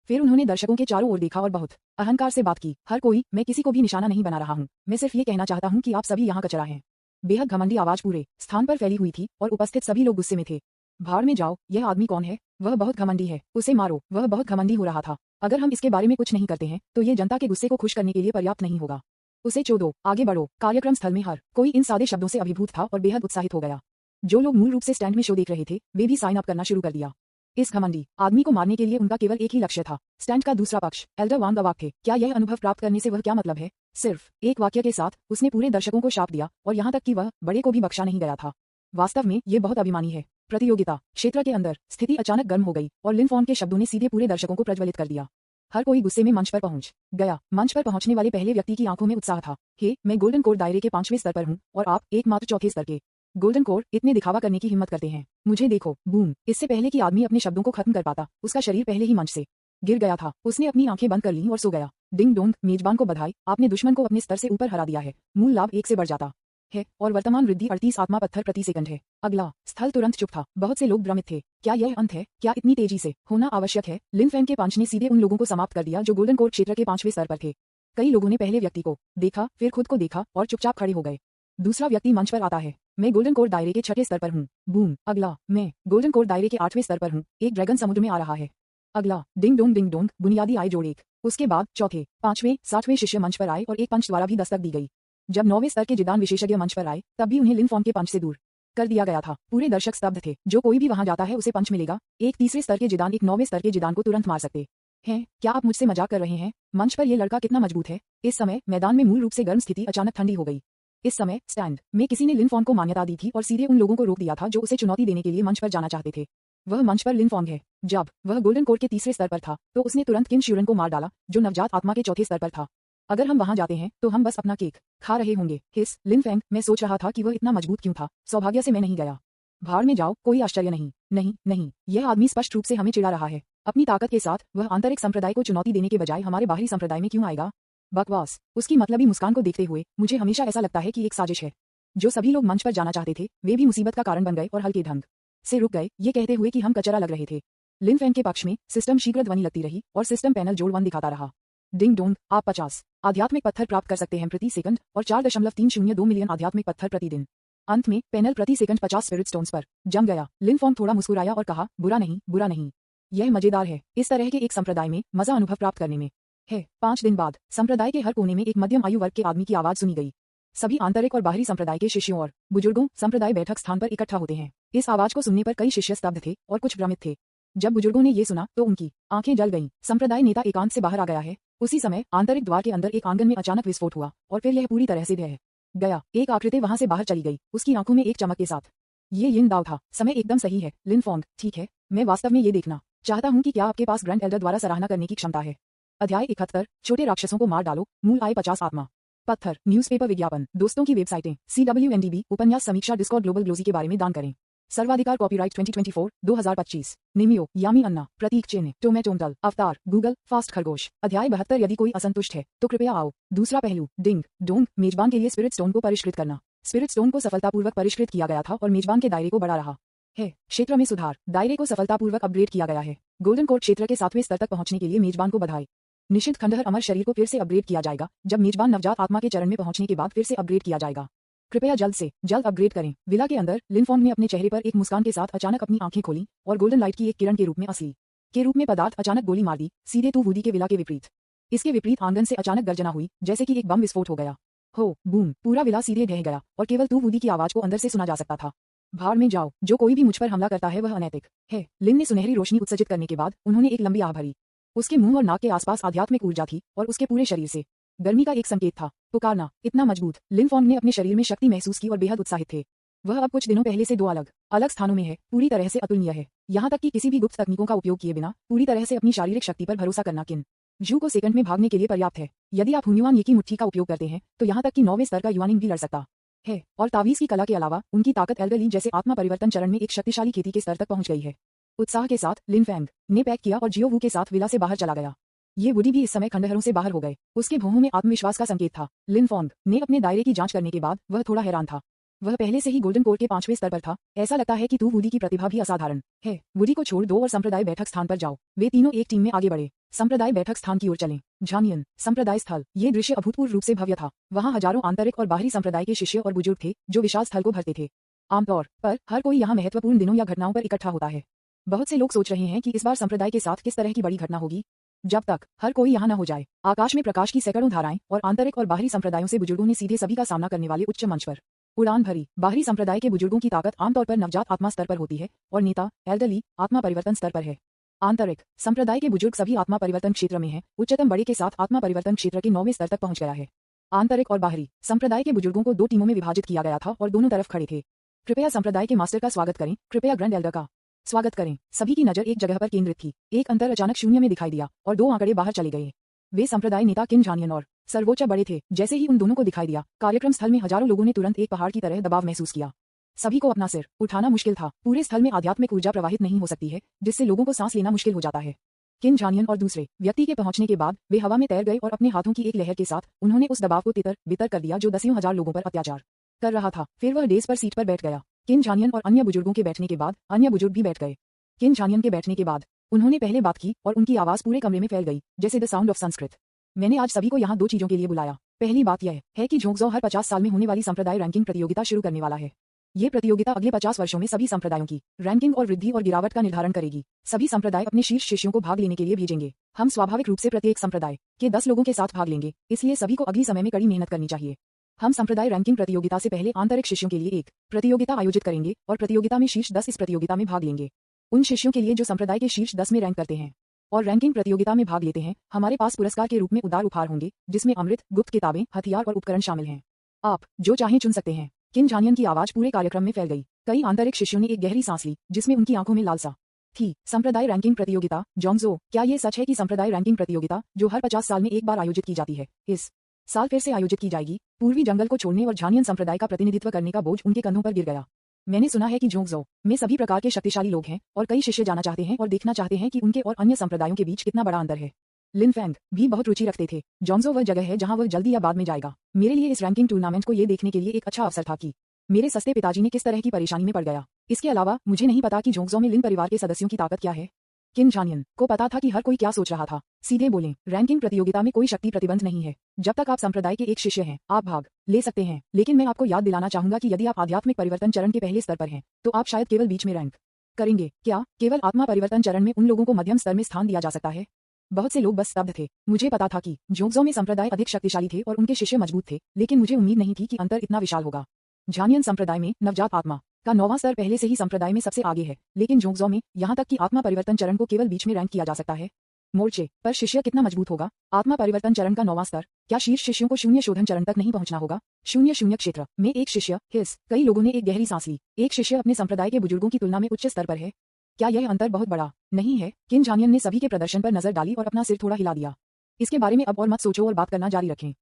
फिर उन्होंने दर्शकों के चारों ओर देखा और बहुत अहंकार से बात की। हर कोई, मैं किसी को भी निशाना नहीं बना रहा हूँ, मैं सिर्फ ये कहना चाहता हूँ कि आप सभी यहाँ कचरा हैं। बेहद घमंडी आवाज पूरे स्थान पर फैली हुई थी और उपस्थित सभी लोग गुस्से में थे। भाड़ में जाओ, यह आदमी कौन है? वह बहुत घमंडी है, उसे मारो। वह बहुत घमंडी हो रहा था। अगर हम इसके बारे में कुछ नहीं करते हैं तो ये जनता के गुस्से को खुश करने के लिए पर्याप्त नहीं होगा। उसे चोदो, आगे बढ़ो। कार्यक्रम स्थल में हर कोई इन सादे शब्दों से अभिभूत था और बेहद उत्साहित हो गया। जो लोग मूल रूप से स्टैंड में शो देख रहे थे वे भी साइन अप करना शुरू कर दिया। इस घमंडी आदमी को मारने के लिए उनका केवल एक ही लक्ष्य था। स्टैंड का दूसरा पक्ष एल्डर वांग अवाक थे। क्या यह अनुभव प्राप्त करने से वह क्या मतलब है? सिर्फ एक वाक्य के साथ उसने पूरे दर्शकों को शाप दिया और यहाँ तक कि वह बड़े को भी बख्शा नहीं गया था। वास्तव में ये बहुत अभिमानी है। प्रतियोगिता क्षेत्र के अंदर स्थिति अचानक गर्म हो गई और लिन फॉन्ग के शब्दों ने सीधे पूरे दर्शकों को प्रज्वलित कर दिया। हर कोई गुस्से में मंच पर पहुंच गया। मंच पर पहुंचने वाले पहले व्यक्ति की आंखों में उत्साह था। हे, मैं गोल्डन कोर दायरे के 5वें स्तर पर हूं और आप एकमात्र चौथे स्तर के गोल्डन कोर इतने दिखावा करने की हिम्मत करते हैं। मुझे देखो। बूम। इससे पहले कि आदमी अपने शब्दों को खत्म कर पाता, उसका शरीर पहले ही मंच से गिर गया था। उसने अपनी आंखें बंद कर लीं और सो गया। डिंग डोंग, मेजबान को बधाई, आपने दुश्मन को अपने स्तर से ऊपर हरा दिया है। मूल लाभ 1 से बढ़ जाता है और वर्तमान वृद्धि 38 आत्मा पत्थर प्रति सेकंड है। अगला स्थल तुरंत चुप था। बहुत से लोग भ्रमित थे। क्या यह अंत है? क्या इतनी तेजी से होना आवश्यक है? लिन फैंग के पंच ने सीधे उन लोगों को समाप्त कर दिया जो गोल्डन कोर क्षेत्र के 5वें स्तर पर थे। कई लोगों ने पहले व्यक्ति को देखा, फिर खुद को देखा और चुपचाप खड़े हो गए। दूसरा व्यक्ति मंच पर आता है। मैं गोल्डन कोर दायरे के 6ठे स्तर पर हूँ। बूम। अगला, मैं गोल्डन कोर दायरे के 8वें स्तर पर हूँ। एक ड्रैगन समुद्र में आ रहा है। अगला, डिंग डोंग, बुनियादी आय जोड़ 1। उसके बाद चौथे, 5वें, 7वें शिष्य मंच पर आए और एक पंच द्वारा भी दस्तक दी गई। जब 9वें स्तर के जिदान विशेषज्ञ मंच पर आए तब भी उन्हें लिन फॉन्ग के पंच से दूर कर दिया गया था। पूरे दर्शक स्तब्ध थे। जो कोई भी वहां जाता है उसे पंच मिलेगा। एक 3रे स्तर के जिदान एक 9वें स्तर के जिदान को तुरंत मार सकते हैं। क्या आप मुझसे मजाक कर रहे हैं? मंच पर यह लड़का कितना मजबूत है। इस समय मैदान में मूल रूप से गर्म स्थिति अचानक ठंडी हो गई। इस समय स्टैंड में किसी ने लिन फॉन्ग को मान्यता दी थी और सीधे उन लोगों को रोक दिया था जो उसे चुनौती देने के लिए मंच पर जाना चाहते थे। वह मंच पर लिन फॉन्ग है। जब वह गोल्डन कोर के 3रे स्तर पर था तो उसने तुरंत किन श्यूरन को मार डाला जो नवजात आत्मा के 4थे स्तर पर था। अगर हम वहां जाते हैं तो हम बस अपना केक खा रहे होंगे। हिस लिन फैंग, मैं सोच रहा था कि वह इतना मजबूत क्यों था। सौभाग्य से मैं नहीं गया। भाड़ में जाओ, कोई आश्चर्य नहीं। नहीं, यह आदमी स्पष्ट रूप से हमें चिढ़ा रहा है। अपनी ताकत के साथ वह आंतरिक संप्रदाय को चुनौती देने के बजाय हमारे बाहरी संप्रदाय में क्यों आएगा? बकवास। उसकी मतलबी मुस्कान को देखते हुए मुझे हमेशा ऐसा लगता है कि एक साजिश है। जो सभी लोग मंच पर जाना चाहते थे वे भी मुसीबत का कारण बन गए और हल्के ढंग से रुक गए, ये कहते हुए कि हम कचरा लग रहे थे। लिन फेंग के पक्ष में सिस्टम शीघ्र ध्वनि लगती रही और सिस्टम पैनल जोड़ 1 दिखाता रहा। डिंग डोंग, आप 50 आध्यात्मिक पत्थर प्राप्त कर सकते हैं प्रति सेकंड और 4.302 मिलियन आध्यात्मिक पत्थर प्रतिदिन। अंत में पैनल प्रति सेकंड 50 स्पिरिट स्टोन्स पर जम गया। लिन फेंग थोड़ा मुस्कुराया और कहा, बुरा नहीं, बुरा नहीं। यह मजेदार है, इस तरह के एक संप्रदाय में मजा अनुभव प्राप्त करने में है। 5 दिन बाद संप्रदाय के हर कोने में एक मध्यम आयु वर्ग के आदमी की आवाज सुनी गई। सभी आंतरिक और बाहरी संप्रदाय के शिष्यों और बुजुर्गों संप्रदाय बैठक स्थान पर इकट्ठा होते हैं। इस आवाज को सुनने पर कई शिष्य स्तब्ध थे और कुछ भ्रमित थे। जब बुजुर्गों ने ये सुना तो उनकी आंखें जल गईं। संप्रदाय नेता एकांत से बाहर आ गया है। उसी समय आंतरिक द्वार के अंदर एक आंगन में अचानक विस्फोट हुआ और फिर यह पूरी तरह से ढह गया। एक आकृति वहां से बाहर चली गई, उसकी आंखों में एक चमक के साथ। ये यिन दाव था। समय एकदम सही है लिन फेंग, ठीक है, मैं वास्तव में ये देखना चाहता हूं कि क्या आपके पास ग्रैंड एल्डर द्वारा सराहना करने की क्षमता है। अध्याय 71, छोटे राक्षसों को मार डालो, मूल आय 50 आत्मा। पत्थर, न्यूज़पेपर विज्ञापन, दोस्तों की वेबसाइटें, CWNDB, उपन्यास समीक्षा, डिस्कॉर्ड, ग्लोबल ग्लोजी के बारे में दान करें। सर्वाधिकार कॉपीराइट 2024, 2025। निमियो, यामी अन्ना, प्रतीक चिन्ह, टोमेटोमटल, अवतार, गूगल, फास्ट खरगोश। अध्याय 72, यदि कोई असंतुष्ट है तो कृपया आओ। दूसरा पहलू, डिंग डोंग, मेजबान के लिए स्पिरिट स्टोन को परिष्कृत करना। स्पिरिट स्टोन को सफलतापूर्वक परिष्कृत किया गया था और मेजबान के दायरे को बढ़ा रहा है। क्षेत्र में सुधार, दायरे को सफलतापूर्वक अपग्रेड किया गया है। गोल्डन कोर्ट क्षेत्र के 7वें स्तर तक पहुंचने के लिए मेजबान को बधाई। निषिद्ध खंडहर अमर शरीर को फिर से अपग्रेड किया जाएगा जब मेजबान नवजात आत्मा के चरण में पहुंचने के बाद फिर से अपग्रेड किया जाएगा। कृपया जल्द से जल्द अपग्रेड करें। विला के अंदर लिन फेंग ने अपने चेहरे पर एक मुस्कान के साथ अचानक अपनी आंखें खोली और गोल्डन लाइट की एक किरण के रूप में असली के रूप में पदार्थ अचानक गोली मार दी, सीधे तू वूडी के विला के विपरीत। इसके विपरीत आंगन से अचानक गर्जना हुई जैसे कि एक बम विस्फोट हो गया। हो बूम, पूरा विला सीधे ढह गया और केवल तू वूडी की आवाज को अंदर से सुना जा सकता था। भाड़ में जाओ, जो कोई भी मुझ पर हमला करता है वह अनैतिक है। लिन ने सुनहरी रोशनी उत्सर्जित करने के बाद उन्होंने एक लंबी आह भरी। उसके मुंह और नाक के आसपास आध्यात्मिक ऊर्जा थी और उसके पूरे शरीर से गर्मी का एक संकेत था। पुकारना इतना मजबूत। लिन फेंग ने अपने शरीर में शक्ति महसूस की और बेहद उत्साहित थे। वह अब कुछ दिनों पहले से 2 अलग अलग स्थानों में है, पूरी तरह से अतुलनीय है। यहाँ तक कि किसी भी गुप्त तकनीकों का उपयोग किए बिना पूरी तरह से अपनी शारीरिक शक्ति पर भरोसा करना किन जू को सेकंड में भागने के लिए पर्याप्त है। यदि आप हुन्युआन ये की मुट्ठी का उपयोग करते हैं तो यहाँ तक कि 9वें स्तर का युआनिंग भी लड़ सकता है। और तावीज की कला के अलावा उनकी ताकत एल्डरली जैसे आत्मा परिवर्तन चरण में एक शक्तिशाली खेती के स्तर तक पहुंच गई है। उत्साह के साथ लिन फेंग ने पैक किया और जियो वू के साथ विला से बाहर चला गया। ये वुडी भी इस समय खंडहरों से बाहर हो गए। उसके भौहों में आत्मविश्वास का संकेत था। लिन फेंग ने अपने दायरे की जांच करने के बाद वह थोड़ा हैरान था। वह पहले से ही गोल्डन कोर्ट के 5वें स्तर पर था। ऐसा लगता है कि तू वुडी की प्रतिभा भी असाधारण है। वुडी को छोड़ दो और संप्रदाय बैठक स्थान पर जाओ। वे तीनों एक टीम में आगे बढ़े। संप्रदाय बैठक स्थान की ओर चलें। झानियन संप्रदाय स्थल। ये दृश्य अभूतपूर्व रूप से भव्य था। वहां हजारों आंतरिक और बाहरी संप्रदाय के शिष्य और बुजुर्ग थे जो विशाल स्थल को भरते थे। आमतौर पर हर कोई यहाँ महत्वपूर्ण दिनों या घटनाओं पर इकट्ठा होता है। बहुत से लोग सोच रहे हैं कि इस बार संप्रदाय के साथ किस तरह की बड़ी घटना होगी। जब तक हर कोई यहाँ न हो जाए, आकाश में प्रकाश की सैकड़ों धाराएं और आंतरिक और बाहरी संप्रदायों से बुजुर्गों ने सीधे सभी का सामना करने वाले उच्च मंच पर उड़ान भरी। बाहरी संप्रदाय के बुजुर्गों की ताकत आमतौर पर नवजात आत्मा स्तर पर होती है और नेता एल्डरली आत्मा परिवर्तन स्तर पर है। आंतरिक संप्रदाय के बुजुर्ग सभी आत्मा परिवर्तन क्षेत्र में हैं। उच्चतम बड़े के साथ आत्मा परिवर्तन क्षेत्र के 9वें स्तर तक पहुंच गया है। आंतरिक और बाहरी संप्रदाय के बुजुर्गों को 2 टीमों में विभाजित किया गया था और दोनों तरफ खड़े थे। कृपया संप्रदाय के मास्टर का स्वागत करें। कृपया ग्रैंड एल्डर का स्वागत करें। सभी की नजर एक जगह पर केंद्रित थी। एक अंतर अचानक शून्य में दिखाई दिया और 2 आंकड़े बाहर चले गए। वे संप्रदाय नेता किन झानियन और सर्वोच्च बड़े थे। जैसे ही उन दोनों को दिखाई दिया, कार्यक्रम स्थल में हजारों लोगों ने तुरंत एक पहाड़ की तरह दबाव महसूस किया। सभी को अपना सिर उठाना मुश्किल था। पूरे स्थल में आध्यात्मिक ऊर्जा प्रवाहित नहीं हो सकती है जिससे लोगों को सांस लेना मुश्किल हो जाता है। किन झानियन और दूसरे व्यक्ति के पहुंचने के बाद वे हवा में तैर गए और अपने हाथों की एक लहर के साथ उन्होंने उस दबाव को तितर बितर कर दिया जो दसियों हजार लोगों पर अत्याचार कर रहा था। फिर वह डेस्क पर सीट पर बैठ गया। किन झानियन और अन्य बुजुर्गों के बैठने के बाद अन्य बुजुर्ग भी बैठ गए। किन झानियन के बैठने के बाद उन्होंने पहले बात की और उनकी आवाज पूरे कमरे में फैल गई जैसे द साउंड ऑफ संस्कृत। मैंने आज सभी को यहाँ 2 चीजों के लिए बुलाया। पहली बात यह है कि झोंगजो हर 50 साल में होने वाली संप्रदाय रैंकिंग प्रतियोगिता शुरू करने वाला है। ये प्रतियोगिता अगले 50 वर्षों में सभी संप्रदायों की रैंकिंग और वृद्धि और गिरावट का निर्धारण करेगी। सभी संप्रदाय अपने शीर्ष शिष्यों को भाग लेने के लिए भेजेंगे। हम स्वाभाविक रूप से प्रत्येक संप्रदाय के 10 लोगों के साथ भाग लेंगे, इसलिए सभी को अगली समय में कड़ी मेहनत करनी चाहिए। हम संप्रदाय रैंकिंग प्रतियोगिता से पहले आंतरिक शिष्यों के लिए एक प्रतियोगिता आयोजित करेंगे और प्रतियोगिता में शीर्ष 10 इस प्रतियोगिता में भाग लेंगे। उन शिष्यों के लिए जो संप्रदाय के शीर्ष 10 में रैंक करते हैं और रैंकिंग प्रतियोगिता में भाग लेते हैं, हमारे पास पुरस्कार के रूप में उदार उपहार होंगे जिसमें अमृत, गुप्त किताबें, हथियार और उपकरण शामिल हैं। आप जो चाहें चुन सकते हैं। किन झानियन की आवाज पूरे कार्यक्रम में फैल गई। कई आंतरिक शिष्यों ने एक गहरी सांस ली जिसमें उनकी आंखों में लालसा थी। संप्रदाय रैंकिंग प्रतियोगिता। जोंगजो, क्या ये सच है कि संप्रदाय रैंकिंग प्रतियोगिता जो हर 50 साल में एक बार आयोजित की जाती है, इस साल फिर से आयोजित की जाएगी? पूर्वी जंगल को छोड़ने और झानियन संप्रदाय का प्रतिनिधित्व करने का बोझ उनके कंधों पर गिर गया। मैंने सुना है कि जोंगजो में सभी प्रकार के शक्तिशाली लोग हैं और कई शिष्य जाना चाहते हैं और देखना चाहते हैं कि उनके और अन्य संप्रदायों के बीच कितना बड़ा अंतर है। लिन फेंग भी बहुत रुचि रखते थे। जोंगजो वह जगह है जहां वह जल्दी या बाद में जाएगा। मेरे लिए इस रैंकिंग टूर्नामेंट को ये देखने के लिए एक अच्छा अवसर था कि मेरे सस्ते पिताजी ने किस तरह की परेशानी में पड़ गया। इसके अलावा मुझे नहीं पता कि जोंगजो में लिन परिवार के सदस्यों की ताकत क्या है। किम जानियन को पता था कि हर कोई क्या सोच रहा था। सीधे बोले, रैंकिंग प्रतियोगिता में कोई शक्ति प्रतिबंध नहीं है। जब तक आप संप्रदाय के एक शिष्य हैं, आप भाग ले सकते हैं, लेकिन मैं आपको याद दिलाना चाहूंगा कि यदि आप आध्यात्मिक परिवर्तन चरण के पहले स्तर पर हैं, तो आप शायद केवल बीच में रैंक करेंगे। क्या केवल आत्मा परिवर्तन चरण में उन लोगों को मध्यम स्तर में स्थान दिया जा सकता है? बहुत से लोग बस स्तब्ध थे। मुझे पता था कि जोंगजो में संप्रदाय अधिक शक्तिशाली थे और उनके शिष्य मजबूत थे, लेकिन मुझे उम्मीद नहीं थी कि अंतर इतना विशाल होगा। झानियन संप्रदाय में नवजात आत्मा का 9वां स्तर पहले से ही संप्रदाय में सबसे आगे है, लेकिन जोंगजो में यहाँ तक कि आत्मा परिवर्तन चरण को केवल बीच में रैंक किया जा सकता है। मोर्चे पर शिष्य कितना मजबूत होगा? आत्मा परिवर्तन चरण का 9वां स्तर। क्या शीर्ष शिष्यों को शून्य शोधन चरण तक नहीं पहुंचना होगा? शून्य क्षेत्र में एक शिष्य हिस। कई लोगों ने एक गहरी सांस ली। एक शिष्य अपने संप्रदाय के बुजुर्गों की तुलना में उच्च स्तर पर है। क्या यह अंतर बहुत बड़ा नहीं है? किम जानियन ने सभी के प्रदर्शन पर नजर डाली और अपना सिर थोड़ा हिला दिया। इसके बारे में अब और मत सोचो और बात करना जारी रखें।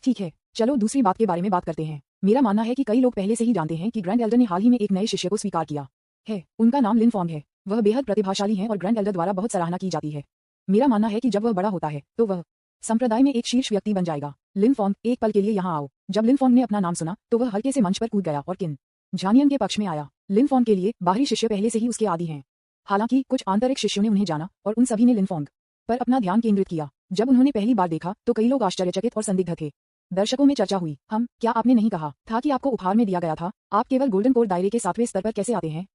ठीक है, चलो दूसरी बात के बारे में बात करते हैं। मेरा मानना है कि कई लोग पहले से ही जानते हैं कि ग्रैंड एल्डर ने हाल ही में एक नए शिष्य को स्वीकार किया है। उनका नाम लिन फॉन्ग है। वह बेहद प्रतिभाशाली है और ग्रैंड एल्डर द्वारा बहुत सराहना की जाती है। मेरा मानना है कि जब वह बड़ा होता है तो वह संप्रदाय में एक शीर्ष व्यक्ति बन जाएगा। लिन फॉन्ग, एक पल के लिए यहाँ आओ। जब लिन फॉन्ग ने अपना नाम सुना तो वह हल्के से मंच पर कूद गया और किम जानियन के पक्ष में आया। लिन फॉन्ग के लिए बाहरी शिष्य पहले से ही उसके आदी हैं। हालांकि कुछ आंतरिक शिष्यों ने उन्हें जाना और उन सभी ने लिन फॉन्ग पर अपना ध्यान केंद्रित किया। जब उन्होंने पहली बार देखा तो कई लोग आश्चर्यचकित और संदिग्ध थे। दर्शकों में चर्चा हुई, क्या आपने नहीं कहा था कि आपको उपहार में दिया गया था? आप केवल गोल्डन कोर दायरे के 7वें स्तर पर कैसे आते हैं?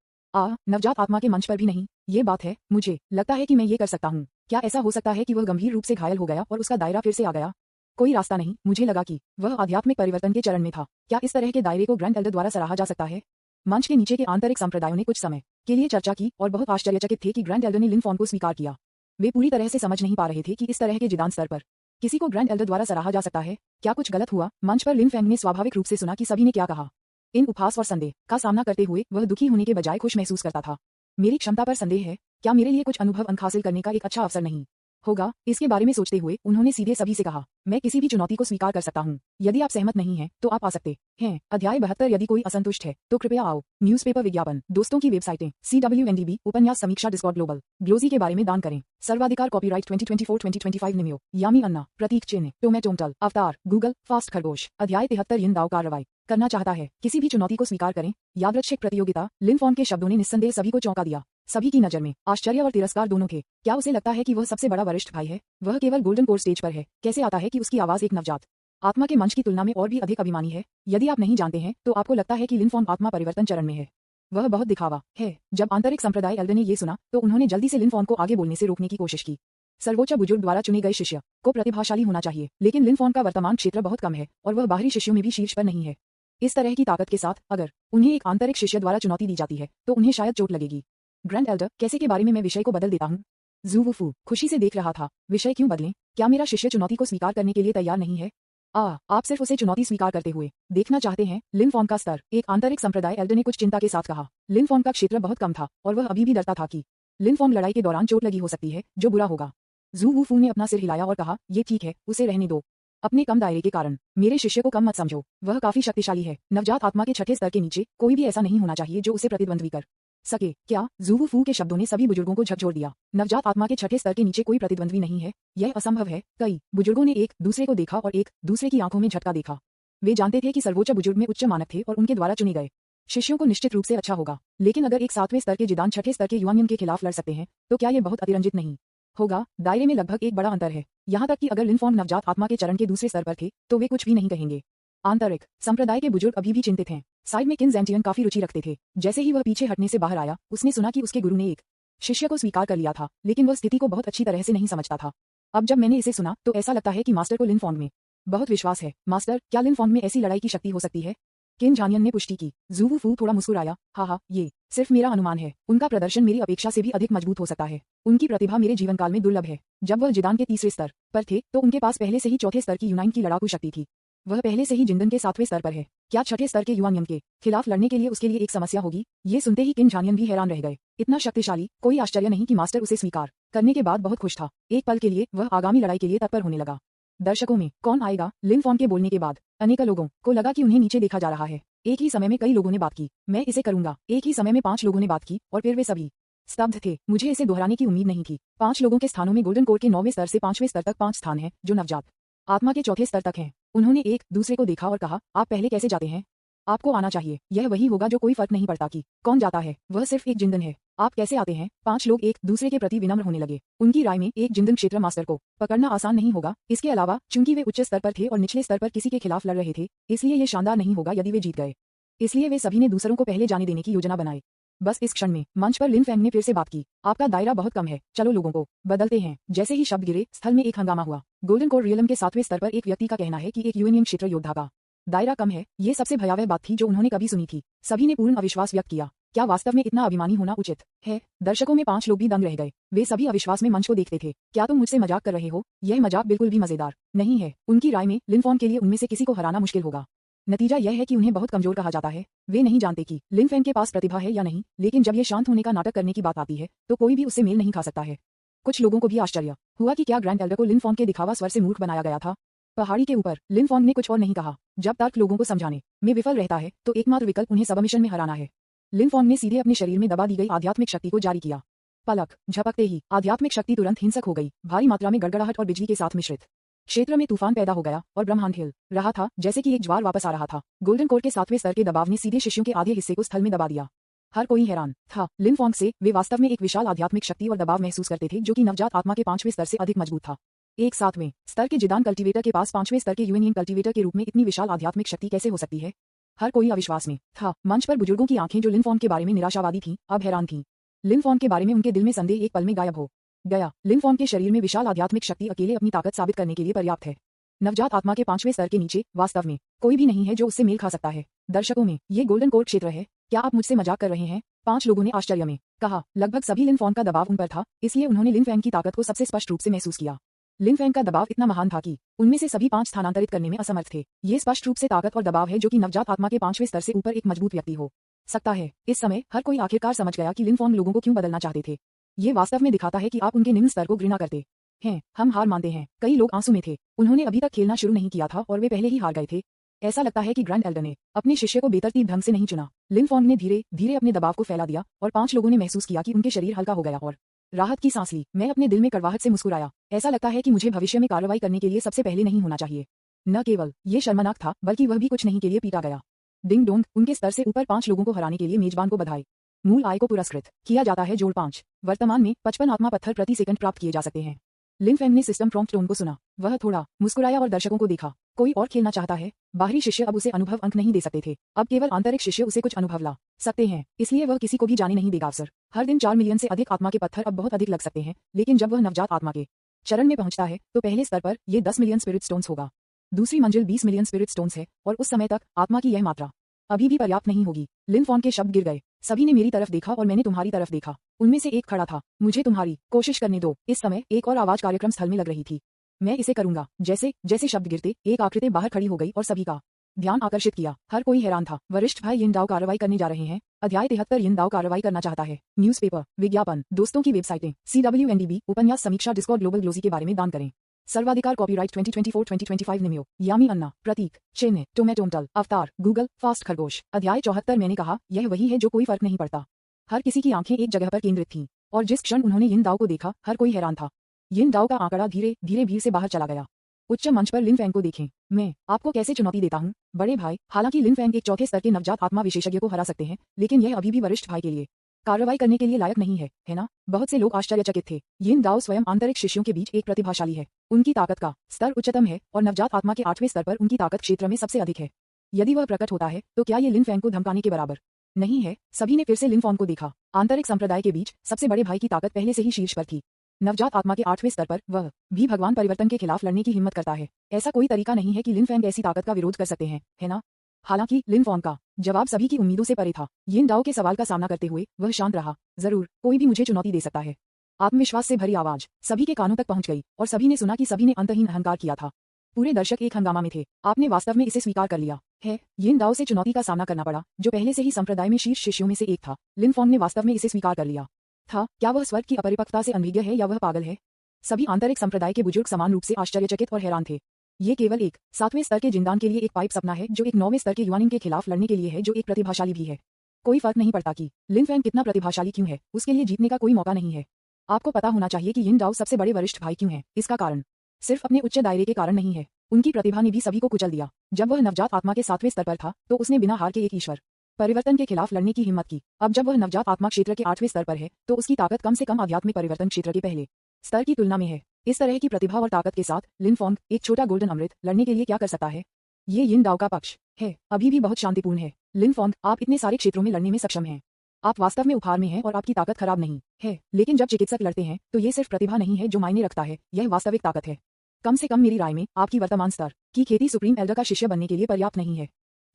नवजात आत्मा के मंच पर भी नहीं। ये बात है, मुझे लगता है कि मैं ये कर सकता हूँ। क्या ऐसा हो सकता है कि वह गंभीर रूप से घायल हो गया और उसका दायरा फिर से आ गया? कोई रास्ता नहीं। मुझे लगा कि वह आध्यात्मिक परिवर्तन के चरण में था। क्या इस तरह के दायरे को ग्रैंड एल्डर द्वारा सराहा जा सकता है? मंच के नीचे के आंतरिक संप्रदायों ने कुछ समय के लिए चर्चा की और बहुत आश्चर्यचकित थे कि ग्रैंड एल्डर ने लिन फॉन्ग को स्वीकार किया। वे पूरी तरह से समझ नहीं पा रहे थे कि इस तरह के जिदान स्तर पर किसी को ग्रैंड एल्डर द्वारा सराहा जा सकता है। क्या कुछ गलत हुआ? मंच पर लिन फैंग ने स्वाभाविक रूप से सुना कि सभी ने क्या कहा। इन उपहास और संदेह का सामना करते हुए वह दुखी होने के बजाय खुश महसूस करता था। मेरी क्षमता पर संदेह है? क्या मेरे लिए कुछ अनुभव अंक हासिल करने का एक अच्छा अवसर नहीं होगा? इसके बारे में सोचते हुए उन्होंने सीधे सभी से कहा, मैं किसी भी चुनौती को स्वीकार कर सकता हूँ। यदि आप सहमत नहीं हैं तो आप आ सकते हैं। अध्याय 72। यदि कोई असंतुष्ट है तो कृपया आओ। न्यूज़पेपर विज्ञापन, दोस्तों की वेबसाइटें, CWNDB, उपन्यास समीक्षा, डिस्कॉर्ड ग्लोबल, ग्लोजी के बारे में दान करें। सर्वाधिकार कॉपीराइट 2024-2025 निमियो, यामी अन्ना, प्रतीक चिन्ह, टोमेटोमटल, अवतार, गूगल, फास्ट खरगोश। अध्याय 73। यिन दाव कार्रवाई करना चाहता है, किसी भी चुनौती को स्वीकार करें। यादृच्छिक प्रतियोगिता। लिन फॉन्ग के शब्दों ने निस्संदेह सभी को चौंका दिया। सभी की नजर में आश्चर्य और तिरस्कार दोनों थे। क्या उसे लगता है कि वह सबसे बड़ा वरिष्ठ भाई है? वह केवल गोल्डन कोर स्टेज पर है। कैसे आता है कि उसकी आवाज एक नवजात आत्मा के मंच की तुलना में और भी अधिक अभिमानी है? यदि आप नहीं जानते हैं तो आपको लगता है कि लिन फॉन्ग आत्मा परिवर्तन चरण में है। वह बहुत दिखावा है। जब आंतरिक संप्रदाय एल्डर ने ये सुना तो उन्होंने जल्दी से लिन फॉन्ग को आगे बोलने से रोकने की कोशिश की। सर्वोच्च बुजुर्ग द्वारा चुने गए शिष्य को प्रतिभाशाली होना चाहिए, लेकिन लिन फॉन्ग का वर्तमान क्षेत्र बहुत कम है और वह बाहरी शिष्यों में भी शीर्ष पर नहीं है। इस तरह की ताकत के साथ अगर उन्हें एक आंतरिक शिष्य द्वारा चुनौती दी जाती है तो उन्हें शायद चोट लगेगी। ग्रैंड एल्डर कैसे के बारे में मैं विषय को बदल देता हूँ। जू वुफू खुशी से देख रहा था। विषय क्यों बदलें? क्या मेरा शिष्य चुनौती को स्वीकार करने के लिए तैयार नहीं है? आप सिर्फ उसे चुनौती स्वीकार करते हुए देखना चाहते हैं। लिन फॉन्ग का स्तर। एक आंतरिक संप्रदाय एल्डर ने कुछ चिंता के साथ कहा। लिन फॉन्ग का क्षेत्र बहुत कम था और वह अभी भी डरता था कि लिन फॉन्ग लड़ाई के दौरान चोट लगी हो सकती है, जो बुरा होगा। जू वुफू ने अपना सिर हिलाया और कहा, ये ठीक है, उसे रहने दो। अपने कम दायरे के कारण मेरे शिष्य को कम मत समझो। वह काफी शक्तिशाली है। नवजात आत्मा के 6ठे स्तर के नीचे कोई भी ऐसा नहीं होना चाहिए जो उसे प्रतिद्वंद्वी कर सके। क्या? जू वुफू के शब्दों ने सभी बुजुर्गों को झकझोर दिया। नवजात आत्मा के 6ठे स्तर के नीचे कोई प्रतिद्वंद्वी नहीं है, यह असंभव है। कई बुजुर्गों ने एक दूसरे को देखा और एक दूसरे की आंखों में झटका देखा। वे जानते थे कि सर्वोच्च बुजुर्ग में उच्च मानक थे और उनके द्वारा चुने गए शिष्यों को निश्चित रूप से अच्छा होगा। लेकिन अगर एक 7वें स्तर के जिदान 6ठे स्तर के युवानियन के खिलाफ लड़ सकते हैं तो क्या यह बहुत अतिरंजित नहीं होगा? दायरे में लगभग एक बड़ा अंतर है। यहाँ तक कि अगर लिन फॉन्ग नवजात आत्मा के चरण के दूसरे स्तर पर थे तो वे कुछ भी नहीं कहेंगे। आंतरिक संप्रदाय के बुजुर्ग अभी भी चिंतित हैं। साइड में किन जैंटियन काफी रुचि रखते थे। जैसे ही वह पीछे हटने से बाहर आया, उसने सुना कि उसके गुरु ने एक शिष्य को स्वीकार कर लिया था, लेकिन वह स्थिति को बहुत अच्छी तरह से नहीं समझता था। अब जब मैंने इसे सुना तो ऐसा लगता है कि मास्टर को लिन फॉन्ग में बहुत विश्वास है। मास्टर, क्या लिन फॉन्ग में ऐसी लड़ाई की शक्ति हो सकती है? किम जानियन ने पुष्टि की। जू वुफू थोड़ा मुस्कुराया। हाँ, ये सिर्फ मेरा अनुमान है। उनका प्रदर्शन मेरी अपेक्षा से भी अधिक मजबूत हो सकता है। उनकी प्रतिभा मेरे जीवनकाल में दुर्लभ है। जब वह जिदान के तीसरे स्तर पर थे तो उनके पास पहले से ही चौथे स्तर की यूनाइन की लड़ाकू शक्ति थी। वह पहले से ही जिंदन के 7वें स्तर पर है। क्या 6ठे स्तर के युवानियन के खिलाफ लड़ने के लिए उसके लिए एक समस्या होगी? ये सुनते ही किम जानियन भी हैरान रह गए। इतना शक्तिशाली? कोई आश्चर्य नहीं कि मास्टर उसे स्वीकार करने के बाद बहुत खुश था। एक पल के लिए वह आगामी लड़ाई के लिए तत्पर होने लगा। दर्शकों में कौन आएगा? लिन फॉन्ग के बोलने के बाद अनेक लोगों को लगा कि उन्हें नीचे देखा जा रहा है। एक ही समय में कई लोगों ने बात की, मैं इसे करूंगा। एक ही समय में 5 लोगों ने बात की और फिर वे सभी स्तब्ध थे। मुझे इसे दोहराने की उम्मीद नहीं थी। 5 लोगों के स्थानों में गोल्डन कोर के 9वें स्तर से 5वें स्तर तक 5 स्थान हैं जो नवजात आत्मा के चौथे स्तर तक हैं। उन्होंने एक दूसरे को देखा और कहा, आप पहले कैसे जाते हैं? आपको आना चाहिए। यह वही होगा जो कोई फर्क नहीं पड़ता कि कौन जाता है, वह सिर्फ एक जिंदन है। आप कैसे आते हैं? 5 लोग एक दूसरे के प्रति विनम्र होने लगे। उनकी राय में एक जिंदन क्षेत्र मास्टर को पकड़ना आसान नहीं होगा। इसके अलावा चूंकि वे उच्च स्तर पर थे और निचले स्तर पर किसी के खिलाफ लड़ रहे थे, इसलिए ये शानदार नहीं होगा यदि वे जीत गए। इसलिए वे सभी ने दूसरों को पहले जाने देने की योजना बनाई। बस इस क्षण में मंच पर लिन फैंग ने फिर से बात की। आपका दायरा बहुत कम है, चलो लोगों को बदलते हैं। जैसे ही शब्द गिरे, स्थल में एक हंगामा हुआ। गोल्डन कोर रियलम के 7वें स्तर पर एक व्यक्ति का कहना है कि एक यूएनियन क्षेत्र योद्धा का दायरा कम है। ये सबसे भयावह बात थी जो उन्होंने कभी सुनी थी। सभी ने पूर्ण अविश्वास व्यक्त किया। क्या वास्तव में इतना अभिमानी होना उचित है? दर्शकों में 5 लोग भी दंग रह गए। वे सभी अविश्वास में मंच को देखते थे। क्या तुम मुझसे मजाक कर रहे हो? यह मजाक बिल्कुल भी मजेदार नहीं है। उनकी राय में लिन फॉन्ग के लिए उनमें से किसी को हराना मुश्किल होगा। नतीजा यह है कि उन्हें बहुत कमजोर कहा जाता है। वे नहीं जानते कि लिन फैंग के पास प्रतिभा है या नहीं, लेकिन जब ये शांत होने का नाटक करने की बात आती है तो कोई भी उससे मेल नहीं खा सकता है। कुछ लोगों को भी आश्चर्य हुआ कि क्या ग्रैंड एल्डर को लिन फॉन्ग के दिखावा स्वर से मूर्ख बनाया गया था। पहाड़ी के ऊपर लिन फॉन्ग ने कुछ और नहीं कहा। जब तर्क लोगों को समझाने में विफल रहता है तो एकमात्र विकल्प उन्हें सबमिशन में हराना है। लिन फॉन्ग ने सीधे अपने शरीर में दबा दी गई आध्यात्मिक शक्ति को जारी किया। पलक झपकते ही आध्यात्मिक शक्ति तुरंत हिंसक हो गई। भारी मात्रा में गड़गड़ाहट और बिजली के साथ मिश्रित क्षेत्र में तूफान पैदा हो गया और ब्रह्मांड हिल रहा था, जैसे कि एक ज्वार वापस आ रहा था। गोल्डन कोर के 7वें स्तर के दबाव ने सीधे शिष्यों के आधे हिस्से को स्थल में दबा दिया। हर कोई हैरान था लिन फॉन्ग से। वे वास्तव में एक विशाल आध्यात्मिक शक्ति और दबाव महसूस करते थे जो कि नवजात आत्मा के 5वें स्तर से अधिक मजबूत था। एक 7वें स्तर के जिदान कल्टीवेटर के पास 5वें स्तर के यूएनियन कल्टीवेटर के रूप में इतनी विशाल आध्यात्मिक शक्ति कैसे हो सकती है? हर कोई अविश्वास में था। मंच पर बुजुर्गों की आंखें जो लिन फॉन्ग के बारे में निराशावादी थीं, अब हैरान थीं। लिन फॉन्ग के बारे में उनके दिल में संदेह एक पल में गायब हो गया। लिन फॉन्ग के शरीर में विशाल आध्यात्मिक शक्ति अकेले अपनी ताकत साबित करने के लिए पर्याप्त है। नवजात आत्मा के 5वें स्तर के नीचे वास्तव में कोई भी नहीं है जो उससे मेल खा सकता है। दर्शकों में ये गोल्डन कोर क्षेत्र है। क्या आप मुझसे मजाक कर रहे हैं? 5 लोगों ने आश्चर्य में कहा। लगभग सभी लिन फॉन्ग का दबाव उन पर था, इसलिए उन्होंने लिन फैंग की ताकत को सबसे स्पष्ट रूप से महसूस किया। लिन फैंग का दबाव इतना महान था कि उनमें से सभी 5 स्थानांतरित करने में असमर्थ थे। ये स्पष्ट रूप से ताकत और दबाव है जो कि नवजात आत्मा के 5वें स्तर से ऊपर एक मजबूत व्यक्ति हो सकता है। इस समय हर कोई आखिरकार समझ गया कि लिन फॉन्ग लोगों को क्यों बदलना चाहते थे। ये वास्तव में दिखाता है कि आप उनके निम्न स्तर को घृणा करते हैं। हम हार मानते हैं। कई लोग आंसू में थे। उन्होंने अभी तक खेलना शुरू नहीं किया था और वे पहले ही हार गए थे। ऐसा लगता है कि ग्रैंड एल्डर ने अपने शिष्य को बेतरतीब ढंग से नहीं चुना। लिन फॉन्ग ने धीरे धीरे अपने दबाव को फैला दिया और 5 लोगों ने महसूस किया कि उनके शरीर हल्का हो गया और राहत की सांस ली। मैं अपने दिल में कड़वाहट से मुस्कुराया। ऐसा लगता है कि मुझे भविष्य में कार्रवाई करने के लिए सबसे पहले नहीं होना चाहिए। न केवल ये शर्मनाक था, बल्कि वह भी कुछ नहीं के लिए पीटा गया। डिंग डोंग, उनके स्तर से ऊपर 5 लोगों को हराने के लिए मेजबान को बधाई। मूल आय को पुरस्कृत किया जाता है जोड़ 5। वर्तमान में 55 आत्मा पत्थर प्रति सेकंड प्राप्त किए जा सकते हैं। लिन फैंग ने सिस्टम प्रॉम्प्ट टोन को सुना। वह थोड़ा मुस्कुराया और दर्शकों को देखा। कोई और खेलना चाहता है? बाहरी शिष्य अब उसे अनुभव अंक नहीं दे सकते थे। अब केवल आंतरिक शिष्य उसे कुछ अनुभव ला सकते हैं, इसलिए वह किसी को भी जाने नहीं देगा। अवसर हर दिन 4 मिलियन से अधिक आत्मा के पत्थर अब बहुत अधिक लग सकते हैं, लेकिन जब वह नवजात आत्मा के चरण में पहुंचता है तो पहले स्तर पर ये 10 मिलियन स्पिरिट स्टोन्स होगा। दूसरी मंजिल 20 मिलियन स्पिरिट स्टोन्स है और उस समय तक आत्मा की यह मात्रा अभी भी पर्याप्त नहीं होगी। लिन फॉन्ग के शब्द गिर गए। सभी ने मेरी तरफ देखा और मैंने तुम्हारी तरफ देखा। उनमें से एक खड़ा था। मुझे तुम्हारी कोशिश करने दो। इस समय एक और आवाज कार्यक्रम स्थल में लग रही थी। मैं इसे करूंगा। जैसे जैसे शब्द गिरते एक आकृति बाहर खड़ी हो गई और सभी का ध्यान आकर्षित किया। हर कोई हैरान था। वरिष्ठ भाई यिन दाओ कार्रवाई करने जा रहे हैं। अध्याय 73 यिन दाओ कार्रवाई करना चाहता है। न्यूज़पेपर, विज्ञापन, दोस्तों की वेबसाइटें, CWNDB, उपन्यास समीक्षा, डिस्कॉर्ड, ग्लोबल ग्लोजी के बारे में दान करें। सर्वाधिकार कॉपीराइट 2024-2025 निमियो, यामी अन्ना, प्रतीक, चिन्ह, टोमेटोमटल, अवतार, गूगल, फास्ट खरगोश। अध्याय 74 मैंने कहा, यह वही है जो कोई फर्क नहीं पड़ता। हर किसी की आंखें एक जगह पर केंद्रित थीं, और जिस क्षण उन्होंने यिन दाओ को देखा, हर कोई हैरान था। यिन दाओ का आंकड़ा धीरे धीरे भीड़ से बाहर चला गया। उच्च मंच पर लिन फैंग को देखें। मैं आपको कैसे चुनौती देता हूँ, बड़े भाई। हालांकि लिन फैंग एक चौथे स्तर के नवजात आत्मा विशेषज्ञ को हरा सकते हैं, लेकिन यह अभी भी वरिष्ठ भाई के लिए कार्रवाई करने के लिए लायक नहीं है ना? बहुत से लोग आश्चर्यचकित थे। यिन दाओ स्वयं आंतरिक शिष्यों के बीच एक प्रतिभाशाली है। उनकी ताकत का स्तर उच्चतम है और नवजात आत्मा के 8वें स्तर पर उनकी ताकत क्षेत्र में सबसे अधिक है। यदि वह प्रकट होता है तो क्या ये लिन फैंग को धमकाने के बराबर नहीं है? सभी ने फिर से लिन फॉन्ग को देखा। आंतरिक संप्रदाय के बीच सबसे बड़े भाई की ताकत पहले से ही शीर्ष पर थी। नवजात आत्मा के 8वें स्तर पर वह भी भगवान परिवर्तन के खिलाफ लड़ने की हिम्मत करता है। ऐसा कोई तरीका नहीं है कि लिन फैंग ऐसी ताकत का विरोध कर सकते हैं, है ना? हालांकि लिन फॉन्ग का जवाब सभी की उम्मीदों से परे था। यिन दाओ के सवाल का सामना करते हुए वह शांत रहा। जरूर कोई भी मुझे चुनौती दे सकता है। आत्मविश्वास से भरी आवाज सभी के कानों तक पहुंच गई और सभी ने सुना कि सभी ने अंतहीन अहंकार किया था। पूरे दर्शक एक हंगामा में थे। आपने वास्तव में इसे स्वीकार कर लिया है। यिन दाओ से चुनौती का सामना करना पड़ा, जो पहले से ही संप्रदाय में शीर्ष शिष्यों में से एक था। लिन फॉन्ग ने वास्तव में इसे स्वीकार कर लिया था। क्या वह स्वर्ग की अपरिपक्वता से अनभिज्ञ है या वह पागल है? सभी आंतरिक संप्रदाय के बुजुर्ग समान रूप से आश्चर्यचकित और हैरान थे। ये केवल एक 7वें स्तर के जिंदान के लिए एक पाइप सपना है, जो एक 9वें स्तर के युवानिन के खिलाफ लड़ने के लिए है, जो एक प्रतिभाशाली भी है। कोई फर्क नहीं पड़ता कि लिन फैंग कितना प्रतिभाशाली क्यों है, उसके लिए जीतने का कोई मौका नहीं है। आपको पता होना चाहिए कि यिन दाओ सबसे बड़े वरिष्ठ भाई क्यों है। इसका कारण सिर्फ अपने उच्च दायरे के कारण नहीं है। उनकी प्रतिभा ने भी सभी को कुचल दिया। जब वह नवजात आत्मा के 7वें स्तर पर था तो उसने बिना हार के एक ईश्वर परिवर्तन के खिलाफ लड़ने की हिम्मत की। अब जब वह नवजात आत्मा क्षेत्र के 8वें स्तर पर है तो उसकी ताकत कम से कम आध्यात्मिक परिवर्तन क्षेत्र के पहले स्तर की तुलना में है। इस तरह की प्रतिभा और ताकत के साथ लिन फॉन्ग एक छोटा गोल्डन अमृत लड़ने के लिए क्या कर सकता है? ये यिन दाओ का पक्ष है, अभी भी बहुत शांतिपूर्ण है। लिन फॉन्ग, आप इतने सारे क्षेत्रों में लड़ने में सक्षम हैं। आप वास्तव में उपहार में हैं और आपकी ताकत खराब नहीं है। लेकिन जब चिकित्सक लड़ते हैं तो ये सिर्फ प्रतिभा नहीं है जो मायने रखता है, यह वास्तविक ताकत है। कम से कम मेरी राय में आपकी वर्तमान स्तर की खेती सुप्रीम एल्डर का शिष्य बनने के लिए पर्याप्त नहीं है।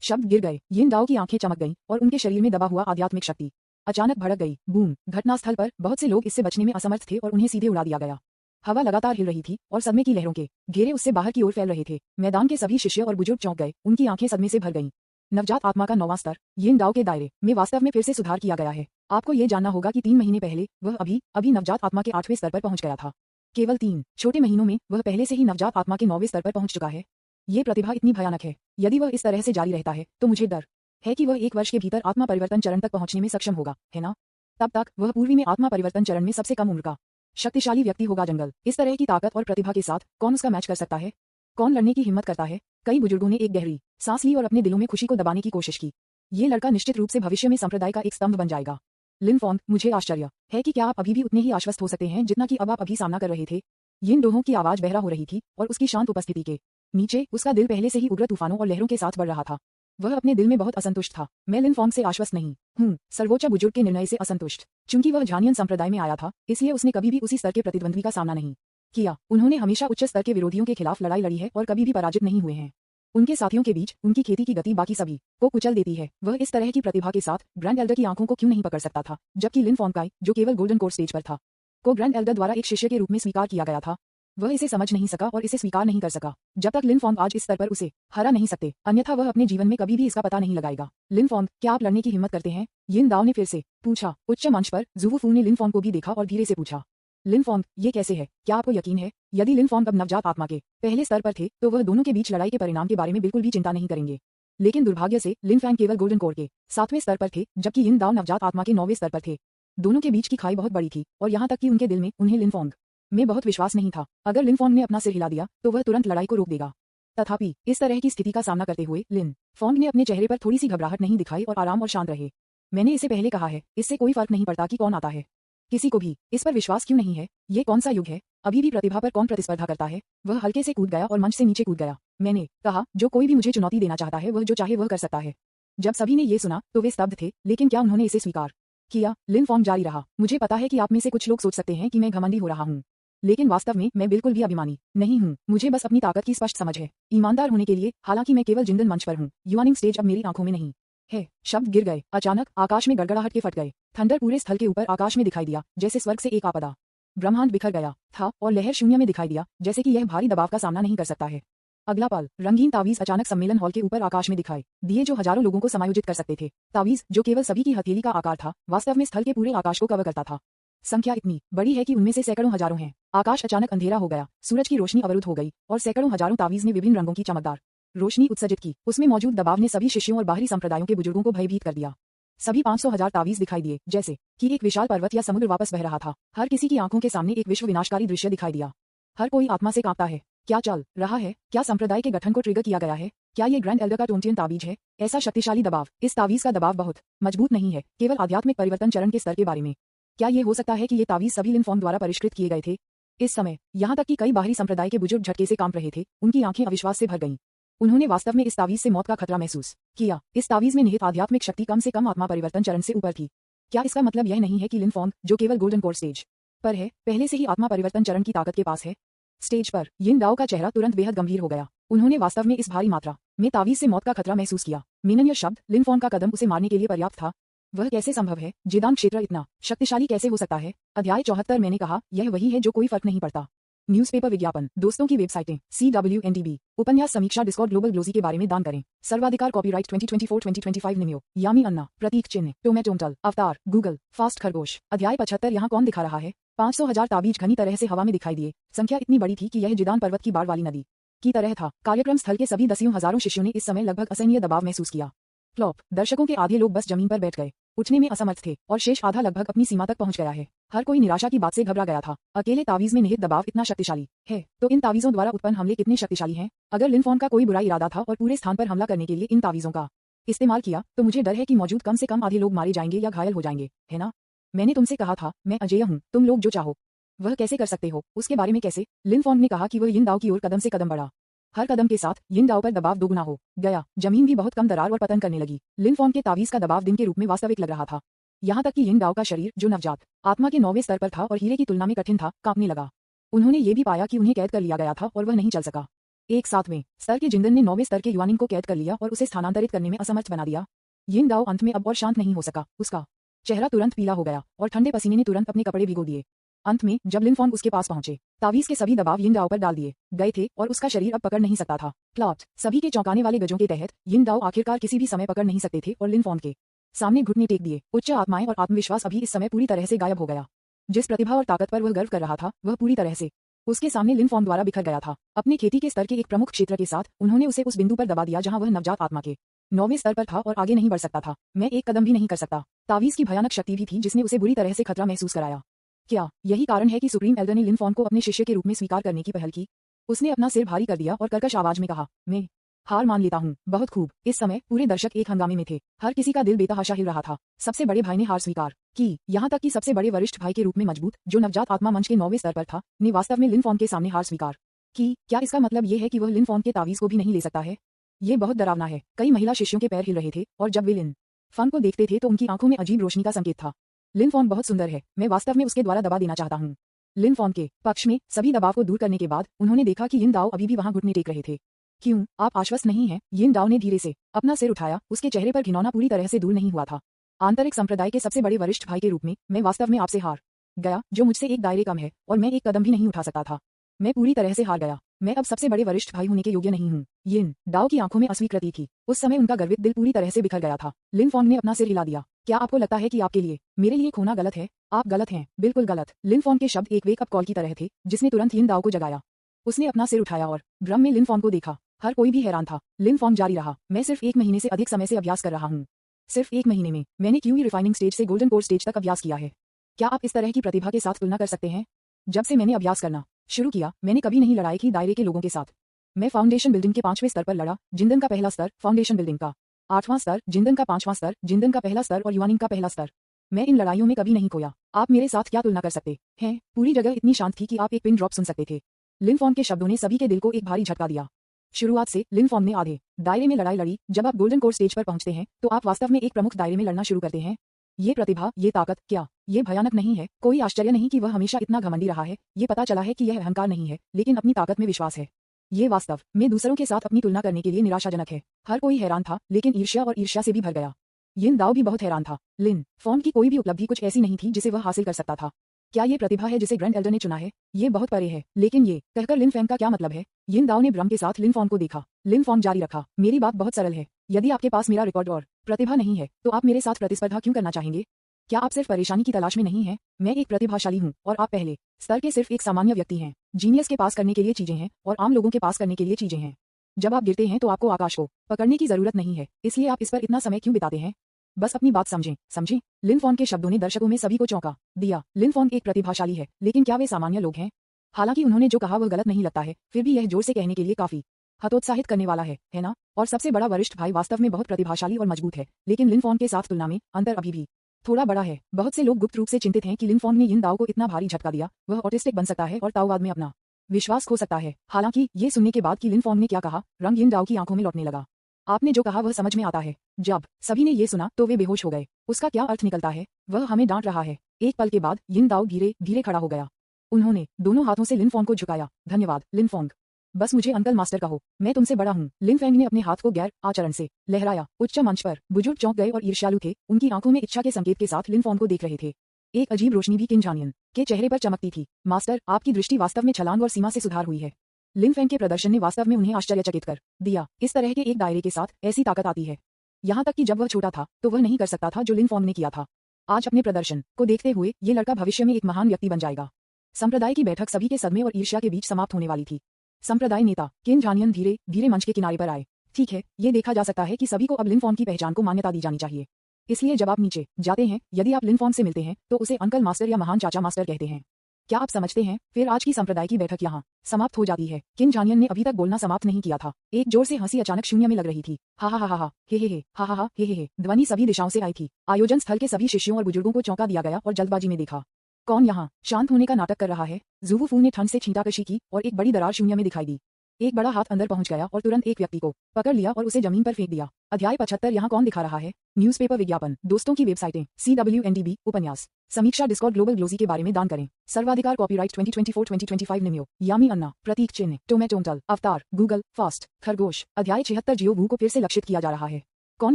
शब्द गिर गए। यिन दाओ की आंखें चमक गईं और उनके शरीर में दबा हुआ आध्यात्मिक शक्ति अचानक भड़क गई। बूम! घटनास्थल पर बहुत से लोग इससे बचने में असमर्थ थे और उन्हें सीधे उड़ा दिया गया। हवा लगातार हिल रही थी और सदमे की लहरों के घेरे उससे बाहर की ओर फैल रहे थे। मैदान के सभी शिष्य और बुजुर्ग चौंक गए, उनकी आंखें सदमे से भर गईं। नवजात आत्मा का 9वां स्तर यिन दाओ के दायरे में वास्तव में फिर से सुधार किया गया है। आपको ये जानना होगा कि 3 महीने पहले वह अभी नवजात आत्मा के 8वें स्तर पर पहुंच गया था। केवल 3 छोटे महीनों में वह पहले से ही नवजात आत्मा के 9वें स्तर पर पहुंच चुका है। ये प्रतिभा इतनी भयानक है, यदि वह इस तरह से जारी रहता है तो मुझे डर है कि वह 1 वर्ष के भीतर आत्मा परिवर्तन चरण तक पहुंचने में सक्षम होगा, है ना? तब तक वह पूर्वी में आत्मा परिवर्तन चरण में सबसे कम उम्र का शक्तिशाली व्यक्ति होगा। जंगल इस तरह की ताकत और प्रतिभा के साथ कौन उसका मैच कर सकता है? कौन लड़ने की हिम्मत करता है? कई बुजुर्गों ने एक गहरी सांस ली और अपने दिलों में खुशी को दबाने की कोशिश की। ये लड़का निश्चित रूप से भविष्य में संप्रदाय का एक स्तंभ बन जाएगा। लिन फॉन्ग, मुझे आश्चर्य है कि क्या आप अभी भी उतने ही आश्वस्त हो सकते हैं जितना कि अब आप अभी सामना कर रहे थे। यिन दोहों की आवाज बहरा हो रही थी और उसकी शांत उपस्थिति के नीचे उसका दिल पहले से ही उग्र तूफानों और लहरों के साथ बढ़ रहा था। वह अपने दिल में बहुत असंतुष्ट था। मैं लिन फॉन्ग से आश्वस्त नहीं हूँ, सर्वोच्च बुजुर्ग के निर्णय से असंतुष्ट। चूंकि वह झानियन संप्रदाय में आया था इसलिए उसने कभी भी उसी स्तर के प्रतिद्वंद्वी का सामना नहीं किया। उन्होंने हमेशा उच्च स्तर के विरोधियों के खिलाफ लड़ाई लड़ी है और कभी भी पराजित नहीं हुए हैं। उनके साथियों के बीच उनकी खेती की गति बाकी सभी को कुचल देती है। वह इस तरह की प्रतिभा के साथ ग्रैंड एल्डर की आंखों को क्यों नहीं पकड़ सकता था, जबकि लिन फॉन्ग का, जो केवल गोल्डन कोर स्टेज पर था, को ग्रैंड एल्डर द्वारा एक शिष्य के रूप में स्वीकार किया गया था। वह इसे समझ नहीं सका और इसे स्वीकार नहीं कर सका। जब तक लिन फॉन्ग आज इस स्तर पर उसे हरा नहीं सकते, अन्यथा वह अपने जीवन में कभी भी इसका पता नहीं लगाएगा। लिन फॉन्ग, क्या आप लड़ने की हिम्मत करते हैं? यिन दाओ ने फिर से पूछा। उच्च मंच पर ज़ुवु फू ने लिन फॉन्ग को भी देखा और धीरे से पूछा, लिन फॉन्ग, ये कैसे है? क्या आपको यकीन है? यदि लिन फॉन्ग अब नवजात आत्मा के पहले स्तर पर थे तो वह दोनों के बीच लड़ाई के परिणाम के बारे में बिल्कुल भी चिंता नहीं करेंगे। लेकिन दुर्भाग्य से लिन फैंग केवल गोल्डन कोर के 7वें स्तर पर थे, जबकि यिन दाओ नवजात आत्मा के 9वें स्तर पर थे। दोनों के बीच की खाई बहुत बड़ी थी और यहाँ तक कि उनके दिल में उन्हें लिन फॉन्ग में बहुत विश्वास नहीं था। अगर लिन फॉन्ग ने अपना सिर हिला दिया तो वह तुरंत लड़ाई को रोक देगा। तथापि इस तरह की स्थिति का सामना करते हुए लिन फॉन्ग ने अपने चेहरे पर थोड़ी सी घबराहट नहीं दिखाई और आराम और शांत रहे। मैंने इसे पहले कहा है, इससे कोई फर्क नहीं पड़ता कि कौन आता है। किसी को भी इस पर विश्वास क्यों नहीं है? ये कौन सा युग है? अभी भी प्रतिभा पर कौन प्रतिस्पर्धा करता है? वह हल्के से कूद गया और मंच से नीचे कूद गया। मैंने कहा, जो कोई भी मुझे चुनौती देना चाहता है वह जो चाहे वह कर सकता है। जब सभी ने ये सुना तो वे स्तब्ध थे, लेकिन क्या उन्होंने इसे स्वीकार किया? लिन फॉन्ग जारी रहा, मुझे पता है कि आप में से कुछ लोग सोच सकते हैं कि मैं घमंडी हो रहा हूँ, लेकिन वास्तव में मैं बिल्कुल भी अभिमानी नहीं हूँ। मुझे बस अपनी ताकत की स्पष्ट समझ है, ईमानदार होने के लिए। हालांकि मैं केवल जिंदन मंच पर हूँ, युवानिंग स्टेज अब मेरी आंखों में नहीं है। शब्द गिर गए। अचानक आकाश में गड़गड़ाहट के फट गए। थंडर पूरे स्थल के ऊपर आकाश में दिखाई दिया, जैसे स्वर्ग से एक आपदा ब्रह्मांड बिखर गया था और लहर शून्य में दिखाई दिया, जैसे कि यह भारी दबाव का सामना नहीं कर सकता है। अगला पल, रंगीन तावीज अचानक सम्मेलन हॉल के ऊपर आकाश में दिखाई दिए, जो हजारों लोगों को समायोजित कर सकते थे। तावीज, जो केवल सभी की हथेली का आकार था, वास्तव में स्थल के पूरे आकाश को कवर करता था। संख्या इतनी बड़ी है कि उनमें से सैकड़ों हजारों हैं। आकाश अचानक अंधेरा हो गया, सूरज की रोशनी अवरुद्ध हो गई और सैकड़ों हजारों तावीज ने विभिन्न रंगों की चमकदार रोशनी उत्सर्जित की। उसमें मौजूद दबाव ने सभी शिष्यों और बाहरी संप्रदायों के बुजुर्गों को भयभीत कर दिया। सभी 500,000 तावीज दिखाई दिए, जैसे कि एक विशाल पर्वत या समुद्र वापस बह रहा था। हर किसी की आंखों के सामने एक विश्व विनाशकारी दृश्य दिखाई दिया। हर कोई आत्मा से कांपता है। क्या चल रहा है? क्या संप्रदाय के गठन को ट्रिगर किया गया है? क्या ये ग्रैंड एल्डर का टोंटियन तावीज है? ऐसा शक्तिशाली दबाव। इस तावीज का दबाव बहुत मजबूत नहीं है, केवल आध्यात्मिक परिवर्तन चरण के स्तर के बारे में। क्या ये हो सकता है कि ये तावीज सभी लिन फॉन्ग द्वारा परिष्कृत किए गए थे? इस समय यहाँ तक कि कई बाहरी संप्रदाय के बुजुर्ग झटके से कांप रहे थे। उनकी आंखें अविश्वास से भर गईं। उन्होंने वास्तव में इस तावीज से मौत का खतरा महसूस किया। इस तावीज में निहित आध्यात्मिक शक्ति कम से कम आत्मा परिवर्तन चरण से ऊपर थी। क्या इसका मतलब यह नहीं है कि लिन फॉन्ग, जो केवल गोल्डन कोर स्टेज पर है, पहले से ही आत्मा परिवर्तन चरण की ताकत के पास है? स्टेज पर यिन दाओ का चेहरा तुरंत बेहद गंभीर हो गया। उन्होंने वास्तव में इस भारी मात्रा में तावीज से मौत का खतरा महसूस किया। मेनन्य शब्द, लिन फॉन्ग का कदम उसे मारने के लिए पर्याप्त था। वह कैसे संभव है? जिदान क्षेत्र इतना शक्तिशाली कैसे हो सकता है? अध्याय 74। मैंने कहा, यह वही है जो कोई फर्क नहीं पड़ता। न्यूज़पेपर विज्ञापन, दोस्तों की वेबसाइटें, CWNDB, उपन्यास समीक्षा, डिस्कॉर्ड, ग्लोबल ग्लोजी के बारे में दान करें। सर्वाधिकार, कॉपीराइट 2024-2025 निमियो, यामी अन्ना, प्रतीक चिन्ह, टोमेटोमटल, अवतार, गूगल, फास्ट खरगोश। अध्याय 75। यहाँ कौन दिखा रहा है? 500,000 ताबीज घनी तरह से हवा में दिखाई दिए। संख्या इतनी बड़ी थी कि यह जिदान पर्वत की बाढ़ वाली नदी की तरह था। कार्यक्रम स्थल के सभी दसियों हजारों शिष्यों ने इस समय लगभग असहनीय दबाव महसूस किया। फ्लॉप, दर्शकों के आधे लोग बस जमीन पर बैठ गए। उठने में असमर्थ थे और शेष आधा लगभग अपनी सीमा तक पहुंच गया है। हर कोई निराशा की बात से घबरा गया था। अकेले तावीज में निहित दबाव इतना शक्तिशाली है तो इन तावीजों द्वारा उत्पन्न हमले कितने शक्तिशाली हैं। अगर लिनफॉन का कोई बुरा इरादा था और पूरे स्थान पर हमला करने के लिए इन तावीजों का इस्तेमाल किया तो मुझे डर है कि मौजूद कम से कम आधे लोग मारे जाएंगे या घायल हो जाएंगे, है ना? मैंने तुमसे कहा था मैं अजेय हूँ, तुम लोग जो चाहो वह कैसे कर सकते हो। उसके बारे में कैसे? लिनफॉन ने कहा कि वह यिन दाओ की ओर कदम से कदम बढ़ा। हर कदम के साथ यिन दाओ पर दबाव दोगुना हो गया। जमीन भी बहुत कम दरार और पतन करने लगी। लिनफॉन के तावीज का दबाव दिन के रूप में वास्तविक लग रहा था। यहाँ तक कि यिन दाओ का शरीर जो नवजात आत्मा के 9वें स्तर पर था और हीरे की तुलना में कठिन था, कांपने लगा। उन्होंने ये भी पाया कि उन्हें कैद कर लिया गया था और वह नहीं चल सका। एक 7वें स्तर के जिंदन ने 9वें स्तर के युवानिंग को कैद कर लिया और उसे स्थानांतरित करने में असमर्थ बना दिया। यिन दाओ अंत में अब और शांत नहीं हो सका। उसका चेहरा तुरंत पीला हो गया और ठंडे पसीने ने तुरंत अपने कपड़े भिगो दिए। अंत में जब लिनफॉन उसके पास पहुंचे, तावीज के सभी दबाव यिन दाओ पर डाल दिए गए थे और उसका शरीर अब पकड़ नहीं सकता था। प्लॉट सभी के चौंकाने वाले गजों के तहत यिन दाओ आखिरकार किसी भी समय पकड़ नहीं सकते थे और लिनफॉन के सामने घुटने टेक दिए। उच्च आत्माएं और आत्मविश्वास अभी इस समय पूरी तरह से गायब हो गया। जिस प्रतिभा और ताकत पर वह गर्व कर रहा था वह पूरी तरह से उसके सामने लिनफॉन द्वारा बिखर गया था। अपने खेती के स्तर के एक प्रमुख क्षेत्र के साथ उन्होंने उसे उस बिंदु पर दबा दिया जहां वह नवजात आत्मा के 9वें स्तर पर था और आगे नहीं बढ़ सकता था। मैं एक कदम भी नहीं कर सकता। तावीज की भयानक शक्ति भी थी जिसने उसे बुरी तरह से खतरा महसूस कराया। क्या यही कारण है कि सुप्रीम एल्डर ने लिनफॉन को अपने शिष्य के रूप में स्वीकार करने की पहल की? उसने अपना सिर भारी कर दिया और कर्कश आवाज में कहा, मैं हार मान लेता हूँ। बहुत खूब। इस समय पूरे दर्शक एक हंगामे में थे। हर किसी का दिल बेतहाशा हिल रहा था। सबसे बड़े भाई ने हार स्वीकार की, यहाँ तक कि सबसे बड़े वरिष्ठ भाई के रूप में मजबूत जो नवजात आत्मा मंच के 9वें स्तर पर था ने वास्तव में लिनफॉन के सामने हार स्वीकार की। क्या इसका मतलब ये है कि वह लिनफॉन के तावीज को भी नहीं ले सकता है? ये बहुत डरावना है। कई महिला शिष्यों के पैर हिल रहे थे और जब वे लिनफॉन को देखते थे तो उनकी आंखों में अजीब रोशनी का संकेत था। लिनफॉन बहुत सुंदर है, मैं वास्तव में उसके द्वारा दबा देना चाहता हूँ। लिनफॉन के पक्ष में सभी दबाव को दूर करने के बाद उन्होंने देखा कि यिन दाओ अभी भी वहां घुटने टेक रहे थे। क्यों आप आश्वस्त नहीं हैं? यिन दाओ ने धीरे से अपना सिर उठाया। उसके चेहरे पर घिनौना पूरी तरह से दूर नहीं हुआ था। आंतरिक संप्रदाय के सबसे बड़े वरिष्ठ भाई के रूप में मैं वास्तव में आपसे हार गया, जो मुझसे एक दायरे कम है और मैं एक कदम भी नहीं उठा सकता था। मैं पूरी तरह से हार गया। मैं अब सबसे बड़े वरिष्ठ भाई होने के योग्य नहीं हूँ। यिन दाओ की आंखों में अस्वीकृति थी। उस समय उनका गर्वित दिल पूरी तरह से बिखर गया था। लिनफॉन ने अपना सिर हिला दिया। क्या आपको लगता है कि आपके लिए मेरे लिए खोना गलत है? आप गलत हैं, बिल्कुल गलत। लिनफॉन के शब्द एक वेकअप कॉल की तरह थे जिसने तुरंत यिन दाओ को जगाया। उसने अपना सिर उठाया और भ्रम में लिनफॉन को देखा। हर कोई भी हैरान था। लिनफॉन जारी रहा, मैं सिर्फ 1 महीने से अधिक समय से अभ्यास कर रहा हूँ। सिर्फ 1 महीने में मैंने क्यूई रिफाइनिंग स्टेज से गोल्डन कोर स्टेज तक अभ्यास किया है। क्या आप इस तरह की प्रतिभा के साथ तुलना कर सकते हैं? जब से मैंने अभ्यास करना शुरू किया मैंने कभी नहीं लड़ाई की दायरे के लोगों के साथ। मैं फाउंडेशन बिल्डिंग के 5वें स्तर पर लड़ा। जिंदन का पहला स्तर, फाउंडेशन बिल्डिंग का 8वां स्तर, जिंदन का 5वां स्तर, जिंदन का पहला स्तर और युवानिंग का पहला स्तर। मैं इन लड़ाइयों में कभी नहीं खोया। आप मेरे साथ क्या तुलना कर सकते हैं? पूरी जगह इतनी शांत थी कि आप एक पिन ड्रॉप सुन सकते थे। लिनफॉन के शब्दों ने सभी के दिल को एक भारी झटका दिया। शुरुआत से लिनफॉन ने आधे दायरे में लड़ाई लड़ी। जब आप गोल्डन कोर स्टेज पर पहुंचते हैं तो आप वास्तव में एक प्रमुख दायरे में लड़ना शुरू करते हैं। ये प्रतिभा, ये ताकत, क्या ये भयानक नहीं है? कोई आश्चर्य नहीं कि वह हमेशा इतना घमंडी रहा है। ये पता चला है कि यह अहंकार नहीं है लेकिन अपनी ताकत में विश्वास है। ये वास्तव में दूसरों के साथ अपनी तुलना करने के लिए निराशाजनक है। हर कोई हैरान था लेकिन ईर्ष्या और ईर्ष्या से भी भर गया। यिन दाओ भी बहुत हैरान था। लिनफॉन की कोई भी उपलब्धि कुछ ऐसी नहीं थी जिसे वह हासिल कर सकता था। क्या ये प्रतिभा है जिसे ग्रैंड एल्डर ने चुना है? ये बहुत परे है। लेकिन ये कहकर लिनफैंग का क्या मतलब है? यिन दाओ ने भ्रम के साथ लिनफॉन को देखा। लिनफॉन जारी रखा, मेरी बात बहुत सरल है। यदि आपके पास मेरा रिकॉर्ड और प्रतिभा नहीं है तो आप मेरे साथ प्रतिस्पर्धा क्यों करना चाहेंगे? क्या आप सिर्फ परेशानी की तलाश में नहीं हैं? मैं एक प्रतिभाशाली हूँ और आप पहले स्तर के सिर्फ एक सामान्य व्यक्ति हैं। जीनियस के पास करने के लिए चीजें हैं और आम लोगों के पास करने के लिए चीजें हैं। जब आप गिरते हैं तो आपको आकाश को पकड़ने की जरूरत नहीं है, इसलिए आप इस पर इतना समय क्यों बिताते हैं? बस अपनी बात समझें। लिनफॉन के शब्दों ने दर्शकों में सभी को चौंका दिया। लिनफॉन एक प्रतिभाशाली है लेकिन क्या वे सामान्य लोग हैं? हालांकि उन्होंने जो कहा वह गलत नहीं लगता है, फिर भी यह जोर से कहने के लिए काफी हतोत्साहित करने वाला है ना? और सबसे बड़ा वरिष्ठ भाई वास्तव में बहुत प्रतिभाशाली और मजबूत है लेकिन लिनफॉन के साथ तुलना में अंतर अभी भी थोड़ा बड़ा है। बहुत से लोग गुप्त रूप से चिंतित हैं कि लिनफॉन ने यिन दाओ को इतना भारी झटका दिया, वह ऑटिस्टिक बन सकता है और ताओवाद में अपना विश्वास खो सकता है। हालांकि ये सुनने के बाद कि लिनफॉन ने क्या कहा, रंग यिन दाओ की आंखों में लौटने लगा। आपने जो कहा वह समझ में आता है। जब सभी ने ये सुना तो वे बेहोश हो गए। उसका क्या अर्थ निकलता है? वह हमें डांट रहा है। एक पल के बाद यिन दाओ धीरे धीरे खड़ा हो गया। उन्होंने दोनों हाथों से लिनफॉन्ग को झुकाया। धन्यवाद लिनफॉन्ग, बस मुझे अंकल मास्टर कहो, मैं तुमसे बड़ा हूँ। लिनफैंग ने अपने हाथ को गैर आचरण से लहराया। उच्च मंच पर बुजुर्ग चौंक गए और ईर्ष्यालु थे। उनकी आंखों में इच्छा के संकेत के साथ लिनफॉन्ग को देख रहे थे। एक अजीब रोशनी भी किंग जानियन के चेहरे पर चमकती थी। मास्टर, आपकी दृष्टि वास्तव में छलांग और सीमा से सुधार हुई है। लिनफैंग के प्रदर्शन ने वास्तव में उन्हें आश्चर्यचकित कर दिया। इस तरह के एक दायरे के साथ ऐसी ताकत आती है। यहाँ तक कि जब वह छोटा था तो वह नहीं कर सकता था जो लिनफॉन्ग ने किया था। आज अपने प्रदर्शन को देखते हुए ये लड़का भविष्य में एक महान व्यक्ति बन जाएगा। संप्रदाय की बैठक सभी के सदमे और ईर्ष्या के बीच समाप्त होने वाली थी। संप्रदाय नेता किंग जानियन धीरे धीरे मंच के किनारे पर आए। ठीक है, ये देखा जा सकता है कि सभी को अब लिनफॉन्ग की पहचान को मान्यता दी जानी चाहिए। इसलिए जब आप नीचे जाते हैं, यदि आप लिनफॉर्म से मिलते हैं तो उसे अंकल मास्टर या महान चाचा मास्टर कहते हैं। क्या आप समझते हैं? फिर आज की संप्रदाय की बैठक यहाँ समाप्त हो जाती है। किन झानियन ने अभी तक बोलना समाप्त नहीं किया था। एक जोर से हंसी अचानक शून्य में लग रही थी। हा हा हा हा हा, हे हा हा हा, हे। ध्वनि सभी दिशाओं से आई थी। आयोजन स्थल के सभी शिष्यों और बुजुर्गों को चौंका दिया गया और जल्दबाजी में देखा। कौन यहाँ शांत होने का नाटक कर रहा है? ज़ुवु फू ने ठंड से छींटाकशी की और एक बड़ी दरार शून्य में दिखाई दी। एक बड़ा हाथ अंदर पहुंच गया और तुरंत एक व्यक्ति को पकड़ लिया और उसे जमीन पर फेंक दिया। अध्याय 75 यहाँ कौन दिखा रहा है? न्यूज़पेपर विज्ञापन, दोस्तों की वेबसाइटें, CWNDB, उपन्यास, समीक्षा, डिस्कॉर्ड, ग्लोबल ग्लोजी के बारे में दान करें। सर्वाधिकार, कॉपीराइट 2024-2025 निम्यो, यामी अन्ना, प्रतीक चिन्ह, टोमेटोमटल, अवतार, गूगल, फास्ट, खरगोश। अध्याय 76 जियो वू को फिर से लक्षित किया जा रहा है। कौन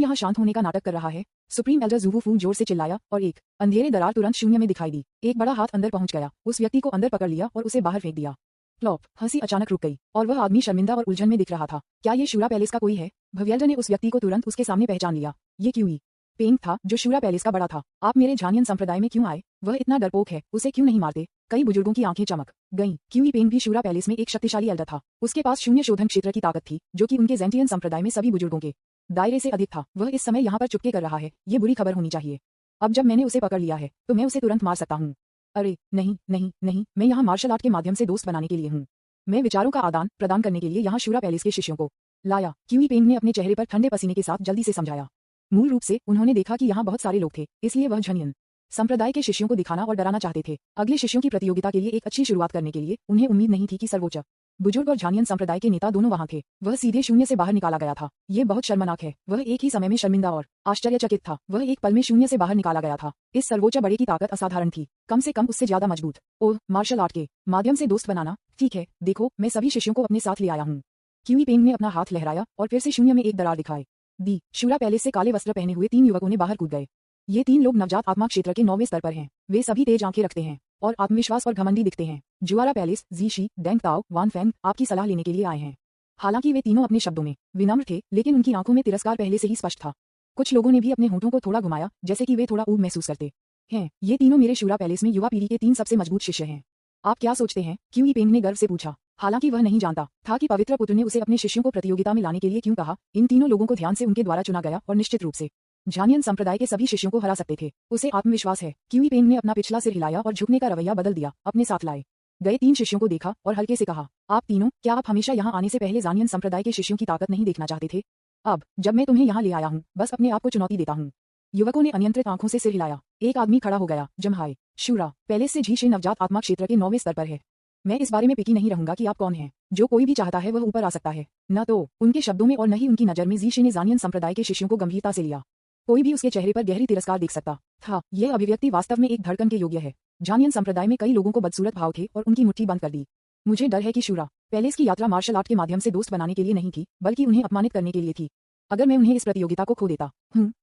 यहाँ शांत होने का नाटक कर रहा है? सुप्रीम एल्डर ज़ुवु फू जोर से चिल्लाया और एक अंधेरे दरार तुरंत शून्य में दिखाई दी। एक बड़ा हाथ अंदर पहुंच गया, उस व्यक्ति को अंदर पकड़ लिया और उसे बाहर फेंक दिया। प्लॉप, हंसी अचानक रुक गई और वह आदमी शर्मिंदा और उलझन में दिख रहा था। क्या ये शूरा पैलेस का कोई है? भव्यल्डर ने उस व्यक्ति को तुरंत उसके सामने पहचान लिया। ये क्यूई पेंग था जो शूरा पैलेस का बड़ा था। आप मेरे झानियन संप्रदाय में क्यों आए? वह इतना डरपोक है, उसे क्यों नहीं मारते? कई बुजुर्गों की आंखें चमक गईं। क्यूई पेंग भी शूरा पैलेस में एक शक्तिशाली एल्डर था। उसके पास शून्य शोधन क्षेत्र की ताकत थी जो कि उनके ज़ेंटियन संप्रदाय में सभी बुजुर्गों के दायरे से अधिक था। वह इस समय यहाँ पर चुपके कर रहा है। ये बुरी खबर होनी चाहिए। अब जब मैंने उसे पकड़ लिया है तो मैं उसे तुरंत मार सकता हूँ। अरे नहीं नहीं नहीं, मैं यहाँ मार्शल आर्ट के माध्यम से दोस्त बनाने के लिए हूँ। मैं विचारों का आदान प्रदान करने के लिए यहाँ शूरा पैलेस के शिष्यों को लाया। क्यूई पेंग ने अपने चेहरे पर ठंडे पसीने के साथ जल्दी से समझाया। मूल रूप से उन्होंने देखा कि यहाँ बहुत सारे लोग थे, इसलिए वह झानियन संप्रदाय के शिष्यों को दिखाना और डराना चाहते थे। अगले शिष्यों की प्रतियोगिता के लिए एक अच्छी शुरुआत करने के लिए उन्हें उम्मीद नहीं थी कि सर्वोच्च बुजुर्ग और झानियन संप्रदाय के नेता दोनों वहां थे। वह सीधे शून्य से बाहर निकाला गया था। ये बहुत शर्मनाक है। वह एक ही समय में शर्मिंदा और आश्चर्यचकित था। वह एक पल में शून्य से बाहर निकाला गया था। इस सर्वोच्च बड़े की ताकत असाधारण थी, कम से कम उससे ज्यादा मजबूत। ओह, मार्शल आर्ट के माध्यम से दोस्त बनाना, ठीक है, देखो मैं सभी शिष्यों को अपने साथ ले आया हूँ। क्यूई पेंग ने अपना हाथ लहराया और फिर से शून्य में एक दरार दिखाई दी। शूरा पैलेस से काले वस्त्र पहने हुए 3 युवकों ने बाहर कूद गए। ये 3 लोग नवजात आत्मा क्षेत्र के 9वें स्तर पर हैं। वे सभी तेज आंखें रखते हैं और आत्मविश्वास और घमंडी दिखते हैं। जुआरा पैलेस, जीशी, डेंग ताओ, वान फैंग आपकी सलाह लेने के लिए आए हैं। हालांकि वे तीनों अपने शब्दों में विनम्र थे, लेकिन उनकी आंखों में तिरस्कार पहले से ही स्पष्ट था। कुछ लोगों ने भी अपने होठों को थोड़ा घुमाया, जैसे कि वे थोड़ा ऊब महसूस करते हैं। ये तीनों मेरे शूरा पैलेस में युवा पीढ़ी के 3 सबसे मजबूत शिष्य हैं। आप क्या सोचते हैं? क्यूई पेंग ने गर्व से पूछा। हालांकि वह नहीं जानता था कि पवित्र पुत्र ने उसे अपने शिष्यों को प्रतियोगिता में लाने के लिए क्यों कहा। इन तीनों लोगों को ध्यान से उनके द्वारा चुना गया और निश्चित रूप से झानियन संप्रदाय के सभी शिष्यों को हरा सकते थे। उसे आत्मविश्वास है। क्यूई पेंग ने अपना पिछला सिर हिलाया और झुकने का रवैया बदल दिया। अपने साथ लाए गए 3 शिष्यों को देखा और हल्के से कहा, आप तीनों, क्या आप हमेशा यहाँ आने से पहले झानियन संप्रदाय के शिष्यों की ताकत नहीं देखना चाहते थे? अब जब मैं तुम्हें यहाँ ले आया हूँ, बस अपने आप को चुनौती देता हूँ। युवकों ने अनियंत्रित आंखों से सिर हिलाया। एक आदमी खड़ा हो गया। जमहाई शूरा पैलेस से झीशे नवजात आत्मा क्षेत्र के 9वें स्तर पर है। मैं इस बारे में पिकी नहीं रहूंगा कि आप कौन हैं। जो कोई भी चाहता है वह ऊपर आ सकता है। न तो उनके शब्दों में और न ही उनकी नजर में जीशे ने झानियन संप्रदाय के शिष्यों को गंभीरता से लिया। कोई भी उसके चेहरे पर गहरी तिरस्कार देख सकता था। यह अभिव्यक्ति वास्तव में एक धड़कन के योग्य है। झानियन संप्रदाय में कई लोगों को बदसूरत भाव थे और उनकी मुट्ठी बंद कर दी। मुझे डर है कि शूरा पैलेस की यात्रा मार्शल आर्ट के माध्यम से दोस्त बनाने के लिए नहीं थी, बल्कि उन्हें अपमानित करने के लिए थी। अगर मैं उन्हें इस प्रतियोगिता को खो देता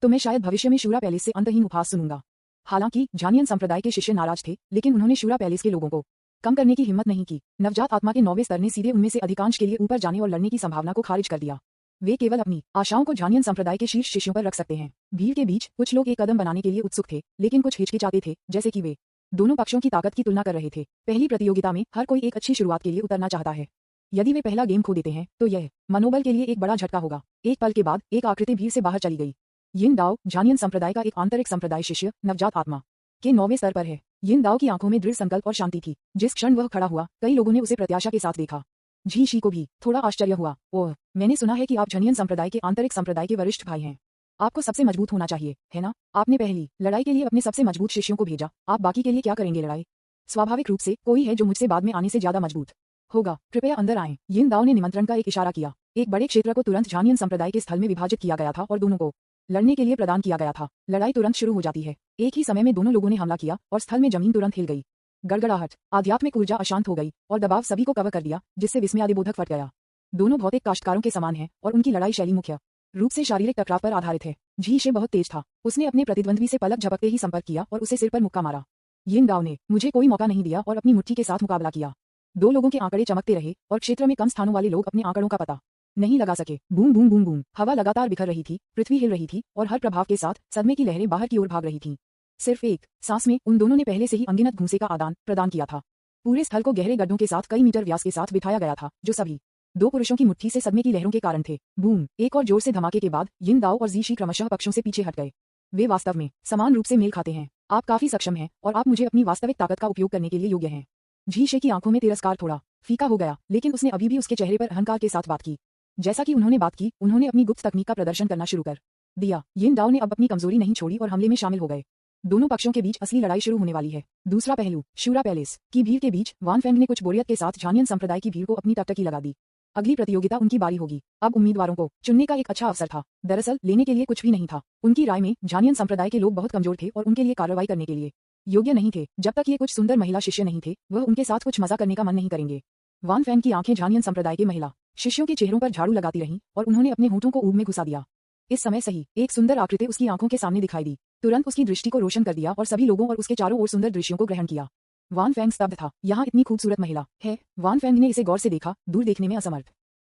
तो मैं शायद भविष्य में शूरा पैलेस से अंतहीन उपहास सुनूंगा। हालांकि झानियन संप्रदाय के शिष्य नाराज थे, लेकिन उन्होंने शूरा पैलेस के लोगों को कम करने की हिम्मत नहीं की। नवजात आत्मा के 9वें स्तर ने सीधे उनमें से अधिकांश के लिए ऊपर जाने और लड़ने की संभावना को खारिज कर दिया। वे केवल अपनी आशाओं को झानियन संप्रदाय के शीर्ष शिष्यों पर रख सकते हैं। भीड़ के बीच कुछ लोग एक कदम बनाने के लिए उत्सुक थे, लेकिन कुछ हिचकिचाते थे, जैसे कि वे दोनों पक्षों की ताकत की तुलना कर रहे थे। पहली प्रतियोगिता में हर कोई एक अच्छी शुरुआत के लिए उतरना चाहता है। यदि वे पहला गेम खो देते हैं तो यह मनोबल के लिए एक बड़ा झटका होगा। एक पल के बाद एक आकृति भीड़ से बाहर चली गई। यिन दाओ झानियन संप्रदाय का एक आंतरिक संप्रदाय शिष्य नवजात आत्मा के 9वें स्तर पर है। यिन दाओ की आंखों में दृढ़ संकल्प और शांति थी। जिस क्षण वह खड़ा हुआ, कई लोगों ने उसे प्रत्याशा के साथ देखा। झीशी को भी थोड़ा आश्चर्य हुआ। ओह, मैंने सुना है कि आप झानियन संप्रदाय के आंतरिक संप्रदाय के वरिष्ठ भाई हैं। आपको सबसे मजबूत होना चाहिए, है ना? आपने पहली लड़ाई के लिए अपने सबसे मजबूत शिष्यों को भेजा। आप बाकी के लिए क्या करेंगे? लड़ाई? स्वाभाविक रूप से कोई है जो मुझसे बाद में आने से ज्यादा मजबूत होगा। कृपया अंदर आएं। यिन दाओ ने निमंत्रण का एक इशारा किया। एक बड़े क्षेत्र को तुरंत झानियन संप्रदाय के स्थल में विभाजित किया गया था और दोनों को लड़ने के लिए प्रदान किया गया था। लड़ाई तुरंत शुरू हो जाती है। एक ही समय में दोनों लोगों ने हमला किया और स्थल में जमीन तुरंत हिल गई। गड़गड़ाहट, आध्यात्मिक ऊर्जा अशांत हो गई और दबाव सभी को कवर कर दिया, जिससे विस्मयादिबोधक फट गया। दोनों भौतिक काश्तकारों के समान हैं और उनकी लड़ाई शैली मुख्य रूप से शारीरिक टकराव पर आधारित है। झीशे बहुत तेज था। उसने अपने प्रतिद्वंद्वी से पलक झपकते ही संपर्क किया और उसे सिर पर मुक्का मारा। यिन दाओ ने मुझे कोई मौका नहीं दिया और अपनी मुट्ठी के साथ मुकाबला किया। 2 लोगों के आंकड़े चमकते रहे और क्षेत्र में कम स्थानों वाले लोग अपने आंकड़ों का पता नहीं लगा सके। बूम बूम बूम बूम, हवा लगातार बिखर रही थी, पृथ्वी हिल रही थी और हर प्रभाव के साथ सदमे की लहरें बाहर की ओर भाग रही थीं। सिर्फ एक सांस में उन दोनों ने पहले से ही अनगिनत घूंसे का आदान प्रदान किया था। पूरे स्थल को गहरे गड्ढों के साथ कई मीटर व्यास के साथ बिठाया गया था, जो सभी 2 पुरुषों की मुट्ठी से सदमे की लहरों के कारण थे। बूम, एक और जोर से धमाके के बाद यिन दाओ और जीशी क्रमशः पक्षों से पीछे हट गए। वे वास्तव में समान रूप से मेल खाते हैं। आप काफी सक्षम हैं और आप मुझे अपनी वास्तविक ताकत का उपयोग करने के लिए योग्य हैं। जी शे की आंखों में तिरस्कार थोड़ा फीका हो गया, लेकिन उसने अभी भी उसके चेहरे पर अहंकार के साथ बात की। जैसा कि उन्होंने बात की, उन्होंने अपनी गुप्त तकनीक का प्रदर्शन करना शुरू कर दिया। यिन दाओ ने अब अपनी कमजोरी नहीं छोड़ी और हमले में शामिल हो गए। दोनों पक्षों के बीच असली लड़ाई शुरू होने वाली है। दूसरा पहलू, शूरा पैलेस की भीड़ के बीच वान फेंग ने कुछ बोरियत के साथ झानियन संप्रदाय की भीड़ को अपनी टकटकी लगा दी। अगली प्रतियोगिता उनकी बारी होगी। अब उम्मीदवारों को चुनने का एक अच्छा अवसर था। दरअसल लेने के लिए कुछ भी नहीं था। उनकी राय में झानियन संप्रदाय के लोग बहुत कमजोर थे और उनके लिए कार्रवाई करने के लिए योग्य नहीं थे। जब तक ये कुछ सुंदर महिला शिष्य नहीं थे, वह उनके साथ कुछ मजा करने का मन नहीं करेंगे। वान फेंग की आंखें झानियन संप्रदाय के महिला शिष्यों के चेहरों पर झाड़ू लगाती रहीं और उन्होंने अपने होठों को ऊब में घुसा दिया। इस समय सही एक सुंदर आकृति उसकी आंखों के सामने दिखाई दी। तुरंत उसकी दृष्टि को रोशन कर दिया और सभी लोगों और उसके चारों ओर सुंदर दृश्यों को ग्रहण किया। वान फेंग स्तब्ध था। यहाँ इतनी खूबसूरत महिला है। वान फेंग ने इसे गौर से देखा, दूर देखने में असमर्थ।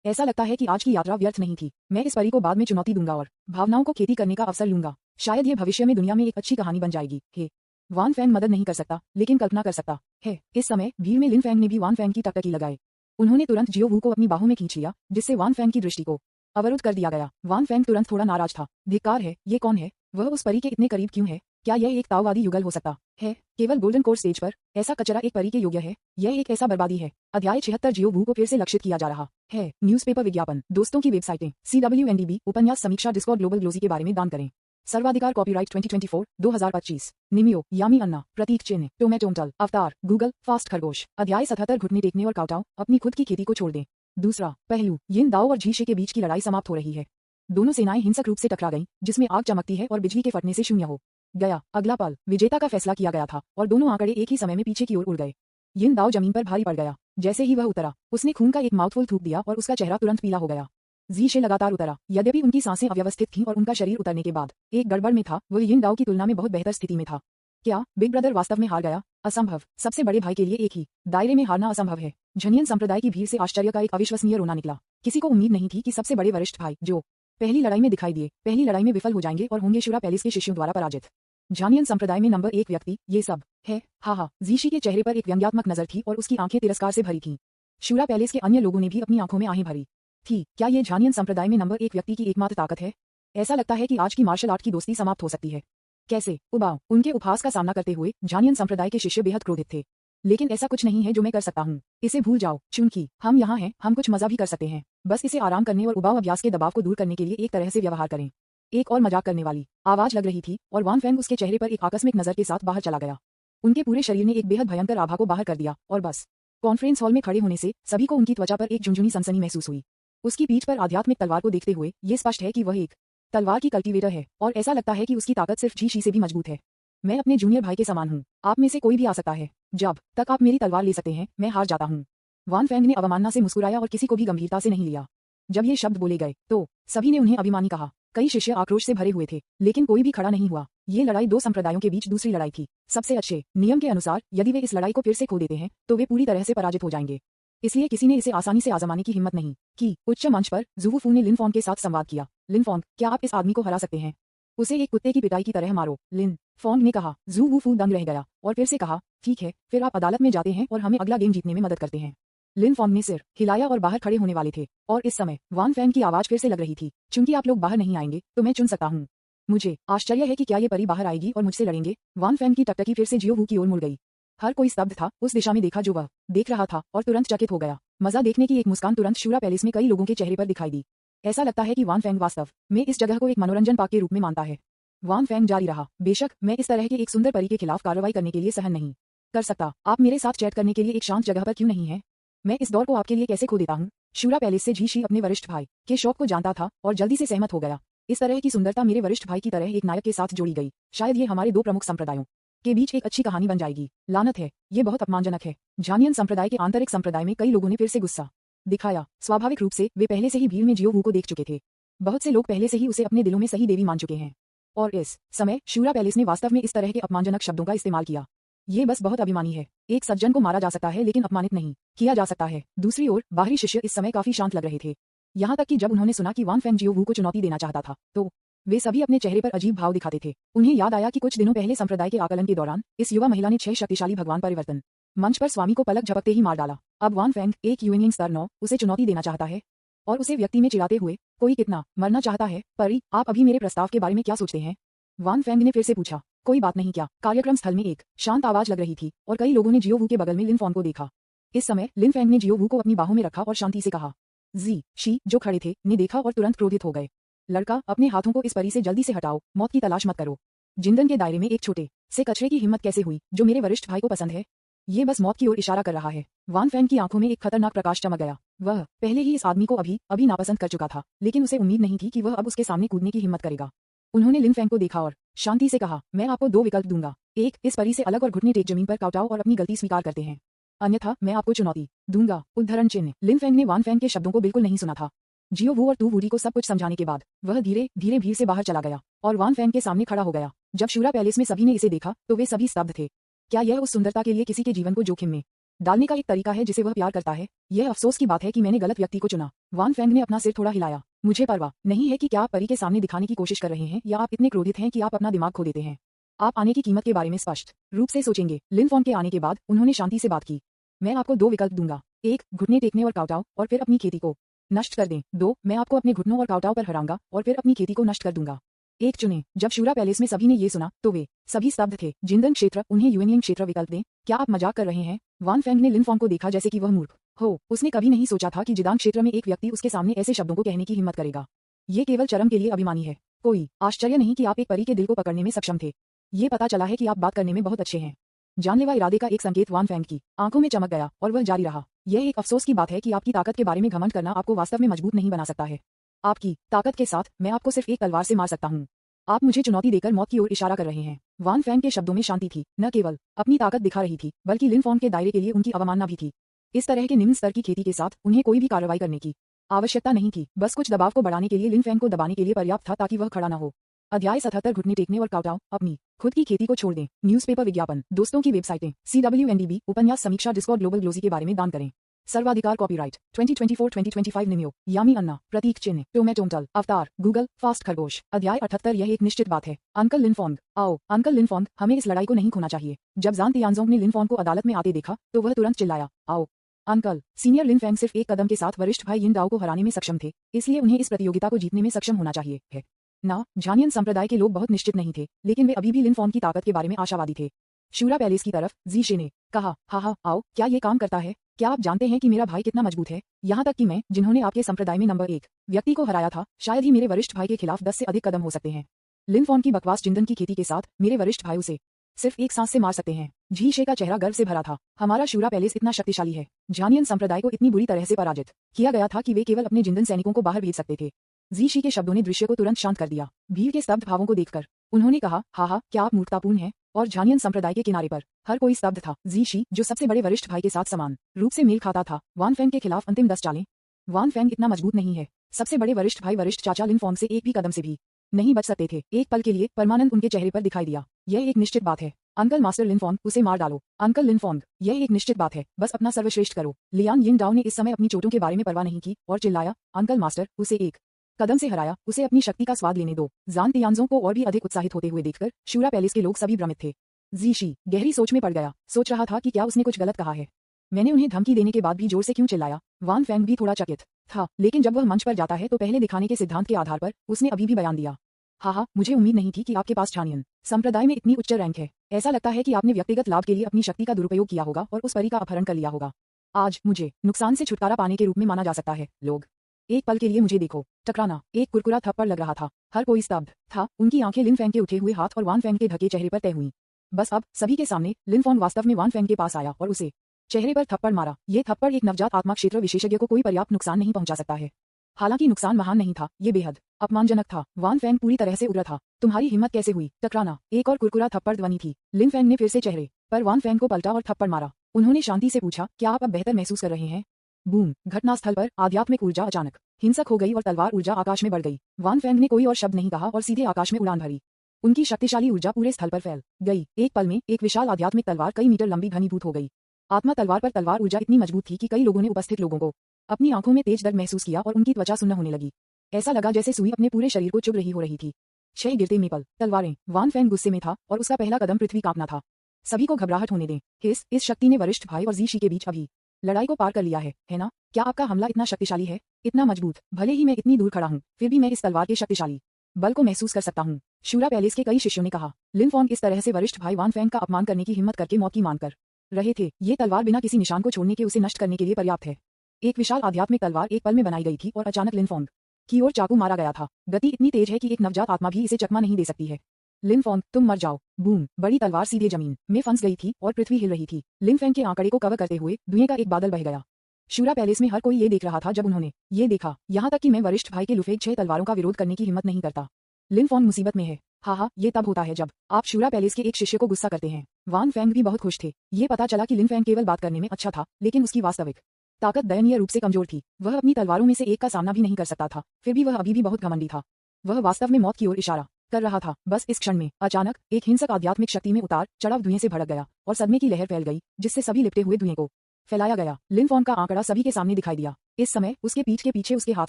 ऐसा लगता है कि आज की यात्रा व्यर्थ नहीं थी। मैं इस परी को बाद में चुनौती दूंगा और भावनाओं को खेती करने का अवसर लूंगा। शायद ये भविष्य में दुनिया में एक अच्छी कहानी बन जाएगी। हे वान फेंग मदद नहीं कर सकता, लेकिन कल्पना कर सकता है। इस समय भीड़ में लिन फेंग ने भी वान फेंग की टकटकी लगाई। उन्होंने तुरंत जियो वू को अपनी बाहों में खींच लिया, जिससे वान फेंग की दृष्टि को अवरुद्ध कर दिया गया। वान फेंग तुरंत थोड़ा नाराज था। धिक्कार है, ये कौन है? वह उस परी के इतने करीब क्यों है? क्या यह एक ताओवादी युगल हो सकता है? केवल गोल्डन कोर स्टेज पर ऐसा कचरा एक परी के योग्य है? यह एक ऐसा बर्बादी है। अध्याय 76 जियो वू को फिर से लक्षित किया जा रहा है। न्यूज़पेपर विज्ञापन, दोस्तों की वेबसाइटें, CWNDB, उपन्यास समीक्षा, डिस्कॉर्ड, ग्लोबल ग्लोजी के बारे में दान करें। सर्वाधिकार कॉपीराइट 2024 2025। निमियो, यामी अन्ना, प्रतीक चिन्ह, टोमेटोमटल, अवतार, गूगल, फास्ट खरगोश। अध्याय 77 घुटने टेकने और काउटाओ, अपनी खुद की खेती को छोड़ दें। दूसरा पहलू, यिन दाओ और झीशे के बीच की लड़ाई समाप्त हो रही है। दोनों सेनाएं हिंसक रूप से टकरा गईं, जिसमें आग चमकती है और बिजली के फटने से शून्य हो गया। अगला पल विजेता का फैसला किया गया था और दोनों आंकड़े एक ही समय में पीछे की ओर उड़ गए। यिन दाओ जमीन पर भारी पड़ गया। जैसे ही वह उतरा, उसने खून का एक माउथफुल थूक दिया और उसका चेहरा तुरंत पीला हो गया। झीशे लगातार उतरा। यद्यपि उनकी सांसें अव्यवस्थित थीं और उनका शरीर उतरने के बाद एक गड़बड़ में था, वह यिन दाओ की तुलना में बहुत बेहतर स्थिति में था। क्या बिग ब्रदर वास्तव में हार गया? असंभव। सबसे बड़े भाई के लिए एक ही दायरे में हारना असंभव है। झनियन संप्रदाय की भीड़ से आश्चर्य का एक अविश्वसनीय रोना निकला। किसी को उम्मीद नहीं थी कि सबसे बड़े वरिष्ठ भाई, जो पहली लड़ाई में दिखाई दिए, पहली लड़ाई में विफल हो जाएंगे और होंगे शूरा पैलेस के शिष्यों द्वारा पराजित। झानियन संप्रदाय में नंबर 1 व्यक्ति, ये सब है। हा। झीशी के चेहरे पर एक व्यंग्यात्मक नजर थी और उसकी आंखें तिरस्कार से भरी थीं। शूरा पैलेस के अन्य लोगों ने भी अपनी आंखों में आहें भरी थी। क्या ये झानियन संप्रदाय में नंबर 1 व्यक्ति की एकमात्र ताकत है? ऐसा लगता है कि आज की मार्शल आर्ट की दोस्ती समाप्त हो सकती है। कैसे? उबाऊ। उनके उपहास का सामना करते हुए झानियन संप्रदाय के शिष्य बेहद क्रोधित थे। लेकिन ऐसा कुछ नहीं है जो मैं कर सकता हूँ। इसे भूल जाओ, चूंकि हम यहाँ हैं, हम कुछ मजा भी कर सकते हैं। बस इसे आराम करने और उबाऊ अभ्यास के दबाव को दूर करने के लिए एक तरह से व्यवहार करें। एक और मजाक करने वाली आवाज लग रही थी और वान फेंग उसके चेहरे पर एक आकस्मिक नजर के साथ बाहर चला गया। उनके पूरे शरीर ने एक बेहद भयंकर आभा को बाहर कर दिया और बस कॉन्फ्रेंस हॉल में खड़े होने से सभी को उनकी त्वचा पर एक झुंझुनी सनसनी महसूस हुई। उसकी पीठ पर आध्यात्मिक तलवार को देखते हुए ये स्पष्ट है कि वह एक तलवार की कल्टीवेटर है और ऐसा लगता है कि उसकी ताकत सिर्फ झीशी से भी मजबूत है। मैं अपने जूनियर भाई के समान हूँ। आप में से कोई भी आ सकता है। जब तक आप मेरी तलवार ले सकते हैं, मैं हार जाता हूँ। वान फेंग ने अवमानना से मुस्कुराया और किसी को भी गंभीरता से नहीं लिया। जब ये शब्द बोले गए तो सभी ने उन्हें अभिमानी कहा। कई शिष्य आक्रोश से भरे हुए थे, लेकिन कोई भी खड़ा नहीं हुआ। ये लड़ाई दो संप्रदायों के बीच दूसरी लड़ाई थी। सबसे अच्छे नियम के अनुसार यदि वे इस लड़ाई को फिर से खो देते हैं तो वे पूरी तरह से पराजित हो जाएंगे। इसलिए किसी ने इसे आसानी से आजमाने की हिम्मत नहीं की। उच्च मंच पर ज़ू फू ने लिन फॉन्ग के साथ संवाद किया। लिन फॉन्ग, क्या आप इस आदमी को हरा सकते हैं? उसे एक कुत्ते की पिटाई की तरह मारो, लिन फॉन्ग ने कहा। ज़ू फू दंग रह गया और फिर से कहा, ठीक है, फिर आप अदालत में जाते हैं और हमें अगला गेम जीतने में मदद करते हैं। लिन फॉन्ग ने सिर हिलाया और बाहर खड़े होने वाले थे और इस समय वान फेंग की आवाज फिर से लग रही थी, चूंकि आप लोग बाहर नहीं आएंगे तो मैं चुन सकता हूँ। मुझे आश्चर्य है कि क्या ये परी बाहर आएगी और मुझसे लड़ेंगे। वान फेंग की टकटकी फिर से जियो वू की ओर मुड़ गई। हर कोई स्तब्ध था, उस दिशा में देखा जो वह देख रहा था और तुरंत चकित हो गया। मजा देखने की एक मुस्कान तुरंत शूरा पैलेस में कई लोगों के चेहरे पर दिखाई दी। ऐसा लगता है कि वान फेंग वास्तव में इस जगह को एक मनोरंजन पार्क के रूप में मानता है। वान फेंग जारी रहा, बेशक मैं इस तरह के एक सुंदर परी के खिलाफ कार्रवाई करने के लिए सहन नहीं कर सकता। आप मेरे साथ चैट करने के लिए एक शांत जगह पर क्यों नहीं है? मैं इस दौर को आपके लिए कैसे खो देता हूँ? शूरा पैलेस से झीशी अपने वरिष्ठ भाई के शौक को जानता था और जल्दी से सहमत हो गया। इस तरह की सुंदरता मेरे वरिष्ठ भाई की तरह एक नायक के साथ जोड़ी गई। शायद ये हमारे दो प्रमुख संप्रदायों के बीच एक अच्छी कहानी बन जाएगी। लानत है, ये बहुत अपमानजनक है। झानियन संप्रदाय के आंतरिक संप्रदाय में कई लोगों ने फिर से गुस्सा दिखाया। स्वाभाविक रूप से वे पहले से ही भीड़ में जियो वू को देख चुके थे। बहुत से लोग पहले से ही उसे अपने दिलों में सही देवी मान चुके हैं और इस समय शूरा पैलेस ने वास्तव में इस तरह के अपमानजनक शब्दों का इस्तेमाल किया। ये बस बहुत अभिमानी है। एक सज्जन को मारा जा सकता है लेकिन अपमानित नहीं किया जा सकता है। दूसरी ओर बाहरी शिष्य इस समय काफी शांत लग रहे थे। यहाँ तक कि जब उन्होंने सुना कि वान फेंग जियो वू को चुनौती देना चाहता था तो वे सभी अपने चेहरे पर अजीब भाव दिखाते थे। उन्हें याद आया कि कुछ दिनों पहले संप्रदाय के आकलन के दौरान इस युवा महिला ने 6 शक्तिशाली भगवान परिवर्तन मंच पर स्वामी को पलक झपकते ही मार डाला। अब वान फेंग एक यूनियन स्तर 9 उसे चुनौती देना चाहता है और उसे व्यक्ति में चिढ़ाते हुए, कोई कितना मरना चाहता है? परी, आप अभी मेरे प्रस्ताव के बारे में क्या सोचते हैं? वान फेंग ने फिर से पूछा, कोई बात नहीं क्या? कार्यक्रम स्थल में एक शांत आवाज लग रही थी और कई लोगों ने जियो वू के बगल में लिन फॉन को देखा। इस समय लिन फेंग ने जियो वू को अपनी बाहों में रखा और शांति से कहा। जी शी जो खड़े थे ने देखा और तुरंत क्रोधित हो गए। लड़का, अपने हाथों को इस परी से जल्दी से हटाओ, मौत की तलाश मत करो। जिंदन के दायरे में एक छोटे से कचरे की हिम्मत कैसे हुई जो मेरे वरिष्ठ भाई को पसंद है? ये बस मौत की ओर इशारा कर रहा है। वान फेंग की आंखों में एक खतरनाक प्रकाश चमक गया। वह पहले ही इस आदमी को अभी नापसंद कर चुका था, लेकिन उसे उम्मीद नहीं थी कि वह अब उसके सामने कूदने की हिम्मत करेगा। उन्होंने लिन फेंग को देखा और शांति से कहा, मैं आपको दो विकल्प दूंगा। एक, इस परी से अलग और घुटने टेक जमीन पर काउटाओ और अपनी गलती स्वीकार करते हैं। अन्यथा मैं आपको चुनौती दूंगा। उद्धरण चिन्ह। लिन फेंग ने वान फेंग के शब्दों को बिल्कुल नहीं सुना था। जियो वू और तू वूडी को सब कुछ समझाने के बाद वह धीरे धीरे भीड़ से बाहर चला गया और वान फेंग के सामने खड़ा हो गया। जब शूरा पैलेस में सभी ने इसे देखा तो वे सभी स्तब्ध थे। क्या यह उस सुंदरता के लिए किसी के जीवन को जोखिम में डालने का एक तरीका है जिसे वह प्यार करता है? यह अफसोस की बात है कि मैंने गलत व्यक्ति को चुना। वान फेंग ने अपना सिर थोड़ा हिलाया। मुझे परवाह नहीं है कि क्या आप परी के सामने दिखाने की कोशिश कर रहे हैं या आप इतने क्रोधित हैं कि आप अपना दिमाग खो देते हैं। आप आने की कीमत के बारे में स्पष्ट रूप से सोचेंगे। लिन फॉन के आने के बाद उन्होंने शांति से बात की। मैं आपको दो विकल्प दूंगा। एक, घुटने टेकने और काउटाओ और फिर अपनी खेती को नष्ट कर दें। दो, मैं आपको अपने घुटनों और काउटाओ पर हराऊंगा और फिर अपनी खेती को नष्ट कर दूंगा। एक चुने। जब शूरा पैलेस में सभी ने ये सुना तो वे सभी स्तब्ध थे। जिंदन क्षेत्र, उन्हें यूएनियन क्षेत्र विकल्प दें। क्या आप मजाक कर रहे हैं? वान फेंग ने लिन फॉन को देखा जैसे कि वह मूर्ख हो। उसने कभी नहीं सोचा था कि जिदांग क्षेत्र में एक व्यक्ति उसके सामने ऐसे शब्दों को कहने की हिम्मत करेगा। ये केवल चरम के लिए अभिमानी है। कोई आश्चर्य नहीं कि आप एक परी के दिल को पकड़ने में सक्षम थे। ये पता चला है कि आप बात करने में बहुत अच्छे हैं। जानलेवा इरादे का एक संकेत वान फेंग की आंखों में चमक गया और वह जारी रहा। यह एक अफसोस की बात है कि आपकी ताकत के बारे में घमंड करना आपको वास्तव में मजबूत नहीं बना सकता है। आपकी ताकत के साथ मैं आपको सिर्फ एक तलवार से मार सकता हूँ। आप मुझे चुनौती देकर मौत की ओर इशारा कर रहे हैं। वान फेंग के शब्दों में शांति थी। न केवल अपनी ताकत दिखा रही थी बल्कि लिन फॉन के दायरे के लिए उनकी अवमानना भी थी। इस तरह के निम्न स्तर की खेती के साथ उन्हें कोई भी कार्रवाई करने की आवश्यकता नहीं थी। बस कुछ दबाव को बढ़ाने के लिए लिन फेंग को दबाने के लिए पर्याप्त था ताकि वह खड़ा न हो। अध्याय 77। घुटने टेकने और काउटाओ, अपनी खुद की खेती को छोड़ दें। न्यूज़पेपर विज्ञापन, दोस्तों की वेबसाइटें, CWNDB, उपन्यास समीक्षा, डिस्कॉर्ड, ग्लोबल ग्लोजी के बारे में दान करें। सर्वाधिकार कॉपीराइट 2024-2025 निम्यो, यामी अन्ना, प्रतीक चिन्ह, टोमेटोमटल, अवतार, गूगल, फास्ट खरगोश। अध्याय 78। यह एक निश्चित बात है। अंकल लिनफोंग, आओ अंकल लिनफोंग, हमें इस लड़ाई को नहीं खोना चाहिए। जब जान तियानजोंग ने लिनफोंग को अदालत में आते देखा तो वह तुरंत चिल्लाया, आओ अंकल। सीनियर लिन फेंग सिर्फ एक कदम के साथ वरिष्ठ भाई यिन दाओ को हराने में सक्षम थे, इसलिए उन्हें इस प्रतियोगिता को जीतने में सक्षम होना चाहिए है ना। झानियन संप्रदाय के लोग बहुत निश्चित नहीं थे, लेकिन वे अभी भी लिन फॉन की ताकत के बारे में आशावादी थे। शूरा पैलेस की तरफ जी शे ने कहा, हाँ आओ, क्या ये काम करता है? क्या आप जानते हैं कि मेरा भाई कितना मजबूत है? यहाँ तक कि मैं, जिन्होंने आपके संप्रदाय में नंबर 1 व्यक्ति को हराया था, शायद ही मेरे वरिष्ठ भाई के खिलाफ 10 से अधिक कदम हो सकते हैं। लिन फॉन की बकवास जिंदन की खेती के साथ मेरे वरिष्ठ भाई उसे सिर्फ एक सांस से मार सकते हैं। जी शे का चेहरा गर्व से भरा था। हमारा शूरा पैलेस इतना शक्तिशाली है। झानियन संप्रदाय को इतनी बुरी तरह से पराजित किया गया था कि वे केवल अपने जिंदन सैनिकों को बाहर भेज सकते थे। जी शी के शब्दों ने दृश्य को तुरंत शांत कर दिया। भीड़ के स्तब्ध भावों को देखकर उन्होंने कहा, हाँ, क्या आप मूर्खतापूर्ण हैं? और झानियन संप्रदाय के किनारे पर हर कोई स्तब्ध था। जी शी, जो सबसे बड़े वरिष्ठ भाई के साथ समान रूप से मेल खाता था, वान फेंग के खिलाफ अंतिम 10 चालें। वान फेंग इतना मजबूत नहीं है। सबसे बड़े वरिष्ठ भाई वरिष्ठ चाचा लिन फॉन्ग से एक भी कदम से भी नहीं बच सकते थे। एक पल के लिए परमानंद उनके चेहरे पर दिखाई दिया। यह एक निश्चित बात है। अंकल मास्टर लिन फॉन्ग, उसे मार डालो। अंकल लिन फॉन्ग, यह एक निश्चित बात है। बस अपना सर्वश्रेष्ठ करो। लियांग यिंग डाओ ने इस समय अपनी चोटों के बारे में परवाह नहीं की और चिल्लाया, अंकल मास्टर, उसे एक कदम से हराया, उसे अपनी शक्ति का स्वाद लेने दो। जान तियानजों को और भी अधिक उत्साहित होते हुए देखकर शूरा पैलेस के लोग सभी भ्रमित थे। जी शी गहरी सोच में पड़ गया। सोच रहा था कि क्या उसने कुछ गलत कहा है। मैंने उन्हें धमकी देने के बाद भी जोर से क्यों चिल्लाया? वान फेंग भी थोड़ा चकित था, लेकिन जब वह मंच पर जाता है तो पहले दिखाने के सिद्धांत के आधार पर उसने अभी भी बयान दिया। हाँ, मुझे उम्मीद नहीं थी कि आपके पास झानियन संप्रदाय में इतनी उच्च रैंक है। ऐसा लगता है कि आपने व्यक्तिगत लाभ के लिए अपनी शक्ति का दुरुपयोग किया होगा और उस परी का अपहरण कर लिया होगा। आज मुझे नुकसान से छुटकारा पाने के रूप में माना जा सकता है। लोग, एक पल के लिए मुझे देखो। टकराना एक कुरकुरा थप्पड़ लग रहा था। हर कोई स्तब्ध था। उनकी आंखें लिन फेंग के उठे हुए हाथ और वान फेंग के ढके चेहरे पर तय हुई। बस अब सभी के सामने लिन फॉन्ग वास्तव में वान फेंग के पास आया और उसे चेहरे पर थप्पड़ मारा। ये थप्पड़ एक नवजात आत्मा क्षेत्र विशेषज्ञ को कोई पर्याप्त नुकसान नहीं पहुंचा सकता है। हालांकि नुकसान महान नहीं था, ये बेहद अपमानजनक था। वान फेंग पूरी तरह से उग्र था। तुम्हारी हिम्मत कैसे हुई? टकराना एक और कुरकुरा थप्पड़ ध्वनि थी। लिन फेंग ने फिर से चेहरे पर वान फेंग को पलटा और थप्पड़ मारा। उन्होंने शांति से पूछा, क्या आप अब बेहतर महसूस कर रहे हैं? बूम, घटनास्थल पर आध्यात्मिक ऊर्जा अचानक हिंसक हो गई और तलवार ऊर्जा आकाश में बढ़ गई। वान फेंग ने कोई और शब्द नहीं कहा और सीधे आकाश में उड़ान भरी। उनकी शक्तिशाली ऊर्जा पूरे स्थल पर फैल गई। एक पल में एक विशाल आध्यात्मिक तलवार कई मीटर लंबी घनीभूत हो गई। आत्मा तलवार पर तलवार ऊर्जा इतनी मजबूत थी कि कई लोगों ने उपस्थित लोगों को अपनी आंखों में तेज दर्द महसूस किया और उनकी त्वचा सुन्न होने लगी। ऐसा लगा जैसे सुई अपने पूरे शरीर को चुभ रही हो रही थी। 6 गिरते मेपल तलवारें। वान फेंग गुस्से में था और उसका पहला कदम पृथ्वी कांपना था। सभी को घबराहट होने दें। इस शक्ति ने वरिष्ठ भाई और जी शी के बीच अभी लड़ाई को पार कर लिया है ना? क्या आपका हमला इतना शक्तिशाली है, इतना मजबूत? भले ही मैं इतनी दूर खड़ा हूँ, फिर भी मैं इस तलवार के शक्तिशाली बल को महसूस कर सकता हूँ। शूरा पैलेस के कई शिष्यों ने कहा। लिन फॉन्ग इस तरह से वरिष्ठ भाई वान फेंग का अपमान करने की हिम्मत करके मौत की मांग कर रहे थे। ये तलवार बिना किसी निशान को छोड़ने के उसे नष्ट करने के लिए पर्याप्त है। एक विशाल आध्यात्मिक तलवार एक पल में बनाई गई थी और अचानक लिन फॉन्ग की ओर चाकू मारा गया था। गति इतनी तेज है कि एक नवजात आत्मा भी इसे चकमा नहीं दे सकती है। लिन फॉन्ग, तुम मर जाओ। बूम, बड़ी तलवार सीधे जमीन में फंस गई थी और पृथ्वी हिल रही थी। लिन फेंग के आंकड़े को कवर करते हुए धुएं का एक बादल बह गया। शूरा पैलेस में हर कोई ये देख रहा था जब उन्होंने ये देखा, यहाँ तक कि मैं वरिष्ठ भाई के लुफेग 6 तलवारों का विरोध करने की हिम्मत नहीं करता। लिन फॉन्ग मुसीबत में है। हाँ, ये तब होता है जब आप शूरा पैलेस के एक शिष्य को गुस्सा करते हैं। वान फेंग भी बहुत खुश थे। ये पता चला कि लिन फेंग केवल बात करने में अच्छा था, लेकिन उसकी वास्तविक ताकत दयनीय रूप से कमजोर थी। वह अपनी तलवारों में से एक का सामना भी नहीं कर सकता था, फिर भी वह अभी भी बहुत घमंडी था। वह वास्तव में मौत की ओर इशारा कर रहा था। बस इस क्षण में अचानक एक हिंसक आध्यात्मिक शक्ति में उतार चढ़ाव धुएं से भड़क गया और सदमे की लहर फैल गई, जिससे सभी लिपटे हुए धुएं को फैलाया गया। लिन फॉन्ग का आंकड़ा सभी के सामने दिखाई दिया। इस समय उसके पीठ के पीछे उसके हाथ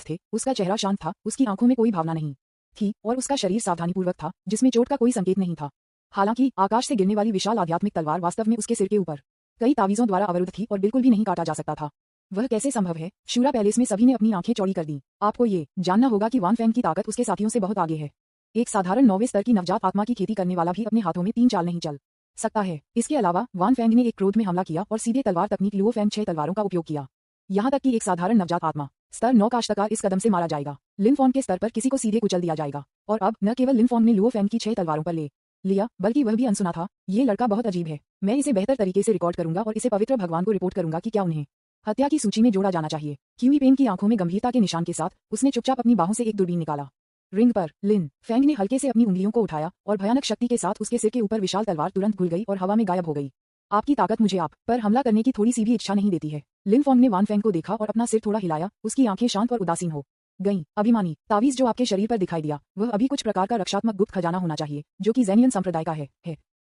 थे, उसका चेहरा शांत था, उसकी आंखों में कोई भावना नहीं थी और उसका शरीर सावधानीपूर्वक था, जिसमें चोट का कोई संकेत नहीं था। हालांकि आकाश से गिरने वाली विशाल आध्यात्मिक तलवार वास्तव में उसके सिर के ऊपर कई तावीजों द्वारा अवरुद्ध थी और बिल्कुल भी नहीं काटा जा सकता था। वह कैसे संभव है? शूरा पैलेस में सभी ने अपनी आंखें चौड़ी कर दी। आपको ये जानना होगा कि वान फेंग की ताकत उसके साथियों से बहुत आगे है। एक साधारण 9वें स्तर की नवजात आत्मा की खेती करने वाला भी अपने हाथों में 3 चाल नहीं चल सकता है। इसके अलावा वान फेंग ने एक क्रोध में हमला किया और सीधे तलवार तकनीक लुओ फेंग 6 तलवारों का उपयोग किया। यहाँ तक कि एक साधारण नवजात आत्मा स्तर 9 का अष्टकार इस कदम से मारा जाएगा। लिन फॉन्ग के स्तर पर किसी को सीधे कुचल दिया जाएगा। और अब न केवल लिन फॉन्ग ने लुओ फेंग की 6 तलवारों पर ले लिया, बल्कि वह भी अनसुना था। ये लड़का बहुत अजीब है। मैं इसे बेहतर तरीके से रिकॉर्ड करूंगा और इसे पवित्र भगवान को रिपोर्ट करूंगा कि क्या उन्हें हत्या की सूची में जोड़ा जाना चाहिए। क्यूई पेन की आंखों में गंभीरता के निशान के साथ उसने चुपचाप अपनी बाहों से एक दूरबीन निकाला। रिंग पर लिन फेंग ने हल्के से अपनी उंगलियों को उठाया और भयानक शक्ति के साथ उसके सिर के ऊपर विशाल तलवार तुरंत घुल गई और हवा में गायब हो गई। आपकी ताकत मुझे आप पर हमला करने की थोड़ी सी भी इच्छा नहीं देती है। लिन फॉन्ग ने वान फेंग को देखा और अपना सिर थोड़ा हिलाया। उसकी आंखें शांत और उदासीन हो गईं। अभिमानी तावीज जो आपके शरीर पर दिखाई दिया, वह अभी कुछ प्रकार का रक्षात्मक गुप्त खजाना होना चाहिए, जो कि ज़ेनियन संप्रदाय का है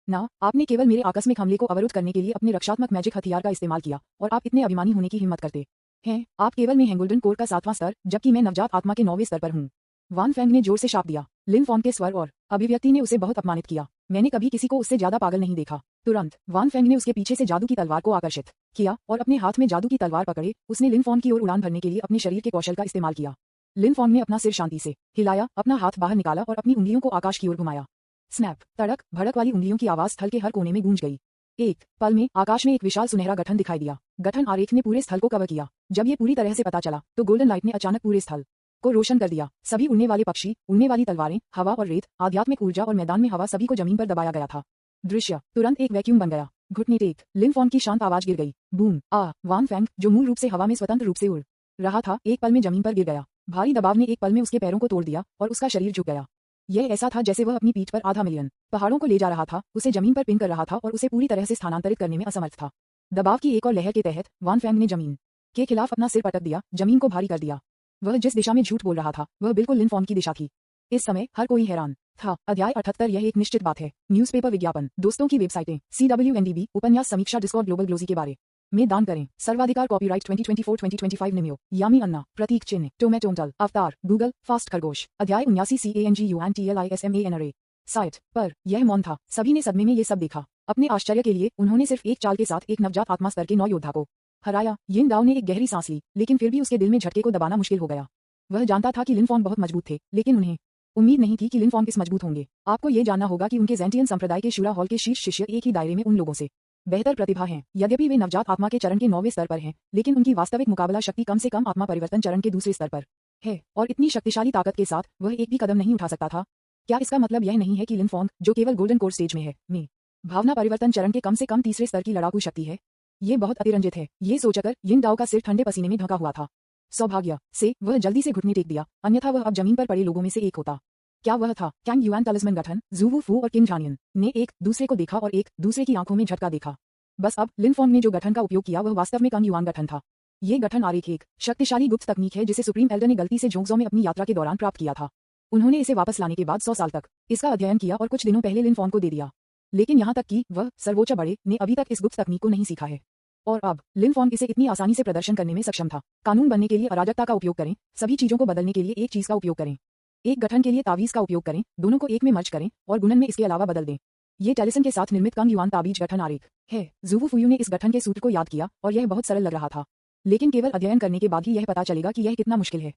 ना? आपने केवल मेरे आकस्मिक हमले को अवरुद्ध करने के लिए अपने रक्षात्मक मैजिक हथियार का इस्तेमाल किया और आप इतने अभिमानी होने की हिम्मत करते हैं। आप केवल में हैं गोल्डन कोर का 7वां स्तर, जबकि मैं नवजात आत्मा के 9वें स्तर पर हूँ। वान फेंग ने जोर से शाप दिया। लिन फॉन्ग के स्वर और अभिव्यक्ति ने उसे बहुत अपमानित किया। मैंने कभी किसी को उससे ज्यादा पागल नहीं देखा। तुरंत वान फेंग ने उसके पीछे से जादू की तलवार को आकर्षित किया और अपने हाथ में जादू की तलवार पकड़े उसने लिन फॉन्ग की ओर उड़ान भरने के लिए अपने शरीर के कौशल का इस्तेमाल किया। लिन फॉन्ग ने अपना सिर शांति से हिलाया, अपना हाथ बाहर निकाला और अपनी उंगलियों को आकाश की ओर घुमाया। स्नैप, तड़क भड़क वाली उंगलियों की आवाज स्थल के हर कोने में गूंज गई। एक पल में आकाश में एक विशाल सुनहरा गठन दिखाई दिया। गठन आरेख ने पूरे स्थल को कवर किया। जब ये पूरी तरह से पता चला तो गोल्डन लाइट ने अचानक पूरे स्थल को रोशन कर दिया। सभी उड़ने वाले पक्षी, उड़ने वाली तलवारें, हवा और रेत, आध्यात्मिक ऊर्जा और मैदान में हवा, सभी को जमीन पर दबाया गया था। दृश्य तुरंत एक वैक्यूम बन गया। घुटने टेक, लिन फॉन्ग की शांत आवाज गिर गई। बूम आ। वान फेंग, जो मूल रूप से हवा में स्वतंत्र रूप से उड़ रहा था, एक पल में जमीन पर गिर गया। भारी दबाव ने एक पल में उसके पैरों को तोड़ दिया और उसका शरीर झुक गया। यह ऐसा था जैसे वह अपनी पीठ पर आधा मिलियन पहाड़ों को ले जा रहा था, उसे जमीन पर पिन कर रहा था और उसे पूरी तरह से स्थानांतरित करने में असमर्थ था। दबाव की एक और लहर के तहत वान फेंग ने जमीन के खिलाफ अपना सिर पटक दिया, जमीन को भारी कर दिया। वह जिस दिशा में झूठ बोल रहा था, वह बिल्कुल लिन फॉन्ग की दिशा थी। इस समय हर कोई हैरान था। अध्याय 78। यह एक निश्चित बात है। न्यूज़पेपर विज्ञापन, दोस्तों की वेबसाइटें, CWNDB, उपन्यास समीक्षा, डिस्कॉर्ड, ग्लोबल ग्लोजी के बारे में दान करें। सर्वाधिकार कॉपीराइट 2024-2025 निम्यो, यामी अन्ना, प्रतीक चिन्ह, टोमेटोमटल, अवतार, गूगल, फास्ट खरगोश। अध्याय 79। CANGUNTLISMANRA। साइट पर यह मौन था। सभी ने सदमे में ये सब देखा। अपने आश्चर्य के लिए उन्होंने सिर्फ एक चाल के साथ एक नवजात आत्मा स्तर के 9 योद्धा को हराया। यिन दाओ ने एक गहरी सांस ली, लेकिन फिर भी उसके दिल में झटके को दबाना मुश्किल हो गया। वह जानता था कि लिन फॉन्ग बहुत मजबूत थे, लेकिन उन्हें उम्मीद नहीं थी कि लिन फॉन्ग इस मजबूत होंगे। आपको ये जानना होगा कि उनके ज़ेंटियन संप्रदाय के शूरा हॉल के शीर्ष शिष्य एक ही दायरे में उन लोगों से बेहतर प्रतिभा हैं। यद्यपि वे नवजात आत्मा के चरण के 9वें स्तर पर हैं, लेकिन उनकी वास्तविक मुकाबला शक्ति कम से कम आत्मा परिवर्तन चरण के दूसरे स्तर पर है, और इतनी शक्तिशाली ताकत के साथ वह एक भी कदम नहीं उठा सकता था। क्या इसका मतलब यह नहीं है कि लिन फॉन्ग, जो केवल गोल्डन कोर स्टेज में है, में भावना परिवर्तन चरण के कम से कम तीसरे स्तर की लड़ाकू शक्ति है? ये बहुत अतिरंजित है। ये सोचकर यिन दाओ का सिर ठंडे पसीने में ढका हुआ था। सौभाग्य से वह जल्दी से घुटने टेक दिया, अन्यथा वह अब जमीन पर पड़े लोगों में से एक होता। क्या वह था? कैंग युआन तलिस्मन गठन, ज़ूवू फू और किंग झानियन ने एक दूसरे को देखा और एक दूसरे की आंखों में झटका देखा। बस अब लिन फॉन्ग ने जो गठन का उपयोग किया वह वास्तव में कंग युआन गठन था। ये गठन आरेख एक शक्तिशाली गुप्त तकनीक है जिसे सुप्रीम एल्डर ने गलती से जोंगजो में अपनी यात्रा के दौरान प्राप्त किया था। उन्होंने इसे वापस लाने के बाद 100 साल तक इसका अध्ययन किया और कुछ दिनों पहले लिन फॉन्ग को दे दिया। लेकिन यहाँ तक कि वह सर्वोच्च बड़े ने अभी तक इस गुप्त तकनीक को नहीं सीखा है। और अब लिन फॉन्ग इसे इतनी आसानी से प्रदर्शन करने में सक्षम था। कानून बनने के लिए अराजकता का उपयोग करें, सभी चीजों को बदलने के लिए एक चीज का उपयोग करें, एक गठन के लिए तावीज का उपयोग करें, दोनों को एक में मर्ज करें और गुणन में इसके अलावा बदल दें। ये टेलिसन के साथ निर्मित कंग युआन ताबीज गठन आरेख है। ज़ूवू फुयू ने इस गठन के सूत्र को याद किया और यह बहुत सरल लग रहा था, लेकिन केवल अध्ययन करने के बाद ही यह पता चलेगा कि यह कितना मुश्किल है।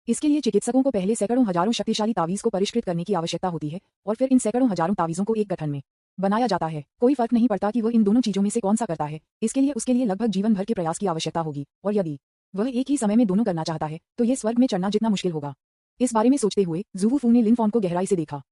इसके लिए चिकित्सकों को पहले सैकड़ों हजारों शक्तिशाली तावीज को परिष्कृत करने की आवश्यकता होती है और फिर इन सैकड़ों हजारों तावीजों को एक गठन में बनाया जाता है। कोई फर्क नहीं पड़ता कि वह इन दोनों चीजों में से कौन सा करता है, इसके लिए उसके लिए लगभग जीवन भर के प्रयास की आवश्यकता होगी, और यदि वह एक ही समय में दोनों करना चाहता है तो यह स्वर्ग में चढ़ना जितना मुश्किल होगा। इस बारे में सोचते हुए ज़ू फू ने लिन फॉन को गहराई से देखा।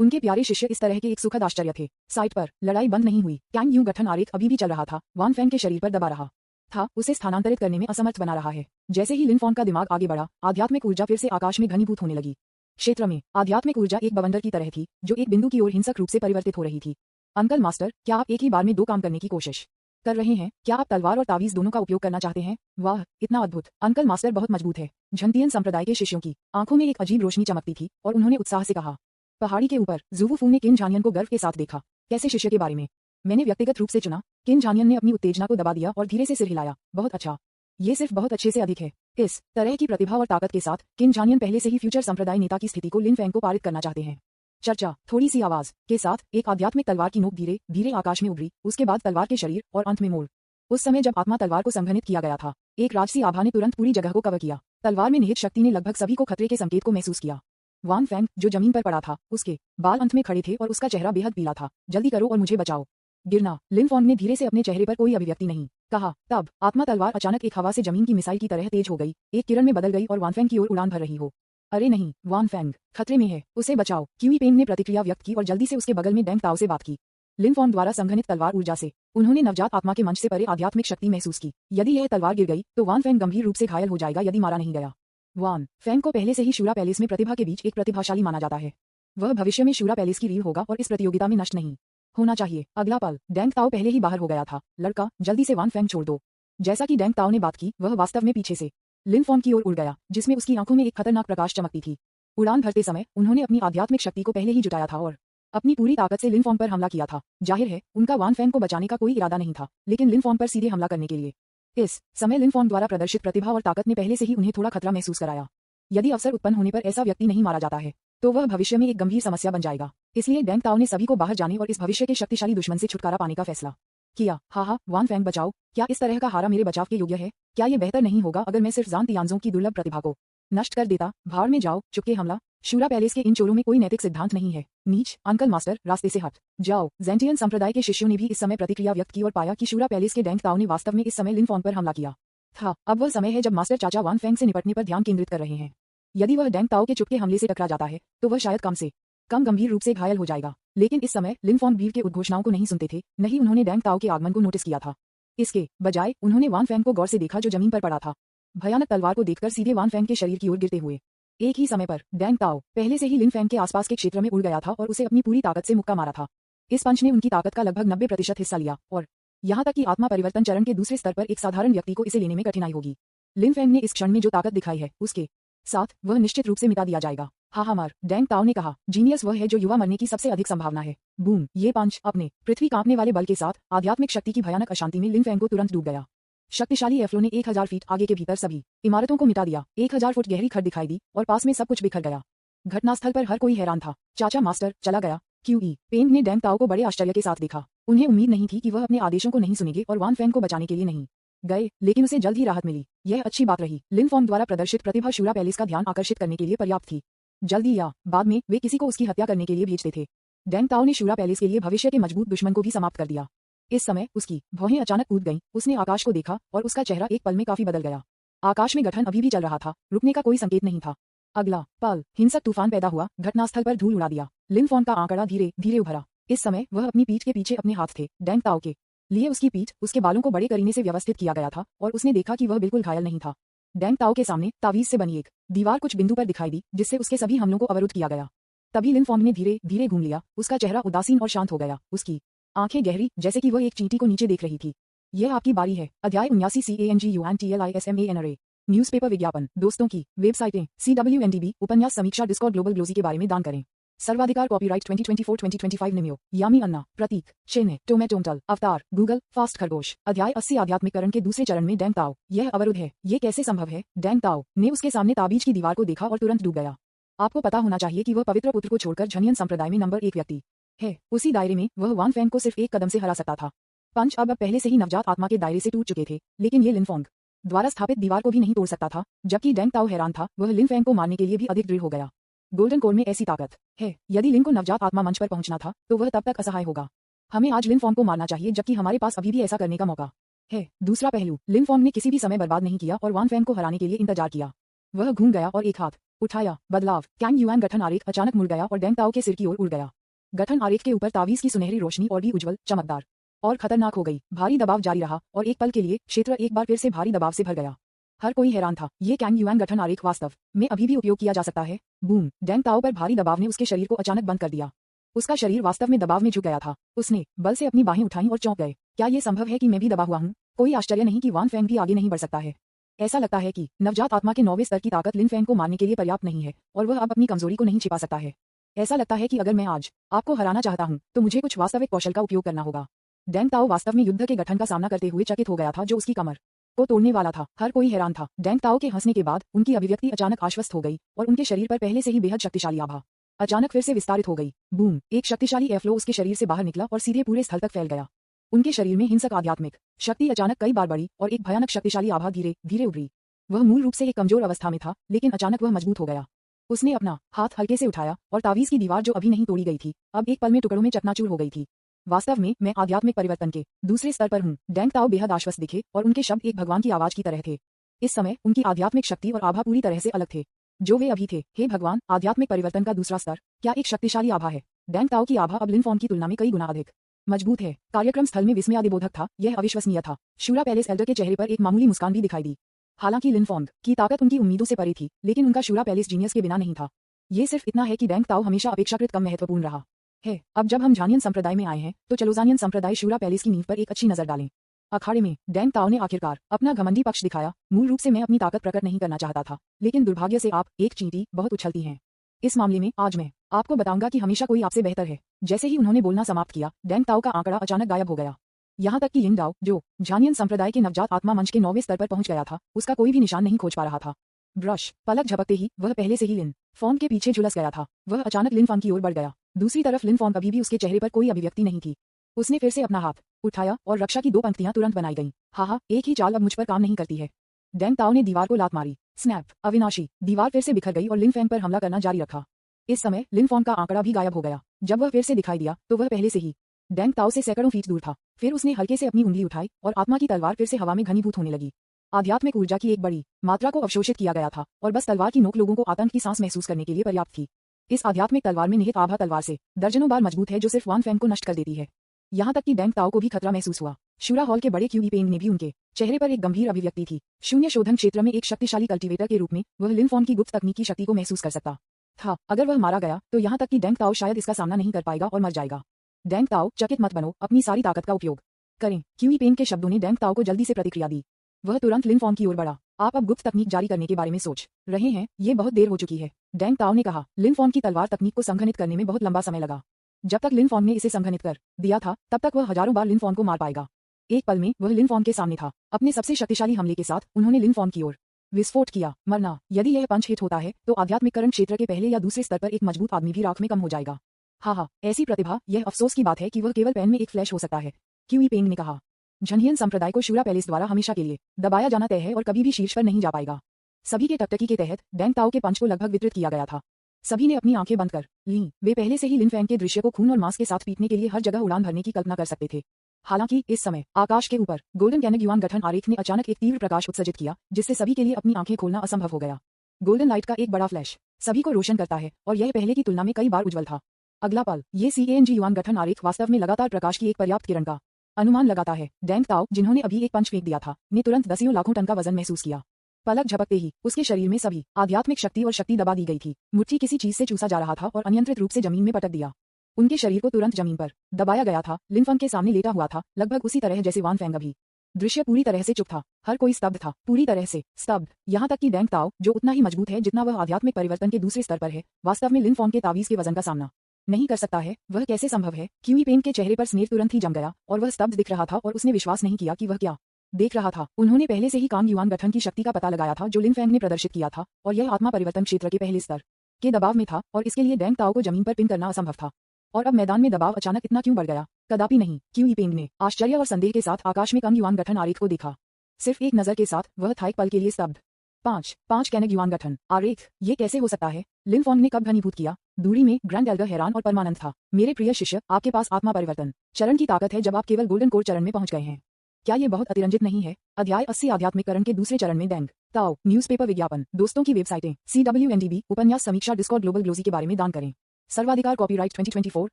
उनके प्यारे शिष्य इस तरह के एक सुखद आश्चर्य थे। साइट पर लड़ाई बंद नहीं हुई। कैंग यूं गठन आरेख अभी भी चल रहा था। वान फैंग के शरीर पर दबा रहा था, उसे स्थानांतरित करने में असमर्थ बना रहा है। जैसे ही लिन फॉन का दिमाग आगे बढ़ा, आध्यात्मिक ऊर्जा फिर से आकाश में घनीभूत होने लगी। क्षेत्र में आध्यात्मिक ऊर्जा एक बवंडर की तरह थी जो एक बिंदु की ओर हिंसक रूप से परिवर्तित हो रही थी। अंकल मास्टर, क्या आप एक ही बार में दो काम करने की कोशिश कर रहे हैं? क्या आप तलवार और तावीज दोनों का उपयोग करना चाहते हैं? वाह, इतना अद्भुत! अंकल मास्टर बहुत मजबूत है। झंटियन संप्रदाय के शिष्यों की आंखों में एक अजीब रोशनी चमकती थी और उन्होंने उत्साह से कहा। पहाड़ी के ऊपर ज़ू फू ने किन झानियन को गर्व के साथ देखा। कैसे शिष्य के बारे में? मैंने व्यक्तिगत रूप से चुना। किन झानियन ने अपनी उत्तेजना को दबा दिया और धीरे से सिर हिलाया। बहुत अच्छा। ये सिर्फ बहुत अच्छे से अधिक है। इस तरह की प्रतिभा और ताकत के साथ किन झानियन पहले से ही फ्यूचर संप्रदाय नेता की स्थिति को लिन फैंग को पारित करना चाहते हैं। चर्चा थोड़ी सी आवाज के साथ एक आध्यात्मिक तलवार की नोक धीरे धीरे आकाश में उभरी, उसके बाद तलवार के शरीर और अंत में मोड़। उस समय जब आत्मा तलवार को संघनित किया गया था, एक राजसी आभा ने तुरंत पूरी जगह को कवर किया। तलवार में निहित शक्ति ने लगभग सभी को खतरे के संकेत को महसूस किया। वान फैंग, जो जमीन पर पड़ा था, उसके बाल अंत में खड़े थे और उसका चेहरा बेहद पीला था। जल्दी करो और मुझे बचाओ। गिरना। लिन फॉन्ग ने धीरे से अपने चेहरे पर कोई अभिव्यक्ति नहीं कहा। तब आत्मा तलवार अचानक एक हवा से जमीन की मिसाइल की तरह तेज हो गई, एक किरण में बदल गई और वान फैंग की ओर उड़ान भर रही हो। अरे नहीं, वान फैंग खतरे में है, उसे बचाओ। क्यूई पेंग ने प्रतिक्रिया व्यक्त की और जल्दी से उसके बगल में डेंग ताओ से बात की। लिन फॉन्ग द्वारा संघनित तलवार ऊर्जा से उन्होंने नवजात आत्मा के मंच से परे आध्यात्मिक शक्ति महसूस की। यदि यह तलवार गिर गई तो वान फैंग गंभीर रूप से घायल हो जाएगा यदि मारा नहीं गया। वान फैंग को पहले से ही शूरा पैलेस में प्रतिभा के बीच एक प्रतिभाशाली माना जाता है। वह भविष्य में शूरा पैलेस की रीढ़ होगा और इस प्रतियोगिता में नष्ट नहीं होना चाहिए। अगला पल डेंग ताओ पहले ही बाहर हो गया था। लड़का, जल्दी से वान फैंग छोड़ दो। जैसा कि डेंग ताओ ने बात की, वह वास्तव में पीछे से लिन फॉन्ग की ओर उड़ गया, जिसमें उसकी आंखों में एक खतरनाक प्रकाश चमकती थी। उड़ान भरते समय उन्होंने अपनी आध्यात्मिक शक्ति को पहले ही जुटाया था और अपनी पूरी ताकत से लिन फॉन्ग पर हमला किया था। जाहिर है, उनका वान फैंग को बचाने का कोई इरादा नहीं था, लेकिन लिन फॉन्ग पर सीधे हमला करने के लिए इस समय लिन फॉन्ग द्वारा प्रदर्शित प्रतिभा और ताकत ने पहले से ही उन्हें थोड़ा खतरा महसूस कराया। यदि अवसर उत्पन्न होने पर ऐसा व्यक्ति नहीं मारा जाता है तो वह भविष्य में एक गंभीर समस्या बन जाएगा। इसलिए डेंग ताओ ने सभी को बाहर जाने और इस भविष्य के शक्तिशाली दुश्मन से छुटकारा पाने का फैसला किया। हाँ, वान फैंग बचाओ। क्या इस तरह का हारा मेरे बचाव के योग्य है? क्या ये बेहतर नहीं होगा अगर मैं सिर्फ जान तियानजों की दुर्लभ प्रतिभा को नष्ट कर देता? भाड़ में जाओ, चुपके हमला। शूरा पैलेस के इन चोरों में कोई नैतिक सिद्धांत नहीं है। नीच, अंकल मास्टर, रास्ते से हट जाओ। जेंटियन संप्रदाय के शिष्यों ने भी इस समय प्रतिक्रिया व्यक्त की और पाया कि शूरा पैलेस के डेंग ताओ ने वास्तव में इस समय लिन फॉन्ग पर हमला किया था। अब वह समय है जब मास्टर चाचा वान फैंग से निपटने पर ध्यान केंद्रित कर रहे हैं। यदि वह डेंग ताओ के चुपके हमले से टकरा जाता है तो वह शायद कम से कम गंभीर रूप से घायल हो जाएगा। लेकिन इस समय लिन फॉन्ग भीड़ के उद्घोषणाओं को नहीं सुनते थे, नहीं उन्होंने डेंग ताओ के आगमन को नोटिस किया था। इसके बजाय उन्होंने वान फैंग को गौर से देखा जो जमीन पर पड़ा था, भयानक तलवार को देखकर सीधे वान फैंग के शरीर की ओर गिरते हुए। एक ही समय पर डेंग ताओ पहले से ही लिन फैंग के आसपास के क्षेत्र में उड़ गया था और उसे अपनी पूरी ताकत से मुक्का मारा था। इस पंच ने उनकी ताकत का लगभग 90% हिस्सा लिया और यहाँ तक कि आत्मा परिवर्तन चरण के दूसरे स्तर पर एक साधारण व्यक्ति को इसे लेने में कठिनाई होगी। लिन फैंग ने इस क्षण में जो ताकत दिखाई है उसके साथ वह निश्चित रूप से मिटा दिया जाएगा। हाहामार, डेंग ताओ ने कहा। जीनियस वह है जो युवा मरने की सबसे अधिक संभावना है। बूम, ये पंच अपने पृथ्वी कांपने वाले बल के साथ आध्यात्मिक शक्ति की भयानक अशांति में लिन फैंग को तुरंत डूब गया। शक्तिशाली एफ्लो ने 1000 फीट आगे के भीतर सभी इमारतों को मिटा दिया। 1000 फुट गहरी खड्ड दिखाई दी और पास में सब कुछ बिखर गया। घटनास्थल पर हर कोई हैरान था। चाचा मास्टर चला गया। क्यूई पेंग ने डेंग ताओ को बड़े आश्चर्य के साथ देखा। उन्हें उम्मीद नहीं थी कि वह अपने आदेशों को नहीं सुनेंगे और वान फैंग को बचाने के लिए नहीं गए, लेकिन उसे जल्द ही राहत मिली। यह अच्छी बात रही। लिन फॉन्ग द्वारा प्रदर्शित प्रतिभा शूरा पैलेस का ध्यान आकर्षित करने के लिए पर्याप्त थी। जल्दी या बाद में वे किसी को उसकी हत्या करने के लिए भेजते थे। डेंग ताओ ने शूरा पैलेस के लिए भविष्य के मजबूत दुश्मन को भी समाप्त कर दिया। इस समय उसकी भौहें अचानक कूद गईं। उसने आकाश को देखा और उसका चेहरा एक पल में काफी बदल गया। आकाश में गठन अभी भी चल रहा था, रुकने का कोई संकेत नहीं था। अगला पल हिंसक तूफान पैदा हुआ, घटनास्थल पर धूल उड़ा दिया। लिन फॉन्ग का आंकड़ा धीरे धीरे उभरा। इस समय वह अपनी पीठ के पीछे अपने हाथ थे। डेंग ताओ के लिए उसकी पीठ, उसके बालों को बड़े करीने से व्यवस्थित किया गया था और उसने देखा कि वह बिल्कुल घायल नहीं था। डेंग ताओ के सामने तावीज से बनी एक दीवार कुछ बिंदु पर दिखाई दी, जिससे उसके सभी हमलों को अवरुद्ध किया गया। तभी लिन फॉन्ग ने धीरे धीरे घूम लिया। उसका चेहरा उदासीन और शांत हो गया, उसकी आंखें गहरी, जैसे कि वह एक चींटी को नीचे देख रही थी। यह आपकी बारी है। अध्याय 79 CANGUNTLISMANRA। न्यूज़पेपर विज्ञापन, दोस्तों की वेबसाइटें, CWNDB, उपन्यास समीक्षा, डिस्कॉर्ड, ग्लोबल ग्लोजी के बारे में दान करें। सर्वाधिकार कॉपीराइट 2024-2025 निमियो, यामी अन्ना, प्रतीक, चिन्ह, टोमेटोमटल, अवतार, गूगल, फास्ट खरगोश। अध्याय 80 आध्यात्मिकरण के दूसरे चरण में डेंग ताओ। यह अवरुद्ध है, ये कैसे संभव है? डेंग ताओ ने उसके सामने ताबीज की दीवार को देखा और तुरंत डूब गया। आपको पता होना चाहिए कि वह पवित्र पुत्र को छोड़कर झनियन संप्रदाय में नंबर 1 व्यक्ति है। उसी दायरे में वह वान फैंग को सिर्फ एक कदम से हरा सकता था। पंच अब पहले से ही नवजात आत्मा के दायरे से टूट चुके थे, लेकिन ये लिन फॉन्ग द्वारा स्थापित दीवार को भी नहीं तोड़ सकता था, जबकि डेंग ताओ हैरान था, वह लिन फैंग को मारने के लिए भी अधिक दृढ़ हो गया। गोल्डन कोर में ऐसी ताकत है, यदि लिन को नवजात आत्मा मंच पर पहुंचना था तो वह तब तक असहाय होगा। हमें आज लिन फॉन्ग को मारना चाहिए, जबकि हमारे पास अभी भी ऐसा करने का मौका है। दूसरा पहलू, लिन फॉन्ग ने किसी भी समय बर्बाद नहीं किया और वान फैंग को हराने के लिए इंतजार किया। वह घूम गया और एक हाथ उठाया। बदलाव, कैंग युआन गठन आरेख अचानक मुड़ गया और डेंग ताओ के सिर की ओर उड़ गया। गठन आरेख के ऊपर तावीज की सुनहरी रोशनी और भी उज्जवल, चमकदार और खतरनाक हो गई। भारी दबाव जारी रहा और एक पल के लिए क्षेत्र एक बार फिर से भारी दबाव से भर गया। हर कोई हैरान था, ये कैंग युआन गठन आरेख वास्तव में अभी भी उपयोग किया जा सकता है। बूम, डेंग ताओ पर भारी दबाव ने उसके शरीर को अचानक बंद कर दिया। उसका शरीर वास्तव में दबाव में झुक गया था। उसने बल से अपनी बाहें उठाईं और चौंक गए। क्या ये संभव है कि मैं भी दबा हुआ हूँ? कोई आश्चर्य नहीं कि वान फैंग भी आगे नहीं बढ़ सकता है। ऐसा लगता है कि नवजात आत्मा के 9वें स्तर की ताकत लिन फैंग को मारने के लिए पर्याप्त नहीं है और वह अब अपनी कमजोरी को नहीं छिपा सकता है। ऐसा लगता है कि अगर मैं आज आपको हराना चाहता हूं तो मुझे कुछ वास्तविक कौशल का उपयोग करना होगा। डेंग ताओ वास्तव में युद्ध के गठन का सामना करते हुए चकित हो गया था, जो उसकी कमर को तोड़ने वाला था। हर कोई हैरान था। डेंग ताओ के हंसने के बाद उनकी अभिव्यक्ति अचानक आश्वस्त हो गई और उनके शरीर पर पहले से ही बेहद शक्तिशाली आभा अचानक फिर से विस्तारित हो गई। बूम, एक शक्तिशाली एयरफ्लो उसके शरीर से बाहर निकला और सीधे पूरे स्थल तक फैल गया। उनके शरीर में हिंसक आध्यात्मिक शक्ति अचानक कई बार बढ़ी और एक भयानक शक्तिशाली आभा धीरे धीरे उभरी। वह मूल रूप से एक कमजोर अवस्था में था, लेकिन अचानक वह मजबूत हो गया। उसने अपना हाथ हल्के से उठाया और तावीज की दीवार जो अभी नहीं तोड़ी गई थी, अब एक पल में टुकड़ों में चकनाचूर हो गई थी। वास्तव में मैं आध्यात्मिक परिवर्तन के दूसरे स्तर पर हूँ। डेंग ताओ बेहद आश्वस्त दिखे और उनके शब्द एक भगवान की आवाज की तरह थे। इस समय उनकी आध्यात्मिक शक्ति और आभा पूरी तरह से अलग थे, जो वे अभी थे। हे भगवान, आध्यात्मिक परिवर्तन का दूसरा स्तर क्या एक शक्तिशाली आभा है? डेंग ताओ की आभा अब लिन फॉन्ग की तुलना में कई गुना अधिक मजबूत है। कार्यक्रम स्थल में विस्मयादिबोधक था, यह अविश्वसनीय था। शूरा पैलेस एल्डर के चेहरे पर एक मामूली मुस्कान भी दिखाई दी। हालांकि लिन फॉन्ग की ताकत उनकी उम्मीदों से परे थी, लेकिन उनका शूरा पैलेस जीनियस के बिना नहीं था। ये सिर्फ इतना है कि डेंग ताओ हमेशा अपेक्षाकृत कम महत्वपूर्ण रहा है। अब जब हम झानियन संप्रदाय में आए हैं तो चलो झानियन संप्रदाय शूरा पैलेस की नींव पर एक अच्छी नजर डालें। अखाड़े में डेंग ताओ ने आखिरकार अपना घमंडी पक्ष दिखाया। मूल रूप से मैं अपनी ताकत प्रकट नहीं करना चाहता था, लेकिन दुर्भाग्य से आप एक चींटी बहुत उछलती हैं। इस मामले में आज मैं आपको बताऊंगा कि हमेशा कोई आपसे बेहतर है। जैसे ही उन्होंने बोलना समाप्त किया, डेंग ताओ का आंकड़ा अचानक गायब हो गया। यहाँ तक कि यिंग डाओ, जो झानियन संप्रदाय के नवजात आत्मा मंच के 9वें स्तर पर पहुंच गया था, उसका कोई भी निशान नहीं खोज पा रहा था। ब्रश पलक झपकते ही वह पहले से ही लिन फॉन्ग के पीछे झुलस गया था। वह अचानक लिन फॉन्ग की ओर बढ़ गया। दूसरी तरफ लिन फॉन्ग अभी भी उसके चेहरे पर कोई अभिव्यक्ति नहीं थी। उसने फिर से अपना हाथ उठाया और रक्षा की 2 पंक्तियां तुरंत बनाई गईं। हाँ, एक ही चाल अब मुझ पर काम नहीं करती है। डेंग ताओ ने दीवार को लात मारी। स्नैप, अविनाशी दीवार फिर से बिखर गई और लिन फैंग पर हमला करना जारी रखा। इस समय लिन फॉन्ग का आंकड़ा भी गायब हो गया। जब वह फिर से दिखाई दिया तो वह पहले से ही डेंग ताओ से सैकड़ों फीट दूर था। फिर उसने हल्के से अपनी उंगली उठाई और आत्मा की तलवार फिर से हवा में घनीभूत होने लगी। आध्यात्मिक ऊर्जा की एक बड़ी मात्रा को अवशोषित किया गया था और बस तलवार की नोक लोगों को आतंक की सांस महसूस करने के लिए पर्याप्त थी। इस आध्यात्मिक तलवार में निहित आभा तलवार से दर्जनों बार मजबूत है, जो सिर्फ वान फैंग को नष्ट कर देती है। यहाँ तक कि डेंग ताओ को भी खतरा महसूस हुआ। शूरा हॉल के बड़े क्यूई पेंग ने भी उनके चेहरे पर एक गंभीर अभिव्यक्ति थी। शून्य शोधन क्षेत्र में एक शक्तिशाली कल्टीवेटर के रूप में वह लिन फॉन्ग की गुप्त तकनीक की शक्ति को महसूस कर सकता था। अगर वह मारा गया तो यहाँ तक कि डेंग ताओ शायद इसका सामना नहीं कर पाएगा और मर जाएगा। डेंग ताओ, चकित मत बनो, अपनी सारी ताकत का उपयोग करें। क्यूई पेंग के शब्दों ने डेंग ताओ को जल्दी से प्रतिक्रिया दी। वह तुरंत लिन फॉन्ग की ओर बढ़ा। आप अब गुप्त तकनीक जारी करने के बारे में सोच रहे हैं? ये बहुत देर हो चुकी है, डेंग ताओ ने कहा। लिन फॉन्ग की तलवार तकनीक को संघनित करने में बहुत लंबा समय लगा। जब तक लिन फॉन्ग ने इसे संघनित कर दिया था, तब तक वह हजारों बार लिन फॉन्ग को मार पाएगा। एक पल में वह लिन फॉन्ग के सामने था। अपने सबसे शक्तिशाली हमले के साथ उन्होंने लिन फॉन्ग की ओर विस्फोट किया। मरना, यदि यह पंच हिट होता है तो आध्यात्मिकरण क्षेत्र के पहले या दूसरे स्तर पर एक मजबूत आदमी भी राख में कम हो जाएगा। हाँ, ऐसी प्रतिभा, यह अफसोस की बात है कि वह केवल पैन में एक फ्लैश हो सकता है, क्यूई पेंग ने कहा। झानियन संप्रदाय को शूरा पैलेस द्वारा हमेशा के लिए दबाया जाना तय है और कभी भी शीर्ष पर नहीं जा पाएगा। सभी के टकटकी के तहत डेंग ताओ के पंच को लगभग वितरित किया गया था। सभी ने अपनी आंखें बंद कर लीं। वे पहले से ही लिन फैंग के दृश्य को खून और मांस के साथ पीटने के लिए हर जगह उड़ान भरने की कल्पना कर सकते थे। हालांकि इस समय आकाश के ऊपर गोल्डन कैंग युआन गठन आरेख ने अचानक एक तीव्र प्रकाश उत्सर्जित किया, जिससे सभी के लिए अपनी आंखें खोलना असंभव हो गया। गोल्डन लाइट का एक बड़ा फ्लैश सभी को रोशन करता है और यह पहले की तुलना में कई बार उज्जवल था। अगला पल, ये CANG युआन गठन आरेख वास्तव में लगातार प्रकाश की एक पर्याप्त किरण का अनुमान लगाता है। डेंग ताओ, जिन्होंने अभी एक पंच फेंक दिया था, ने तुरंत दसियों लाखों टन का वजन महसूस किया। पलक झपकते ही उसके शरीर में सभी आध्यात्मिक शक्ति और शक्ति दबा दी गई थी। मुट्ठी किसी चीज से चूसा जा रहा था और अनियंत्रित रूप से जमीन में पटक दिया। उनके शरीर को तुरंत जमीन पर दबाया गया था। लिन फॉन्ग के सामने लेटा हुआ था, लगभग उसी तरह जैसे वान फैंग अभी। दृश्य पूरी तरह से चुप था। हर कोई स्तब्ध था, पूरी तरह से स्तब्ध। यहाँ तक कि डेंग ताओ, जो उतना ही मजबूत है जितना वह आध्यात्मिक परिवर्तन के दूसरे स्तर पर है, वास्तव में लिन फॉन्ग के तावीज के वजन का सामना नहीं कर सकता है। वह कैसे संभव है? क्यूई पेंग के चेहरे पर स्नेह तुरंत ही जम गया और वह स्तब्ध दिख रहा था और उसने विश्वास नहीं किया कि वह क्या देख रहा था। उन्होंने पहले से ही कांग युआन गठन की शक्ति का पता लगाया था जो लिन फैंग ने प्रदर्शित किया था, और यह आत्मा परिवर्तन क्षेत्र के पहले स्तर के दबाव में था और इसके लिए डेंग ताओ को जमीन पर पिन करना असंभव था। और अब मैदान में दबाव अचानक इतना क्यों बढ़ गया? कदापि नहीं। क्यूई पेंग ने आश्चर्य और संदेह के साथ आकाश में कांग युआन गठन आरेख को देखा। सिर्फ एक नजर के साथ वह था एक पल के लिए स्तब्ध। 5 कैनेग युआन गठन आरेख, ये कैसे हो सकता है? लिन फॉन्ग ने कब घनीभूत किया? दूरी में ग्रैंड एल्डर हैरान और परमानंद था। मेरे प्रिय शिष्य, आपके पास आत्मा परिवर्तन चरण की ताकत है जब आप केवल गोल्डन कोर चरण में पहुंच गए हैं। क्या ये बहुत अतिरंजित नहीं है? अध्याय 80 आध्यात्मिककरण के दूसरे चरण में डेंग ताओ न्यूज़पेपर विज्ञापन, दोस्तों की वेबसाइटें, CWNDB, उपन्यास समीक्षा, डिस्कॉर्ड, ग्लोबल ग्लोजी के बारे में दान करें। सर्वाधिकार कॉपीराइट 2024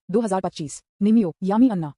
2025 निमियो यामी अन्ना।